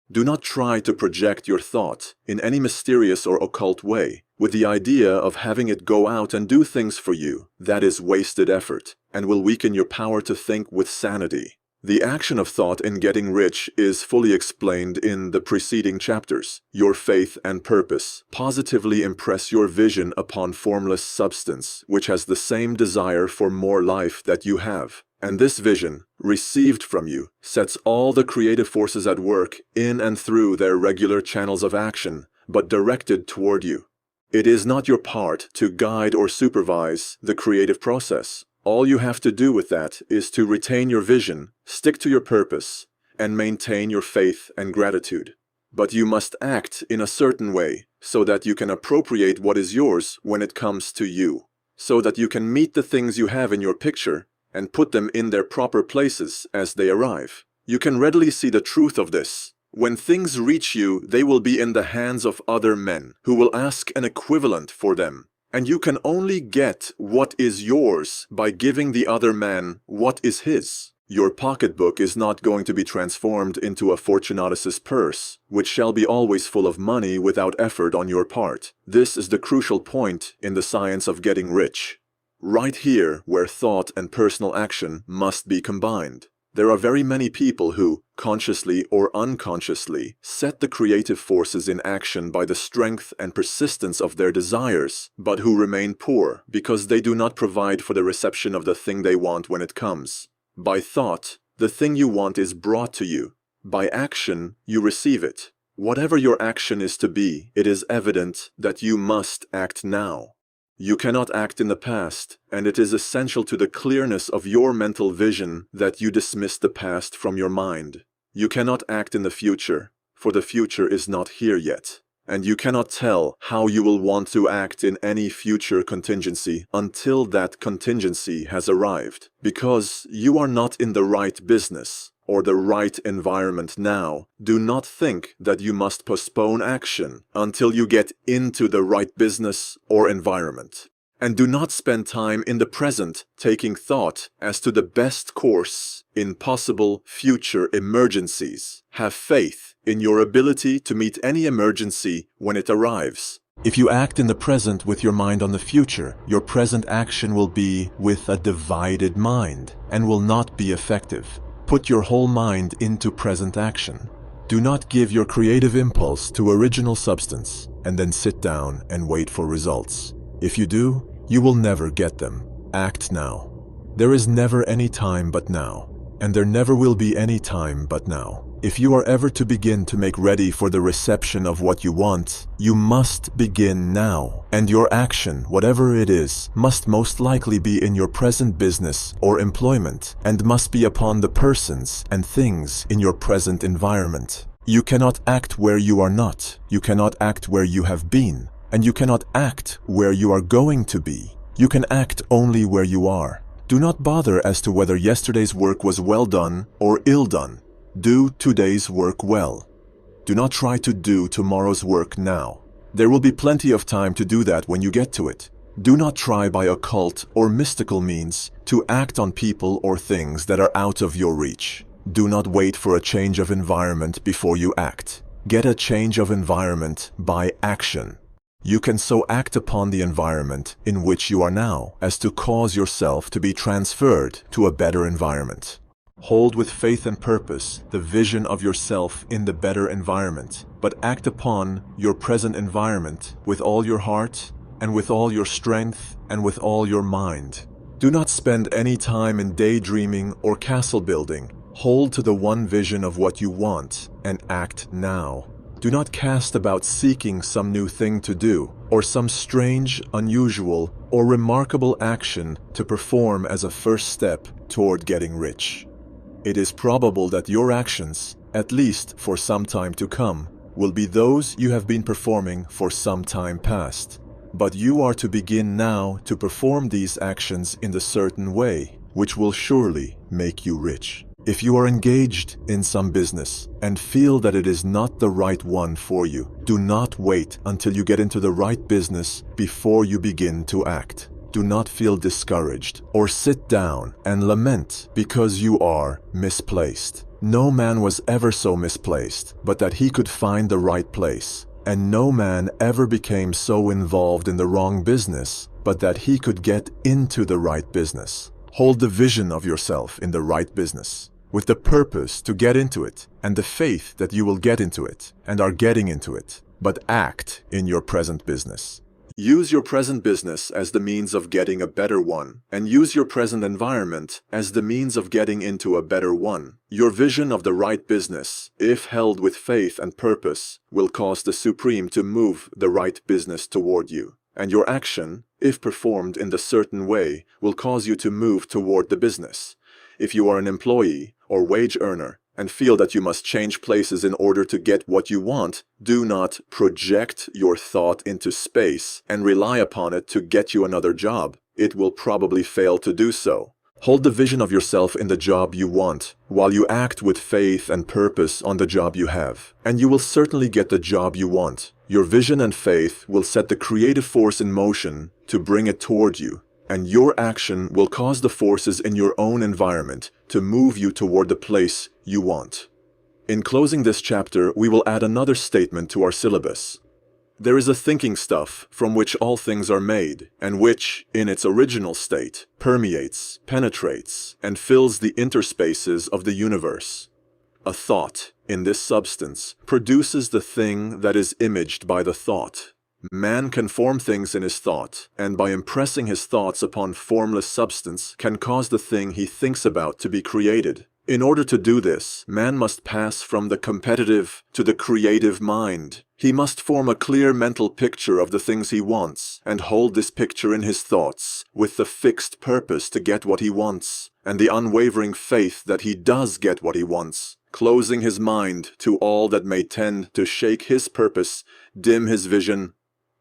Do not try to project your thought in any mysterious or occult way, with the idea of having it go out and do things for you. That is wasted effort, and will weaken your power to think with sanity. The action of thought in getting rich is fully explained in the preceding chapters. Your faith and purpose positively impress your vision upon formless substance, which has the same desire for more life that you have. And this vision, received from you, sets all the creative forces at work in and through their regular channels of action, but directed toward you. It is not your part to guide or supervise the creative process. All you have to do with that is to retain your vision, stick to your purpose, and maintain your faith and gratitude. But you must act in a certain way, so that you can appropriate what is yours when it comes to you, so that you can meet the things you have in your picture and put them in their proper places as they arrive. You can readily see the truth of this. When things reach you, they will be in the hands of other men who will ask an equivalent for them. And you can only get what is yours by giving the other man what is his. Your pocketbook is not going to be transformed into a Fortunatus's purse, which shall be always full of money without effort on your part. This is the crucial point in the science of getting rich. Right here, where thought and personal action must be combined. There are very many people who, consciously or unconsciously, set the creative forces in action by the strength and persistence of their desires, but who remain poor because they do not provide for the reception of the thing they want when it comes. By thought, the thing you want is brought to you. By action, you receive it. Whatever your action is to be, it is evident that you must act now. You cannot act in the past, and it is essential to the clearness of your mental vision that you dismiss the past from your mind. You cannot act in the future, for the future is not here yet. And you cannot tell how you will want to act in any future contingency until that contingency has arrived, because you are not in the right business or the right environment now. Do not think that you must postpone action until you get into the right business or environment. And do not spend time in the present taking thought as to the best course in possible future emergencies. Have faith in your ability to meet any emergency when it arrives. If you act in the present with your mind on the future, your present action will be with a divided mind and will not be effective. Put your whole mind into present action. Do not give your creative impulse to original substance and then sit down and wait for results. If you do, you will never get them. Act now. There is never any time but now, and there never will be any time but now. If you are ever to begin to make ready for the reception of what you want, you must begin now. And your action, whatever it is, must most likely be in your present business or employment, and must be upon the persons and things in your present environment. You cannot act where you are not. You cannot act where you have been. And you cannot act where you are going to be. You can act only where you are. Do not bother as to whether yesterday's work was well done or ill done. Do today's work well. Do not try to do tomorrow's work now. There will be plenty of time to do that when you get to it. Do not try by occult or mystical means to act on people or things that are out of your reach. Do not wait for a change of environment before you act. Get a change of environment by action. You can so act upon the environment in which you are now as to cause yourself to be transferred to a better environment. Hold with faith and purpose the vision of yourself in the better environment, but act upon your present environment with all your heart and with all your strength and with all your mind. Do not spend any time in daydreaming or castle building. Hold to the one vision of what you want and act now. Do not cast about seeking some new thing to do, or some strange, unusual, or remarkable action to perform as a first step toward getting rich. It is probable that your actions, at least for some time to come, will be those you have been performing for some time past. But you are to begin now to perform these actions in the certain way, which will surely make you rich. If you are engaged in some business and feel that it is not the right one for you, do not wait until you get into the right business before you begin to act. Do not feel discouraged or sit down and lament because you are misplaced. No man was ever so misplaced, but that he could find the right place. And no man ever became so involved in the wrong business, but that he could get into the right business. Hold the vision of yourself in the right business, with the purpose to get into it, and the faith that you will get into it, and are getting into it, but act in your present business. Use your present business as the means of getting a better one, and use your present environment as the means of getting into a better one. Your vision of the right business, if held with faith and purpose, will cause the Supreme to move the right business toward you. And your action, if performed in the certain way, will cause you to move toward the business. If you are an employee or wage earner and feel that you must change places in order to get what you want, do not project your thought into space and rely upon it to get you another job. It will probably fail to do so. Hold the vision of yourself in the job you want, while you act with faith and purpose on the job you have, and you will certainly get the job you want. Your vision and faith will set the creative force in motion to bring it toward you, and your action will cause the forces in your own environment to move you toward the place you want. In closing this chapter, we will add another statement to our syllabus. There is a thinking stuff from which all things are made, and which, in its original state, permeates, penetrates, and fills the interspaces of the universe. A thought, in this substance, produces the thing that is imaged by the thought. Man can form things in his thought, and by impressing his thoughts upon formless substance, can cause the thing he thinks about to be created. In order to do this, man must pass from the competitive to the creative mind. He must form a clear mental picture of the things he wants, and hold this picture in his thoughts, with the fixed purpose to get what he wants, and the unwavering faith that he does get what he wants, closing his mind to all that may tend to shake his purpose, dim his vision,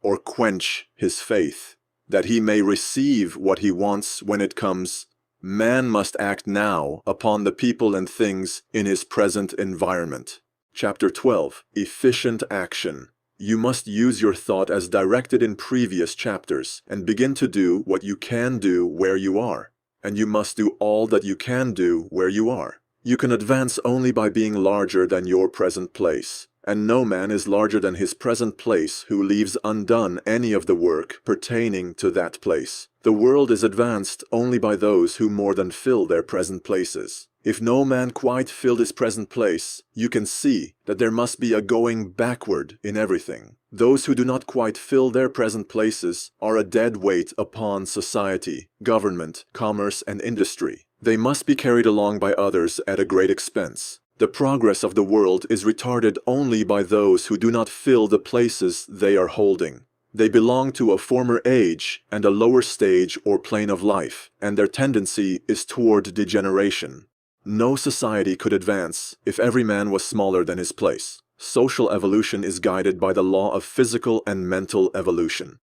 or quench his faith, that he may receive what he wants when it comes. Man must act now upon the people and things in his present environment. Chapter 12. Efficient Action. You must use your thought as directed in previous chapters, and begin to do what you can do where you are. And you must do all that you can do where you are. You can advance only by being larger than your present place. And no man is larger than his present place who leaves undone any of the work pertaining to that place. The world is advanced only by those who more than fill their present places. If no man quite filled his present place, you can see that there must be a going backward in everything. Those who do not quite fill their present places are a dead weight upon society, government, commerce, and industry. They must be carried along by others at a great expense. The progress of the world is retarded only by those who do not fill the places they are holding. They belong to a former age and a lower stage or plane of life, and their tendency is toward degeneration. No society could advance if every man was smaller than his place. Social evolution is guided by the law of physical and mental evolution.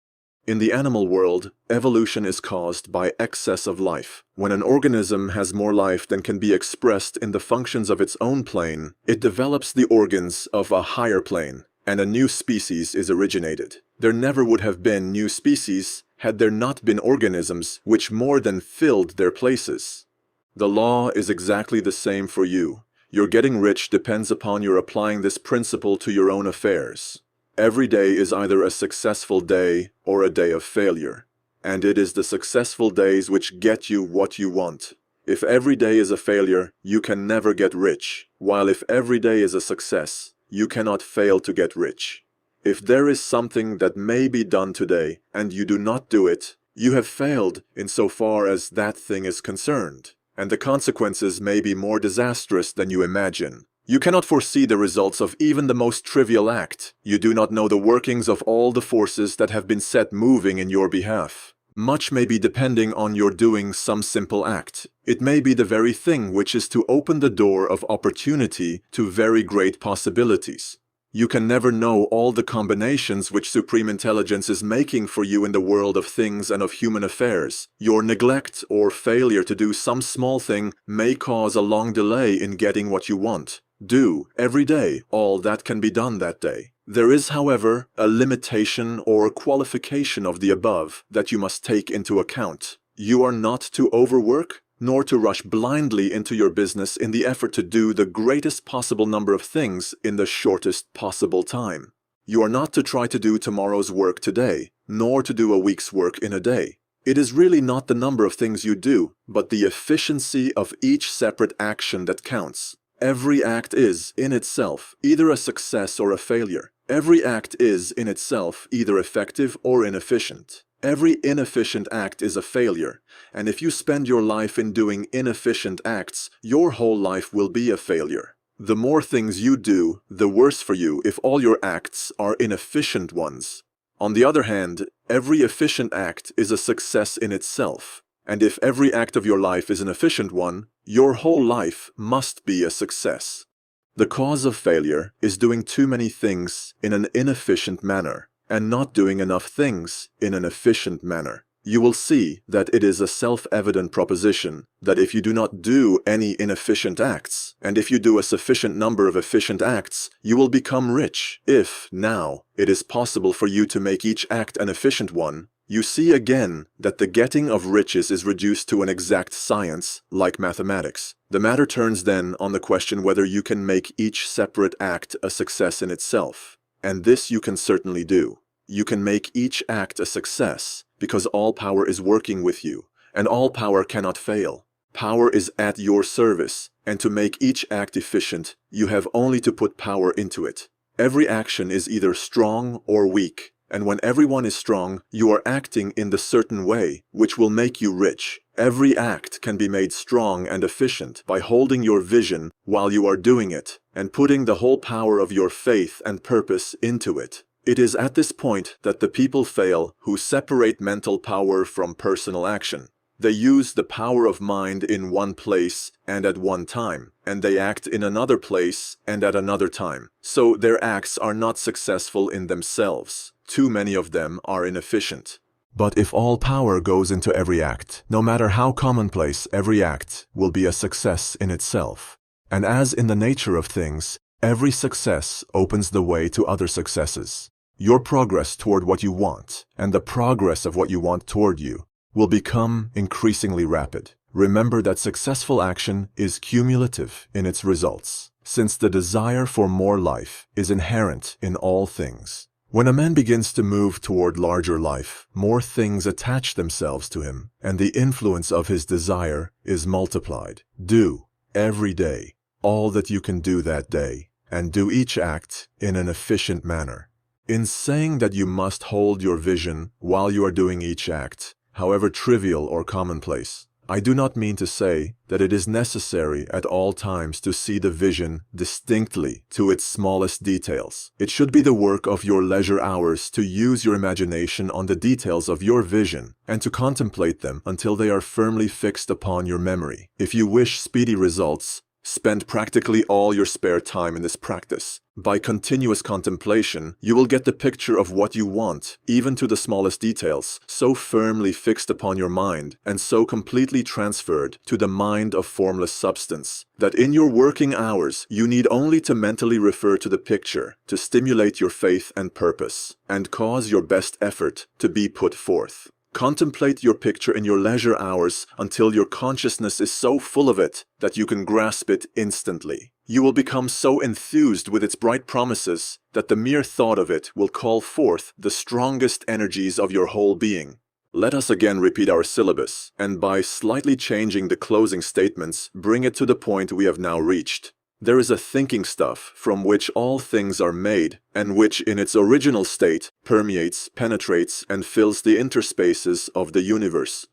In the animal world, evolution is caused by excess of life. When an organism has more life than can be expressed in the functions of its own plane, it develops the organs of a higher plane, and a new species is originated. There never would have been new species had there not been organisms which more than filled their places. The law is exactly the same for you. Your getting rich depends upon your applying this principle to your own affairs. Every day is either a successful day or a day of failure, and it is the successful days which get you what you want. If every day is a failure, you can never get rich, while if every day is a success, you cannot fail to get rich. If there is something that may be done today, and you do not do it, you have failed insofar as that thing is concerned, and the consequences may be more disastrous than you imagine. You cannot foresee the results of even the most trivial act. You do not know the workings of all the forces that have been set moving in your behalf. Much may be depending on your doing some simple act. It may be the very thing which is to open the door of opportunity to very great possibilities. You can never know all the combinations which Supreme Intelligence is making for you in the world of things and of human affairs. Your neglect or failure to do some small thing may cause a long delay in getting what you want. Do, every day, all that can be done that day. There is, however, a limitation or qualification of the above that you must take into account. You are not to overwork, nor to rush blindly into your business in the effort to do the greatest possible number of things in the shortest possible time. You are not to try to do tomorrow's work today, nor to do a week's work in a day. It is really not the number of things you do, but the efficiency of each separate action that counts. Every act is, in itself, either a success or a failure. Every act is, in itself, either effective or inefficient. Every inefficient act is a failure, and if you spend your life in doing inefficient acts, your whole life will be a failure. The more things you do, the worse for you if all your acts are inefficient ones. On the other hand, every efficient act is a success in itself. And if every act of your life is an efficient one, your whole life must be a success. The cause of failure is doing too many things in an inefficient manner, and not doing enough things in an efficient manner. You will see that it is a self-evident proposition that if you do not do any inefficient acts, and if you do a sufficient number of efficient acts, you will become rich. If, now, it is possible for you to make each act an efficient one, you see again that the getting of riches is reduced to an exact science, like mathematics. The matter turns then on the question whether you can make each separate act a success in itself. And this you can certainly do. You can make each act a success, because all power is working with you, and all power cannot fail. Power is at your service, and to make each act efficient, you have only to put power into it. Every action is either strong or weak, and when everyone is strong, you are acting in the certain way, which will make you rich. Every act can be made strong and efficient by holding your vision while you are doing it, and putting the whole power of your faith and purpose into it. It is at this point that the people fail who separate mental power from personal action. They use the power of mind in one place and at one time, and they act in another place and at another time. So their acts are not successful in themselves. Too many of them are inefficient. But if all power goes into every act, no matter how commonplace, every act will be a success in itself. And as in the nature of things, every success opens the way to other successes. Your progress toward what you want, and the progress of what you want toward you, will become increasingly rapid. Remember that successful action is cumulative in its results, since the desire for more life is inherent in all things. When a man begins to move toward larger life, more things attach themselves to him, and the influence of his desire is multiplied. Do, every day, all that you can do that day, and do each act in an efficient manner. In saying that you must hold your vision while you are doing each act, however trivial or commonplace, I do not mean to say that it is necessary at all times to see the vision distinctly to its smallest details. It should be the work of your leisure hours to use your imagination on the details of your vision and to contemplate them until they are firmly fixed upon your memory. If you wish speedy results, spend practically all your spare time in this practice. By continuous contemplation, you will get the picture of what you want, even to the smallest details, so firmly fixed upon your mind and so completely transferred to the mind of formless substance, that in your working hours you need only to mentally refer to the picture to stimulate your faith and purpose, and cause your best effort to be put forth. Contemplate your picture in your leisure hours until your consciousness is so full of it that you can grasp it instantly. You will become so enthused with its bright promises that the mere thought of it will call forth the strongest energies of your whole being. Let us again repeat our syllabus, and by slightly changing the closing statements, bring it to the point we have now reached. There is a thinking stuff from which all things are made, and which in its original state permeates, penetrates, and fills the interspaces of the universe.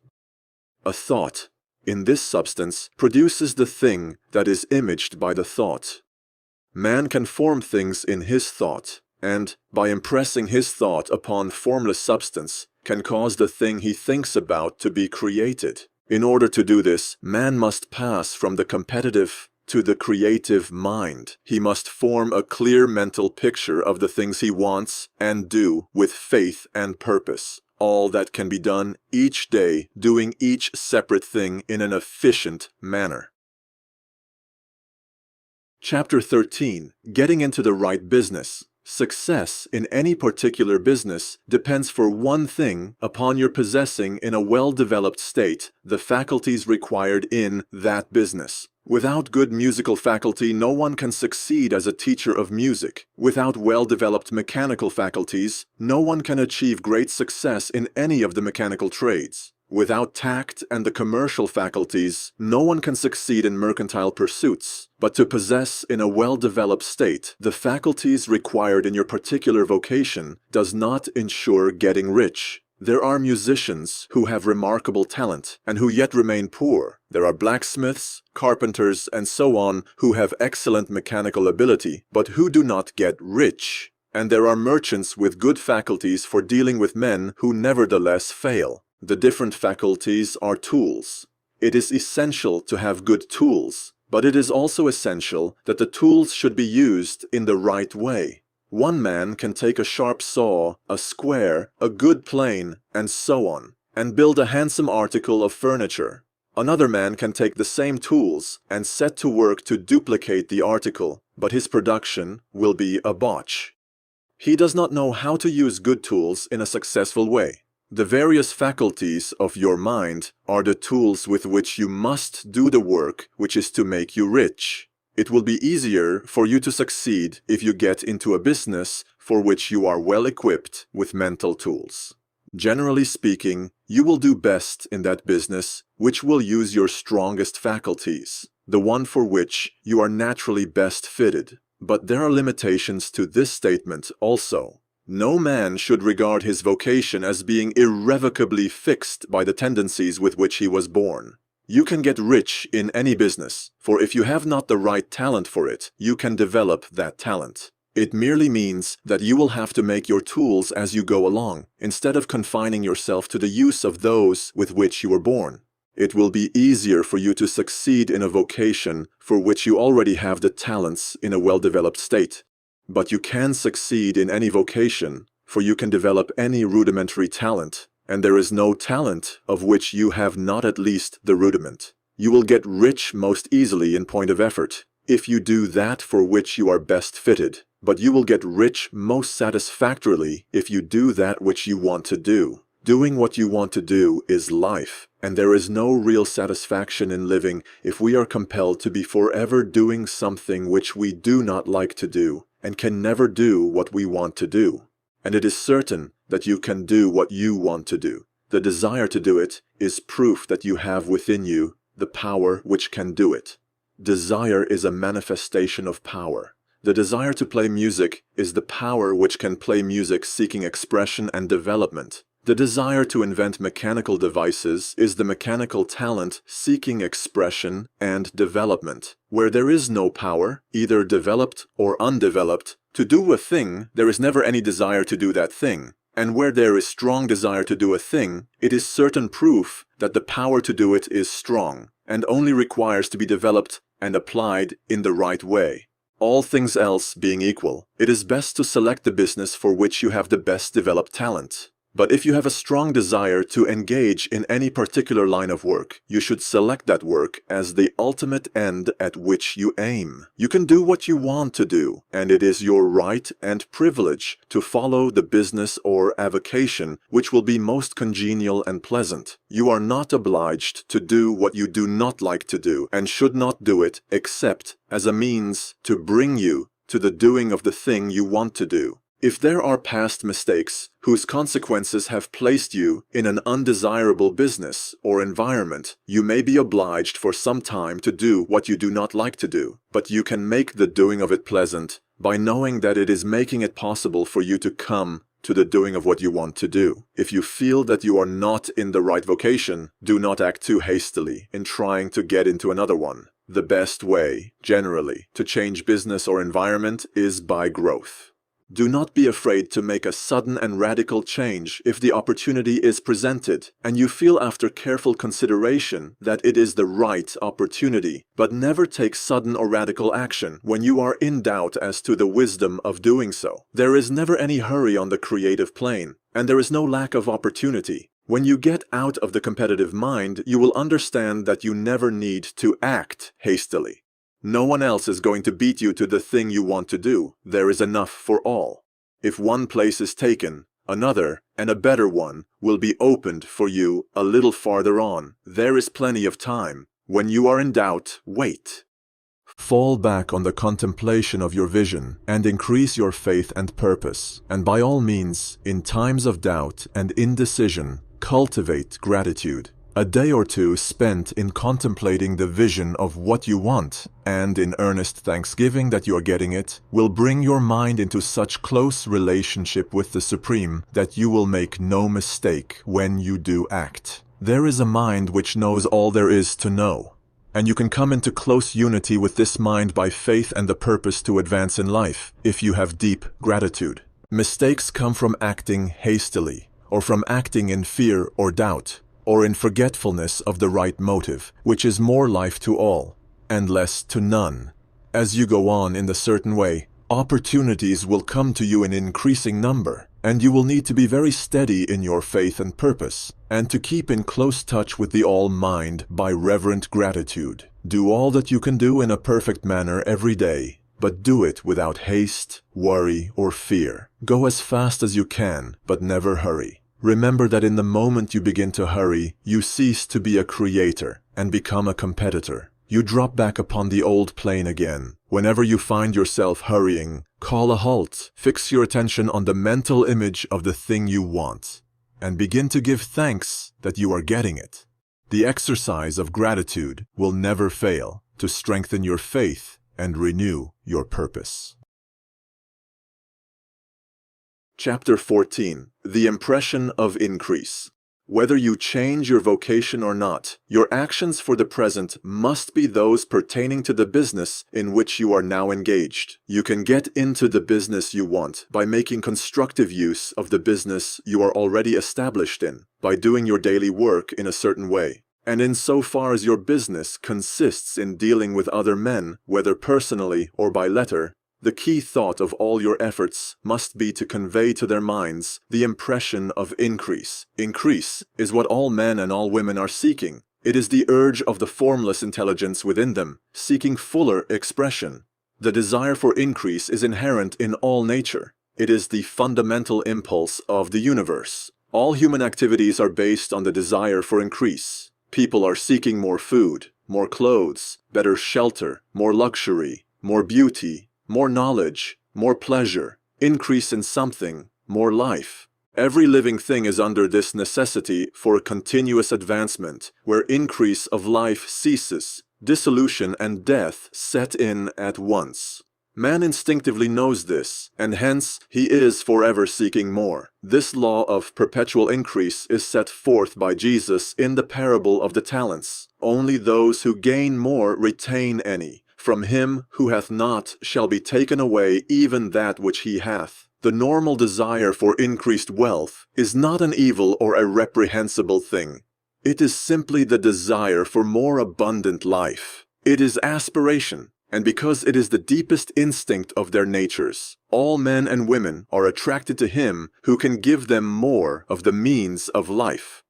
A thought, in this substance, produces the thing that is imaged by the thought. Man can form things in his thought, and, by impressing his thought upon formless substance, can cause the thing he thinks about to be created. In order to do this, man must pass from the competitive to the creative mind. He must form a clear mental picture of the things he wants and do with faith and purpose. All that can be done each day, doing each separate thing in an efficient manner. Chapter 13. Getting into the right business. Success in any particular business depends for one thing upon your possessing in a well-developed state the faculties required in that business. Without good musical faculty, no one can succeed as a teacher of music. Without well-developed mechanical faculties, no one can achieve great success in any of the mechanical trades. Without tact and the commercial faculties, no one can succeed in mercantile pursuits. But to possess in a well-developed state the faculties required in your particular vocation does not ensure getting rich. There are musicians who have remarkable talent and who yet remain poor. There are blacksmiths, carpenters, and so on who have excellent mechanical ability, but who do not get rich. And there are merchants with good faculties for dealing with men who nevertheless fail. The different faculties are tools. It is essential to have good tools, but it is also essential that the tools should be used in the right way. One man can take a sharp saw, a square, a good plane, and so on, and build a handsome article of furniture. Another man can take the same tools and set to work to duplicate the article, but his production will be a botch. He does not know how to use good tools in a successful way. The various faculties of your mind are the tools with which you must do the work which is to make you rich. It will be easier for you to succeed if you get into a business for which you are well equipped with mental tools. Generally speaking, you will do best in that business which will use your strongest faculties, the one for which you are naturally best fitted. But there are limitations to this statement also. No man should regard his vocation as being irrevocably fixed by the tendencies with which he was born. You can get rich in any business, for if you have not the right talent for it, you can develop that talent. It merely means that you will have to make your tools as you go along, instead of confining yourself to the use of those with which you were born. It will be easier for you to succeed in a vocation for which you already have the talents in a well-developed state. But you can succeed in any vocation, for you can develop any rudimentary talent, and there is no talent of which you have not at least the rudiment. You will get rich most easily in point of effort, if you do that for which you are best fitted, but you will get rich most satisfactorily if you do that which you want to do. Doing what you want to do is life, and there is no real satisfaction in living if we are compelled to be forever doing something which we do not like to do, and can never do what we want to do. And it is certain that you can do what you want to do. The desire to do it is proof that you have within you the power which can do it. Desire is a manifestation of power. The desire to play music is the power which can play music seeking expression and development. The desire to invent mechanical devices is the mechanical talent seeking expression and development. Where there is no power, either developed or undeveloped, to do a thing, there is never any desire to do that thing. And where there is strong desire to do a thing, it is certain proof that the power to do it is strong, and only requires to be developed and applied in the right way. All things else being equal, it is best to select the business for which you have the best developed talent. But if you have a strong desire to engage in any particular line of work, you should select that work as the ultimate end at which you aim. You can do what you want to do, and it is your right and privilege to follow the business or avocation which will be most congenial and pleasant. You are not obliged to do what you do not like to do, and should not do it except as a means to bring you to the doing of the thing you want to do. If there are past mistakes whose consequences have placed you in an undesirable business or environment, you may be obliged for some time to do what you do not like to do, but you can make the doing of it pleasant by knowing that it is making it possible for you to come to the doing of what you want to do. If you feel that you are not in the right vocation, do not act too hastily in trying to get into another one. The best way, generally, to change business or environment is by growth. Do not be afraid to make a sudden and radical change if the opportunity is presented, and you feel after careful consideration that it is the right opportunity, but never take sudden or radical action when you are in doubt as to the wisdom of doing so. There is never any hurry on the creative plane, and there is no lack of opportunity. When you get out of the competitive mind, you will understand that you never need to act hastily. No one else is going to beat you to the thing you want to do. There is enough for all. If one place is taken, another, and a better one, will be opened for you a little farther on. There is plenty of time. When you are in doubt, wait. Fall back on the contemplation of your vision and increase your faith and purpose. And by all means, in times of doubt and indecision, cultivate gratitude. A day or two spent in contemplating the vision of what you want and in earnest thanksgiving that you are getting it will bring your mind into such close relationship with the Supreme that you will make no mistake when you do act. There is a mind which knows all there is to know, and you can come into close unity with this mind by faith and the purpose to advance in life if you have deep gratitude. Mistakes come from acting hastily, or from acting in fear or doubt, or in forgetfulness of the right motive, which is more life to all, and less to none. As you go on in the certain way, opportunities will come to you in increasing number, and you will need to be very steady in your faith and purpose, and to keep in close touch with the All-Mind by reverent gratitude. Do all that you can do in a perfect manner every day, but do it without haste, worry, or fear. Go as fast as you can, but never hurry. Remember that in the moment you begin to hurry, you cease to be a creator and become a competitor. You drop back upon the old plane again. Whenever you find yourself hurrying, call a halt. Fix your attention on the mental image of the thing you want, and begin to give thanks that you are getting it. The exercise of gratitude will never fail to strengthen your faith and renew your purpose. Chapter 14. The Impression of Increase. Whether you change your vocation or not, your actions for the present must be those pertaining to the business in which you are now engaged. You can get into the business you want by making constructive use of the business you are already established in, by doing your daily work in a certain way. And insofar as your business consists in dealing with other men, whether personally or by letter, the key thought of all your efforts must be to convey to their minds the impression of increase. Increase is what all men and all women are seeking. It is the urge of the formless intelligence within them, seeking fuller expression. The desire for increase is inherent in all nature. It is the fundamental impulse of the universe. All human activities are based on the desire for increase. People are seeking more food, more clothes, better shelter, more luxury, more beauty, more knowledge, more pleasure, increase in something, more life. Every living thing is under this necessity for a continuous advancement, where increase of life ceases, dissolution and death set in at once. Man instinctively knows this, and hence he is forever seeking more. This law of perpetual increase is set forth by Jesus in the parable of the talents. Only those who gain more retain any. From him who hath not shall be taken away even that which he hath. The normal desire for increased wealth is not an evil or a reprehensible thing. It is simply the desire for more abundant life. It is aspiration, and because it is the deepest instinct of their natures, all men and women are attracted to him who can give them more of the means of life.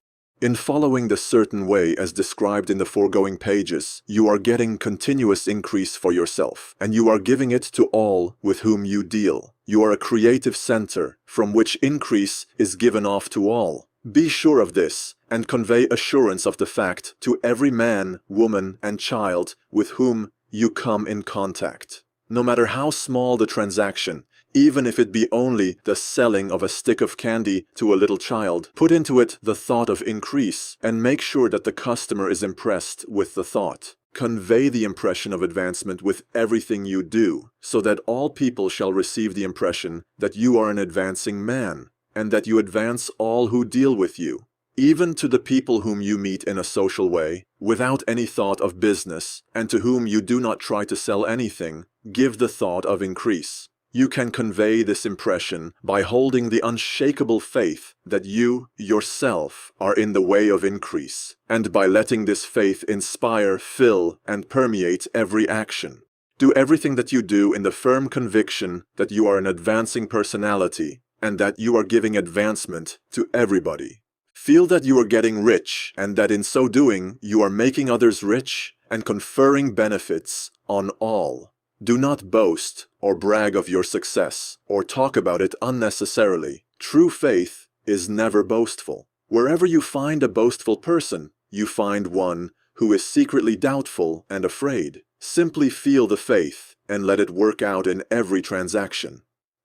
In following the certain way as described in the foregoing pages, you are getting continuous increase for yourself, and you are giving it to all with whom you deal. You are a creative center from which increase is given off to all. Be sure of this, and convey assurance of the fact to every man, woman, and child with whom you come in contact. No matter how small the transaction, even if it be only the selling of a stick of candy to a little child, put into it the thought of increase, and make sure that the customer is impressed with the thought. Convey the impression of advancement with everything you do, so that all people shall receive the impression that you are an advancing man, and that you advance all who deal with you. Even to the people whom you meet in a social way, without any thought of business, and to whom you do not try to sell anything, give the thought of increase. You can convey this impression by holding the unshakable faith that you, yourself, are in the way of increase, and by letting this faith inspire, fill, and permeate every action. Do everything that you do in the firm conviction that you are an advancing personality, and that you are giving advancement to everybody. Feel that you are getting rich, and that in so doing you are making others rich and conferring benefits on all. Do not boast or brag of your success or talk about it unnecessarily. True faith is never boastful. Wherever you find a boastful person, you find one who is secretly doubtful and afraid. Simply feel the faith and let it work out in every transaction.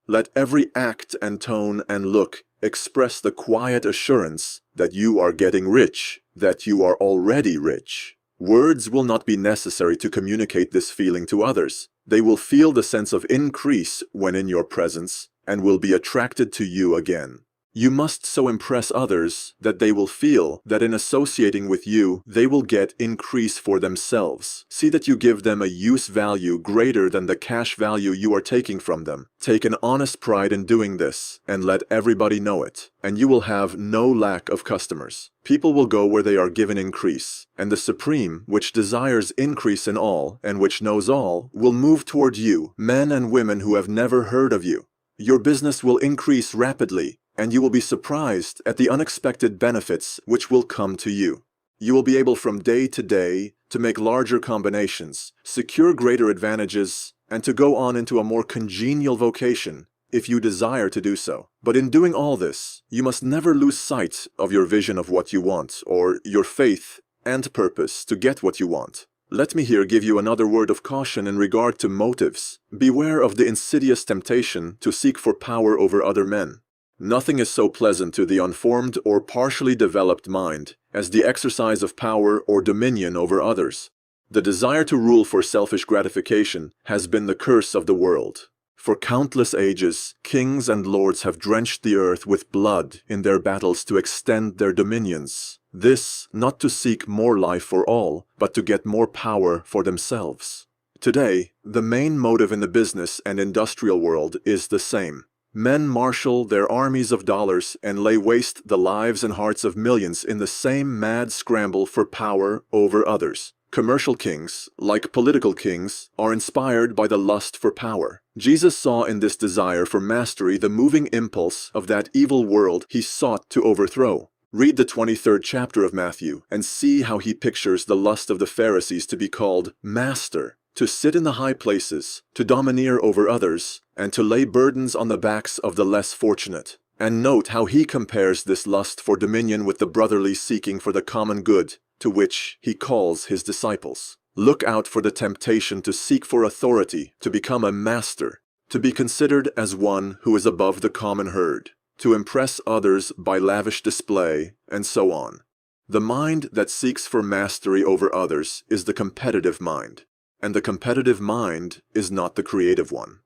Let every act and tone and look express the quiet assurance that you are getting rich, that you are already rich. Words will not be necessary to communicate this feeling to others. They will feel the sense of increase when in your presence and will be attracted to you again. You must so impress others that they will feel that in associating with you, they will get increase for themselves. See that you give them a use value greater than the cash value you are taking from them. Take an honest pride in doing this, and let everybody know it, and you will have no lack of customers. People will go where they are given increase, and the Supreme, which desires increase in all, and which knows all, will move toward you, men and women who have never heard of you. Your business will increase rapidly, and you will be surprised at the unexpected benefits which will come to you. You will be able from day to day to make larger combinations, secure greater advantages, and to go on into a more congenial vocation if you desire to do so. But in doing all this, you must never lose sight of your vision of what you want, or your faith and purpose to get what you want. Let me here give you another word of caution in regard to motives. Beware of the insidious temptation to seek for power over other men. Nothing is so pleasant to the unformed or partially developed mind as the exercise of power or dominion over others. The desire to rule for selfish gratification has been the curse of the world. For countless ages, kings and lords have drenched the earth with blood in their battles to extend their dominions. This, not to seek more life for all, but to get more power for themselves. Today, the main motive in the business and industrial world is the same. Men marshal their armies of dollars and lay waste the lives and hearts of millions in the same mad scramble for power over others. Commercial kings, like political kings, are inspired by the lust for power. Jesus saw in this desire for mastery the moving impulse of that evil world he sought to overthrow. Read the 23rd chapter of Matthew and see how he pictures the lust of the Pharisees to be called master, to sit in the high places, to domineer over others, and to lay burdens on the backs of the less fortunate. And note how he compares this lust for dominion with the brotherly seeking for the common good, to which he calls his disciples. Look out for the temptation to seek for authority, to become a master, to be considered as one who is above the common herd, to impress others by lavish display, and so on. The mind that seeks for mastery over others is the competitive mind, and the competitive mind is not the creative one.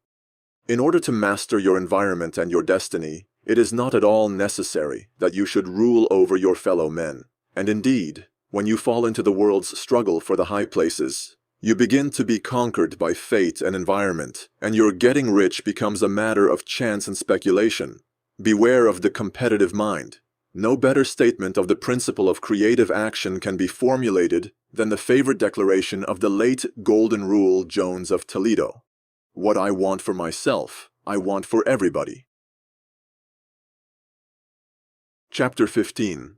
In order to master your environment and your destiny, it is not at all necessary that you should rule over your fellow men. And indeed, when you fall into the world's struggle for the high places, you begin to be conquered by fate and environment, and your getting rich becomes a matter of chance and speculation. Beware of the competitive mind. No better statement of the principle of creative action can be formulated than the favorite declaration of the late Golden Rule Jones of Toledo. What I want for myself, I want for everybody. Chapter 15.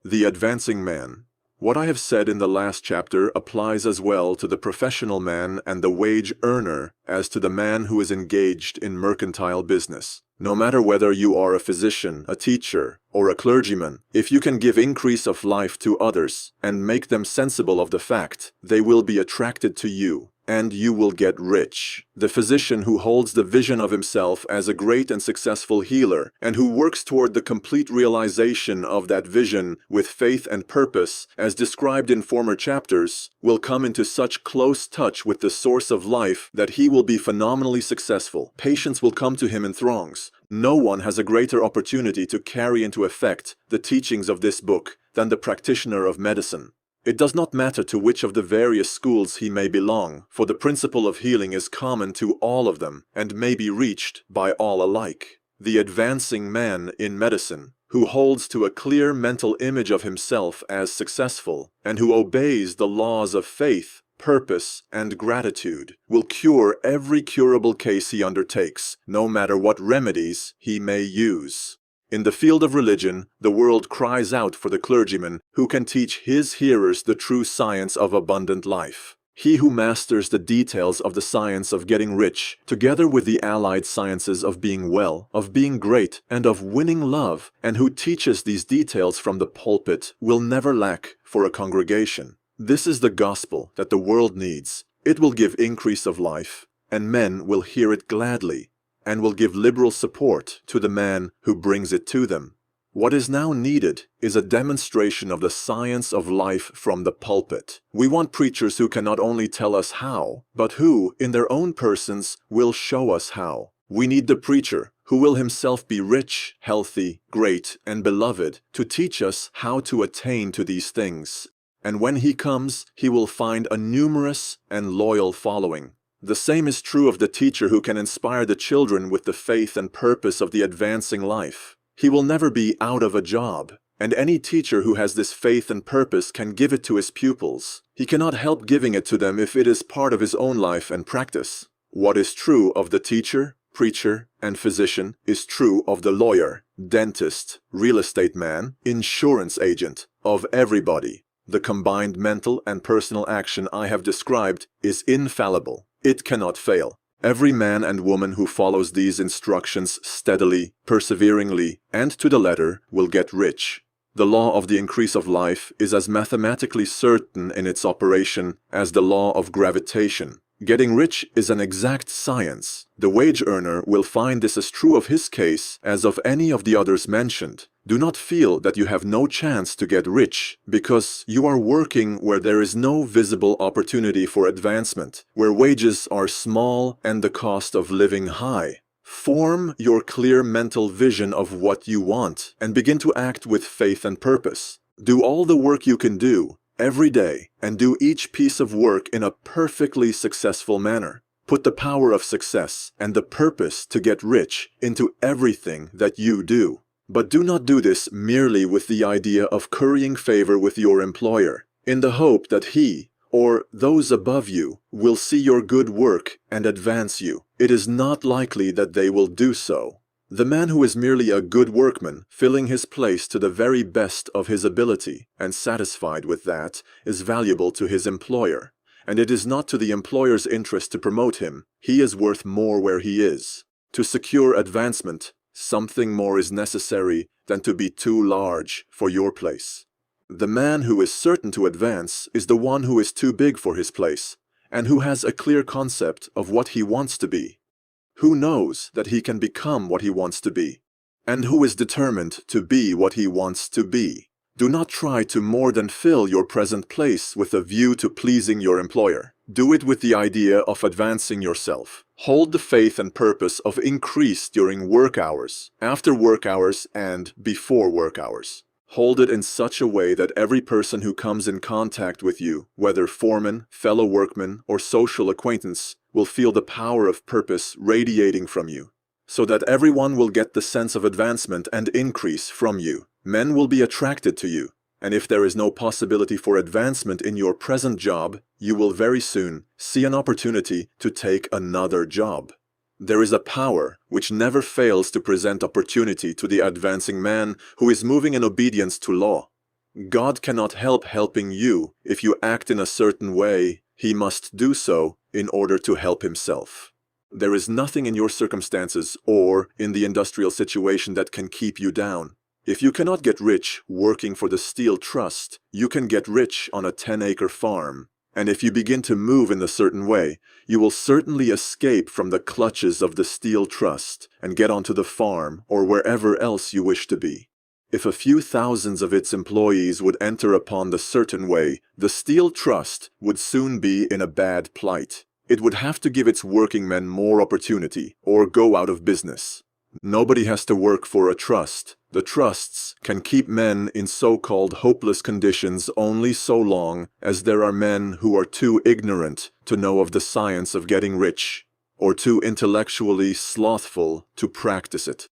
The Advancing Man. What I have said in the last chapter applies as well to the professional man and the wage earner as to the man who is engaged in mercantile business. No matter whether you are a physician, a teacher, or a clergyman, if you can give increase of life to others and make them sensible of the fact, they will be attracted to you, and you will get rich. The physician who holds the vision of himself as a great and successful healer, and who works toward the complete realization of that vision with faith and purpose, as described in former chapters, will come into such close touch with the source of life that he will be phenomenally successful. Patients will come to him in throngs. No one has a greater opportunity to carry into effect the teachings of this book than the practitioner of medicine. It does not matter to which of the various schools he may belong, for the principle of healing is common to all of them and may be reached by all alike. The advancing man in medicine, who holds to a clear mental image of himself as successful, and who obeys the laws of faith, purpose, and gratitude, will cure every curable case he undertakes, no matter what remedies he may use. In the field of religion, the world cries out for the clergyman who can teach his hearers the true science of abundant life. He who masters the details of the science of getting rich, together with the allied sciences of being well, of being great, and of winning love, and who teaches these details from the pulpit, will never lack for a congregation. This is the gospel that the world needs. It will give increase of life, and men will hear it gladly, and will give liberal support to the man who brings it to them. What is now needed is a demonstration of the science of life from the pulpit. We want preachers who can not only tell us how, but who, in their own persons, will show us how. We need the preacher who will himself be rich, healthy, great, and beloved, to teach us how to attain to these things. And when he comes, he will find a numerous and loyal following. The same is true of the teacher who can inspire the children with the faith and purpose of the advancing life. He will never be out of a job. And any teacher who has this faith and purpose can give it to his pupils. He cannot help giving it to them if it is part of his own life and practice. What is true of the teacher, preacher, and physician is true of the lawyer, dentist, real estate man, insurance agent, of everybody. The combined mental and personal action I have described is infallible. It cannot fail. Every man and woman who follows these instructions steadily, perseveringly, and to the letter will get rich. The law of the increase of life is as mathematically certain in its operation as the law of gravitation. Getting rich is an exact science. The wage earner will find this as true of his case as of any of the others mentioned. Do not feel that you have no chance to get rich because you are working where there is no visible opportunity for advancement, where wages are small and the cost of living high. Form your clear mental vision of what you want and begin to act with faith and purpose. Do all the work you can do every day and do each piece of work in a perfectly successful manner. Put the power of success and the purpose to get rich into everything that you do. But do not do this merely with the idea of currying favor with your employer, in the hope that he, or those above you, will see your good work and advance you. It is not likely that they will do so. The man who is merely a good workman, filling his place to the very best of his ability, and satisfied with that, is valuable to his employer. And it is not to the employer's interest to promote him. He is worth more where he is. To secure advancement, something more is necessary than to be too large for your place. The man who is certain to advance is the one who is too big for his place, and who has a clear concept of what he wants to be, who knows that he can become what he wants to be, and who is determined to be what he wants to be. Do not try to more than fill your present place with a view to pleasing your employer. Do it with the idea of advancing yourself. Hold the faith and purpose of increase during work hours, after work hours, and before work hours. Hold it in such a way that every person who comes in contact with you, whether foreman, fellow workman, or social acquaintance, will feel the power of purpose radiating from you, so that everyone will get the sense of advancement and increase from you. Men will be attracted to you, and if there is no possibility for advancement in your present job, you will very soon see an opportunity to take another job. There is a power which never fails to present opportunity to the advancing man who is moving in obedience to law. God cannot help helping you if you act in a certain way. He must do so in order to help himself. There is nothing in your circumstances or in the industrial situation that can keep you down. If you cannot get rich working for the Steel Trust, you can get rich on a 10-acre farm. And if you begin to move in a certain way, you will certainly escape from the clutches of the Steel Trust and get onto the farm or wherever else you wish to be. If a few thousands of its employees would enter upon the certain way, the Steel Trust would soon be in a bad plight. It would have to give its working men more opportunity or go out of business. Nobody has to work for a trust. The trusts can keep men in so-called hopeless conditions only so long as there are men who are too ignorant to know of the science of getting rich, or too intellectually slothful to practice it.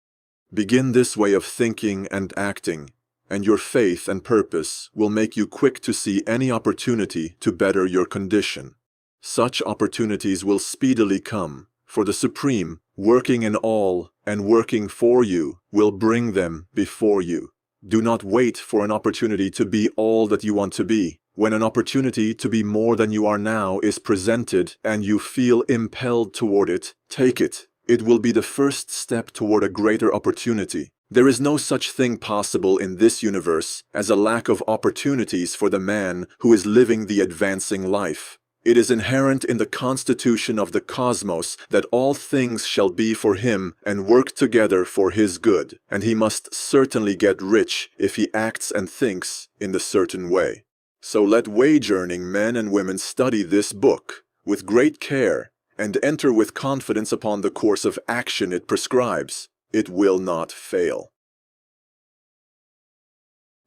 Begin this way of thinking and acting, and your faith and purpose will make you quick to see any opportunity to better your condition. Such opportunities will speedily come, for the Supreme, working in all and working for you, will bring them before you. Do not wait for an opportunity to be all that you want to be. When an opportunity to be more than you are now is presented and you feel impelled toward it, take it. It will be the first step toward a greater opportunity. There is no such thing possible in this universe as a lack of opportunities for the man who is living the advancing life. It is inherent in the constitution of the cosmos that all things shall be for him and work together for his good, and he must certainly get rich if he acts and thinks in the certain way. So let wage-earning men and women study this book with great care and enter with confidence upon the course of action it prescribes. It will not fail.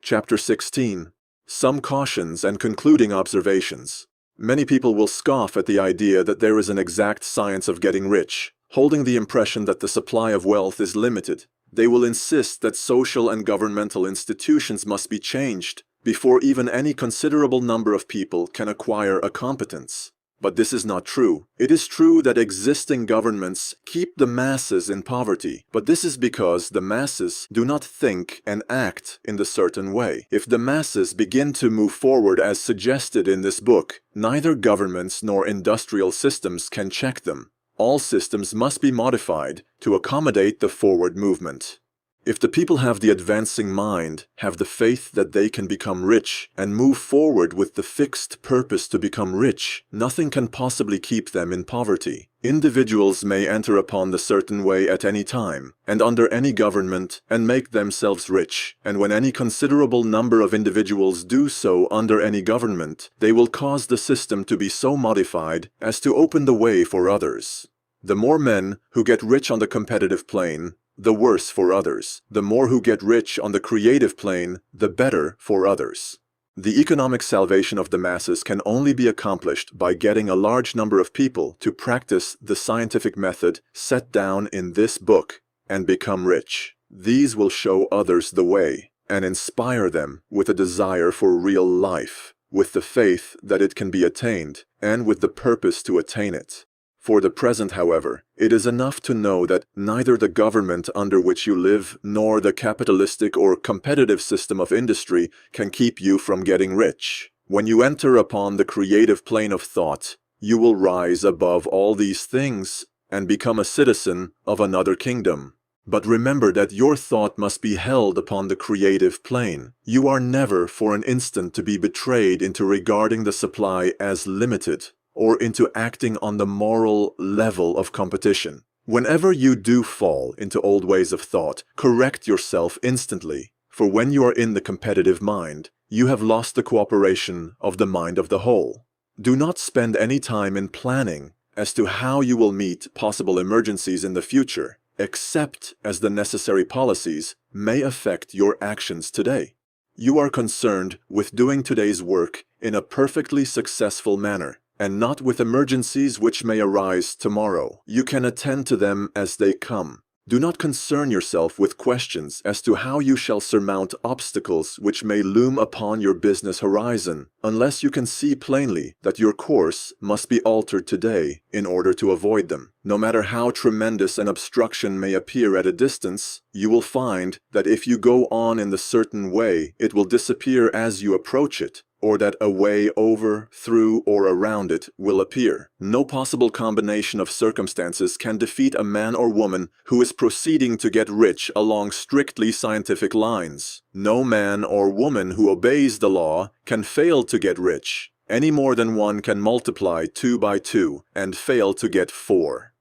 Chapter 16. Some cautions and concluding observations. Many people will scoff at the idea that there is an exact science of getting rich, holding the impression that the supply of wealth is limited. They will insist that social and governmental institutions must be changed before even any considerable number of people can acquire a competence. But this is not true. It is true that existing governments keep the masses in poverty, but this is because the masses do not think and act in the certain way. If the masses begin to move forward as suggested in this book, neither governments nor industrial systems can check them. All systems must be modified to accommodate the forward movement. If the people have the advancing mind, have the faith that they can become rich, and move forward with the fixed purpose to become rich, nothing can possibly keep them in poverty. Individuals may enter upon the certain way at any time, and under any government, and make themselves rich, and when any considerable number of individuals do so under any government, they will cause the system to be so modified as to open the way for others. The more men who get rich on the competitive plane, the worse for others. The more who get rich on the creative plane, the better for others. The economic salvation of the masses can only be accomplished by getting a large number of people to practice the scientific method set down in this book and become rich. These will show others the way and inspire them with a desire for real life, with the faith that it can be attained, and with the purpose to attain it. For the present, however, it is enough to know that neither the government under which you live nor the capitalistic or competitive system of industry can keep you from getting rich. When you enter upon the creative plane of thought, you will rise above all these things and become a citizen of another kingdom. But remember that your thought must be held upon the creative plane. You are never for an instant to be betrayed into regarding the supply as limited, or into acting on the moral level of competition. Whenever you do fall into old ways of thought, correct yourself instantly, for when you are in the competitive mind, you have lost the cooperation of the mind of the whole. Do not spend any time in planning as to how you will meet possible emergencies in the future, except as the necessary policies may affect your actions today. You are concerned with doing today's work in a perfectly successful manner, and not with emergencies which may arise tomorrow. You can attend to them as they come. Do not concern yourself with questions as to how you shall surmount obstacles which may loom upon your business horizon, unless you can see plainly that your course must be altered today in order to avoid them. No matter how tremendous an obstruction may appear at a distance, you will find that if you go on in the certain way, it will disappear as you approach it, or that a way over, through, or around it will appear. No possible combination of circumstances can defeat a man or woman who is proceeding to get rich along strictly scientific lines. No man or woman who obeys the law can fail to get rich, any more than one can multiply 2 by 2 and fail to get 4.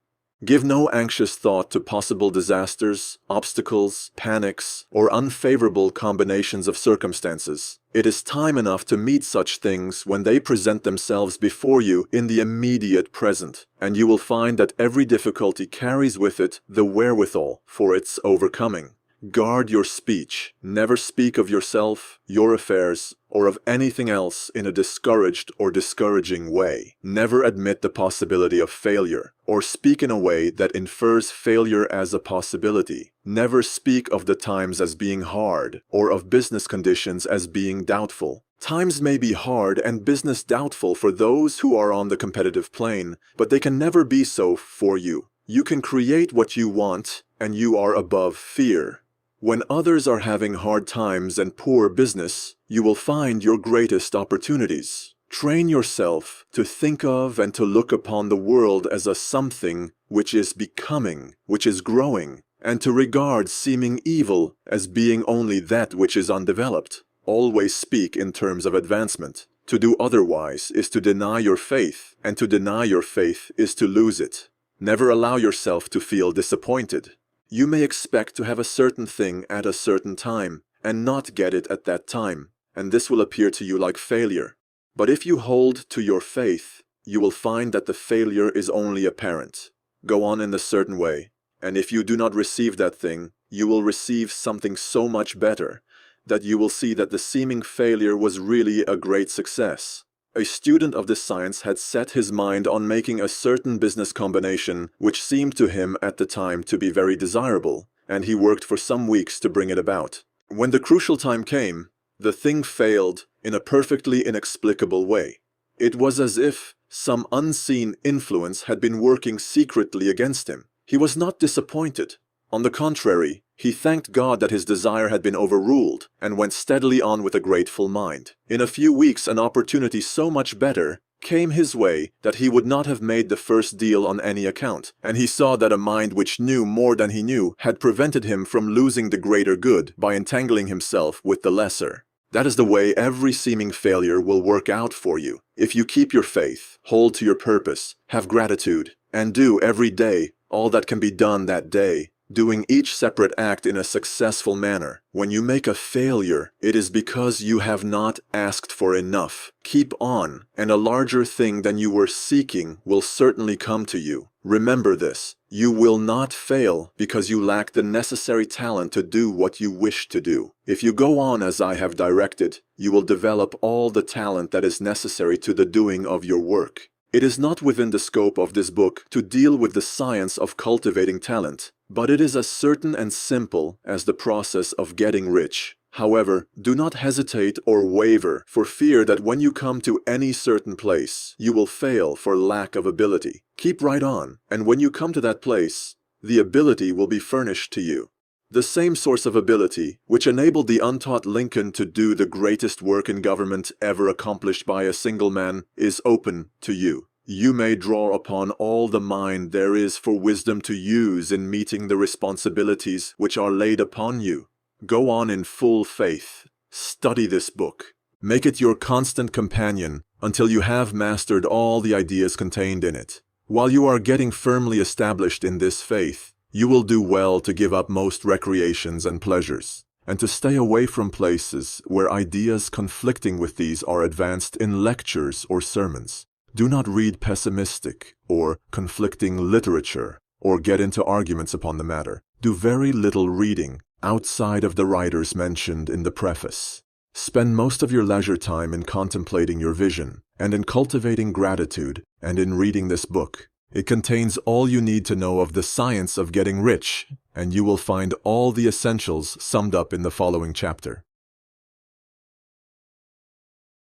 Give no anxious thought to possible disasters, obstacles, panics, or unfavorable combinations of circumstances. It is time enough to meet such things when they present themselves before you in the immediate present, and you will find that every difficulty carries with it the wherewithal for its overcoming. Guard your speech. Never speak of yourself, your affairs, or of anything else in a discouraged or discouraging way. Never admit the possibility of failure, or speak in a way that infers failure as a possibility. Never speak of the times as being hard, or of business conditions as being doubtful. Times may be hard and business doubtful for those who are on the competitive plane, but they can never be so for you. You can create what you want, and you are above fear. When others are having hard times and poor business, you will find your greatest opportunities. Train yourself to think of and to look upon the world as a something which is becoming, which is growing, and to regard seeming evil as being only that which is undeveloped. Always speak in terms of advancement. To do otherwise is to deny your faith, and to deny your faith is to lose it. Never allow yourself to feel disappointed. You may expect to have a certain thing at a certain time, and not get it at that time, and this will appear to you like failure. But if you hold to your faith, you will find that the failure is only apparent. Go on in the certain way, And if you do not receive that thing, you will receive something so much better that you will see that the seeming failure was really a great success. A student of this science had set his mind on making a certain business combination which seemed to him at the time to be very desirable, and he worked for some weeks to bring it about. When the crucial time came, the thing failed in a perfectly inexplicable way. It was as if some unseen influence had been working secretly against him. He was not disappointed. On the contrary, he thanked God that his desire had been overruled and went steadily on with a grateful mind. In a few weeks, an opportunity so much better came his way that he would not have made the first deal on any account, and he saw that a mind which knew more than he knew had prevented him from losing the greater good by entangling himself with the lesser. That is the way every seeming failure will work out for you. If you keep your faith, hold to your purpose, have gratitude, and do every day all that can be done that day, doing each separate act in a successful manner. When you make a failure, it is because you have not asked for enough. Keep on, and a larger thing than you were seeking will certainly come to you. Remember this. You will not fail because you lack the necessary talent to do what you wish to do. If you go on as I have directed, you will develop all the talent that is necessary to the doing of your work. It is not within the scope of this book to deal with the science of cultivating talent, but it is as certain and simple as the process of getting rich. However, do not hesitate or waver for fear that when you come to any certain place, you will fail for lack of ability. Keep right on, and when you come to that place, the ability will be furnished to you. The same source of ability which enabled the untaught Lincoln to do the greatest work in government ever accomplished by a single man is open to you. You may draw upon all the mind there is for wisdom to use in meeting the responsibilities which are laid upon you. Go on in full faith. Study this book. Make it your constant companion until you have mastered all the ideas contained in it. While you are getting firmly established in this faith, you will do well to give up most recreations and pleasures, and to stay away from places where ideas conflicting with these are advanced in lectures or sermons. Do not read pessimistic or conflicting literature, or get into arguments upon the matter. Do very little reading outside of the writers mentioned in the preface. Spend most of your leisure time in contemplating your vision, and in cultivating gratitude, and in reading this book. It contains all you need to know of the science of getting rich, and you will find all the essentials summed up in the following chapter.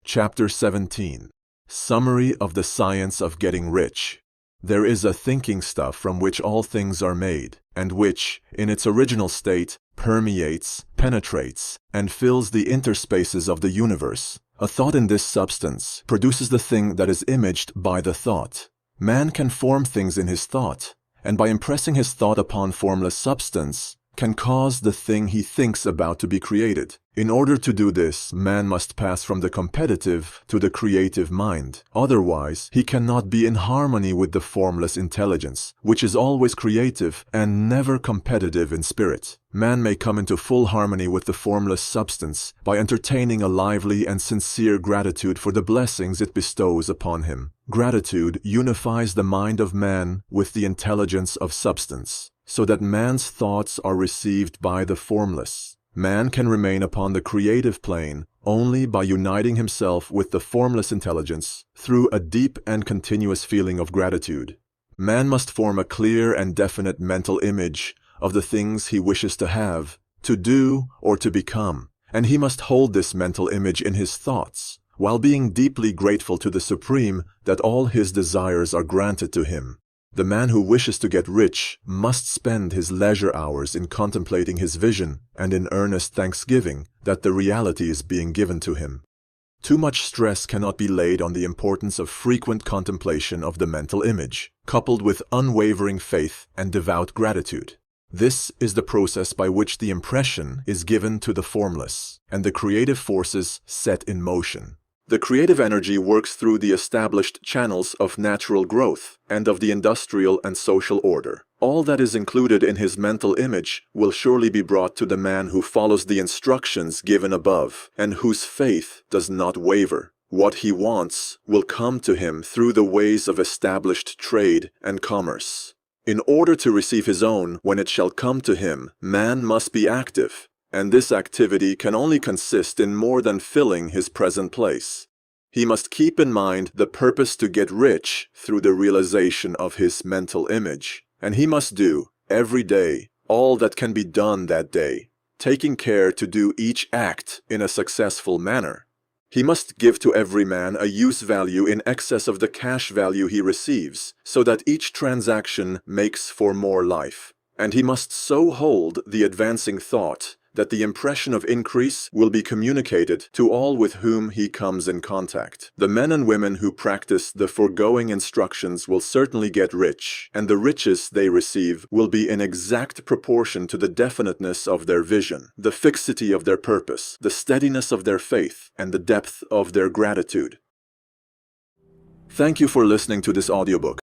Chapter 17. Summary of the Science of Getting Rich. There is a thinking stuff from which all things are made, and which, in its original state, permeates, penetrates, and fills the interspaces of the universe. A thought in this substance produces the thing that is imaged by the thought. Man can form things in his thought, and by impressing his thought upon formless substance, can cause the thing he thinks about to be created. In order to do this, man must pass from the competitive to the creative mind. Otherwise, he cannot be in harmony with the formless intelligence, which is always creative and never competitive in spirit. Man may come into full harmony with the formless substance by entertaining a lively and sincere gratitude for the blessings it bestows upon him. Gratitude unifies the mind of man with the intelligence of substance, so that man's thoughts are received by the formless. Man can remain upon the creative plane only by uniting himself with the formless intelligence through a deep and continuous feeling of gratitude. Man must form a clear and definite mental image of the things he wishes to have, to do, or to become, and he must hold this mental image in his thoughts, while being deeply grateful to the Supreme that all his desires are granted to him. The man who wishes to get rich must spend his leisure hours in contemplating his vision and in earnest thanksgiving that the reality is being given to him. Too much stress cannot be laid on the importance of frequent contemplation of the mental image, coupled with unwavering faith and devout gratitude. This is the process by which the impression is given to the formless, and the creative forces set in motion. The creative energy works through the established channels of natural growth and of the industrial and social order. All that is included in his mental image will surely be brought to the man who follows the instructions given above and whose faith does not waver. What he wants will come to him through the ways of established trade and commerce. In order to receive his own when it shall come to him, man must be active, and this activity can only consist in more than filling his present place. He must keep in mind the purpose to get rich through the realization of his mental image, and he must do, every day, all that can be done that day, taking care to do each act in a successful manner. He must give to every man a use value in excess of the cash value he receives, so that each transaction makes for more life. And he must so hold the advancing thought that the impression of increase will be communicated to all with whom he comes in contact. The men and women who practice the foregoing instructions will certainly get rich, and the riches they receive will be in exact proportion to the definiteness of their vision, the fixity of their purpose, the steadiness of their faith, and the depth of their gratitude. Thank you for listening to this audiobook.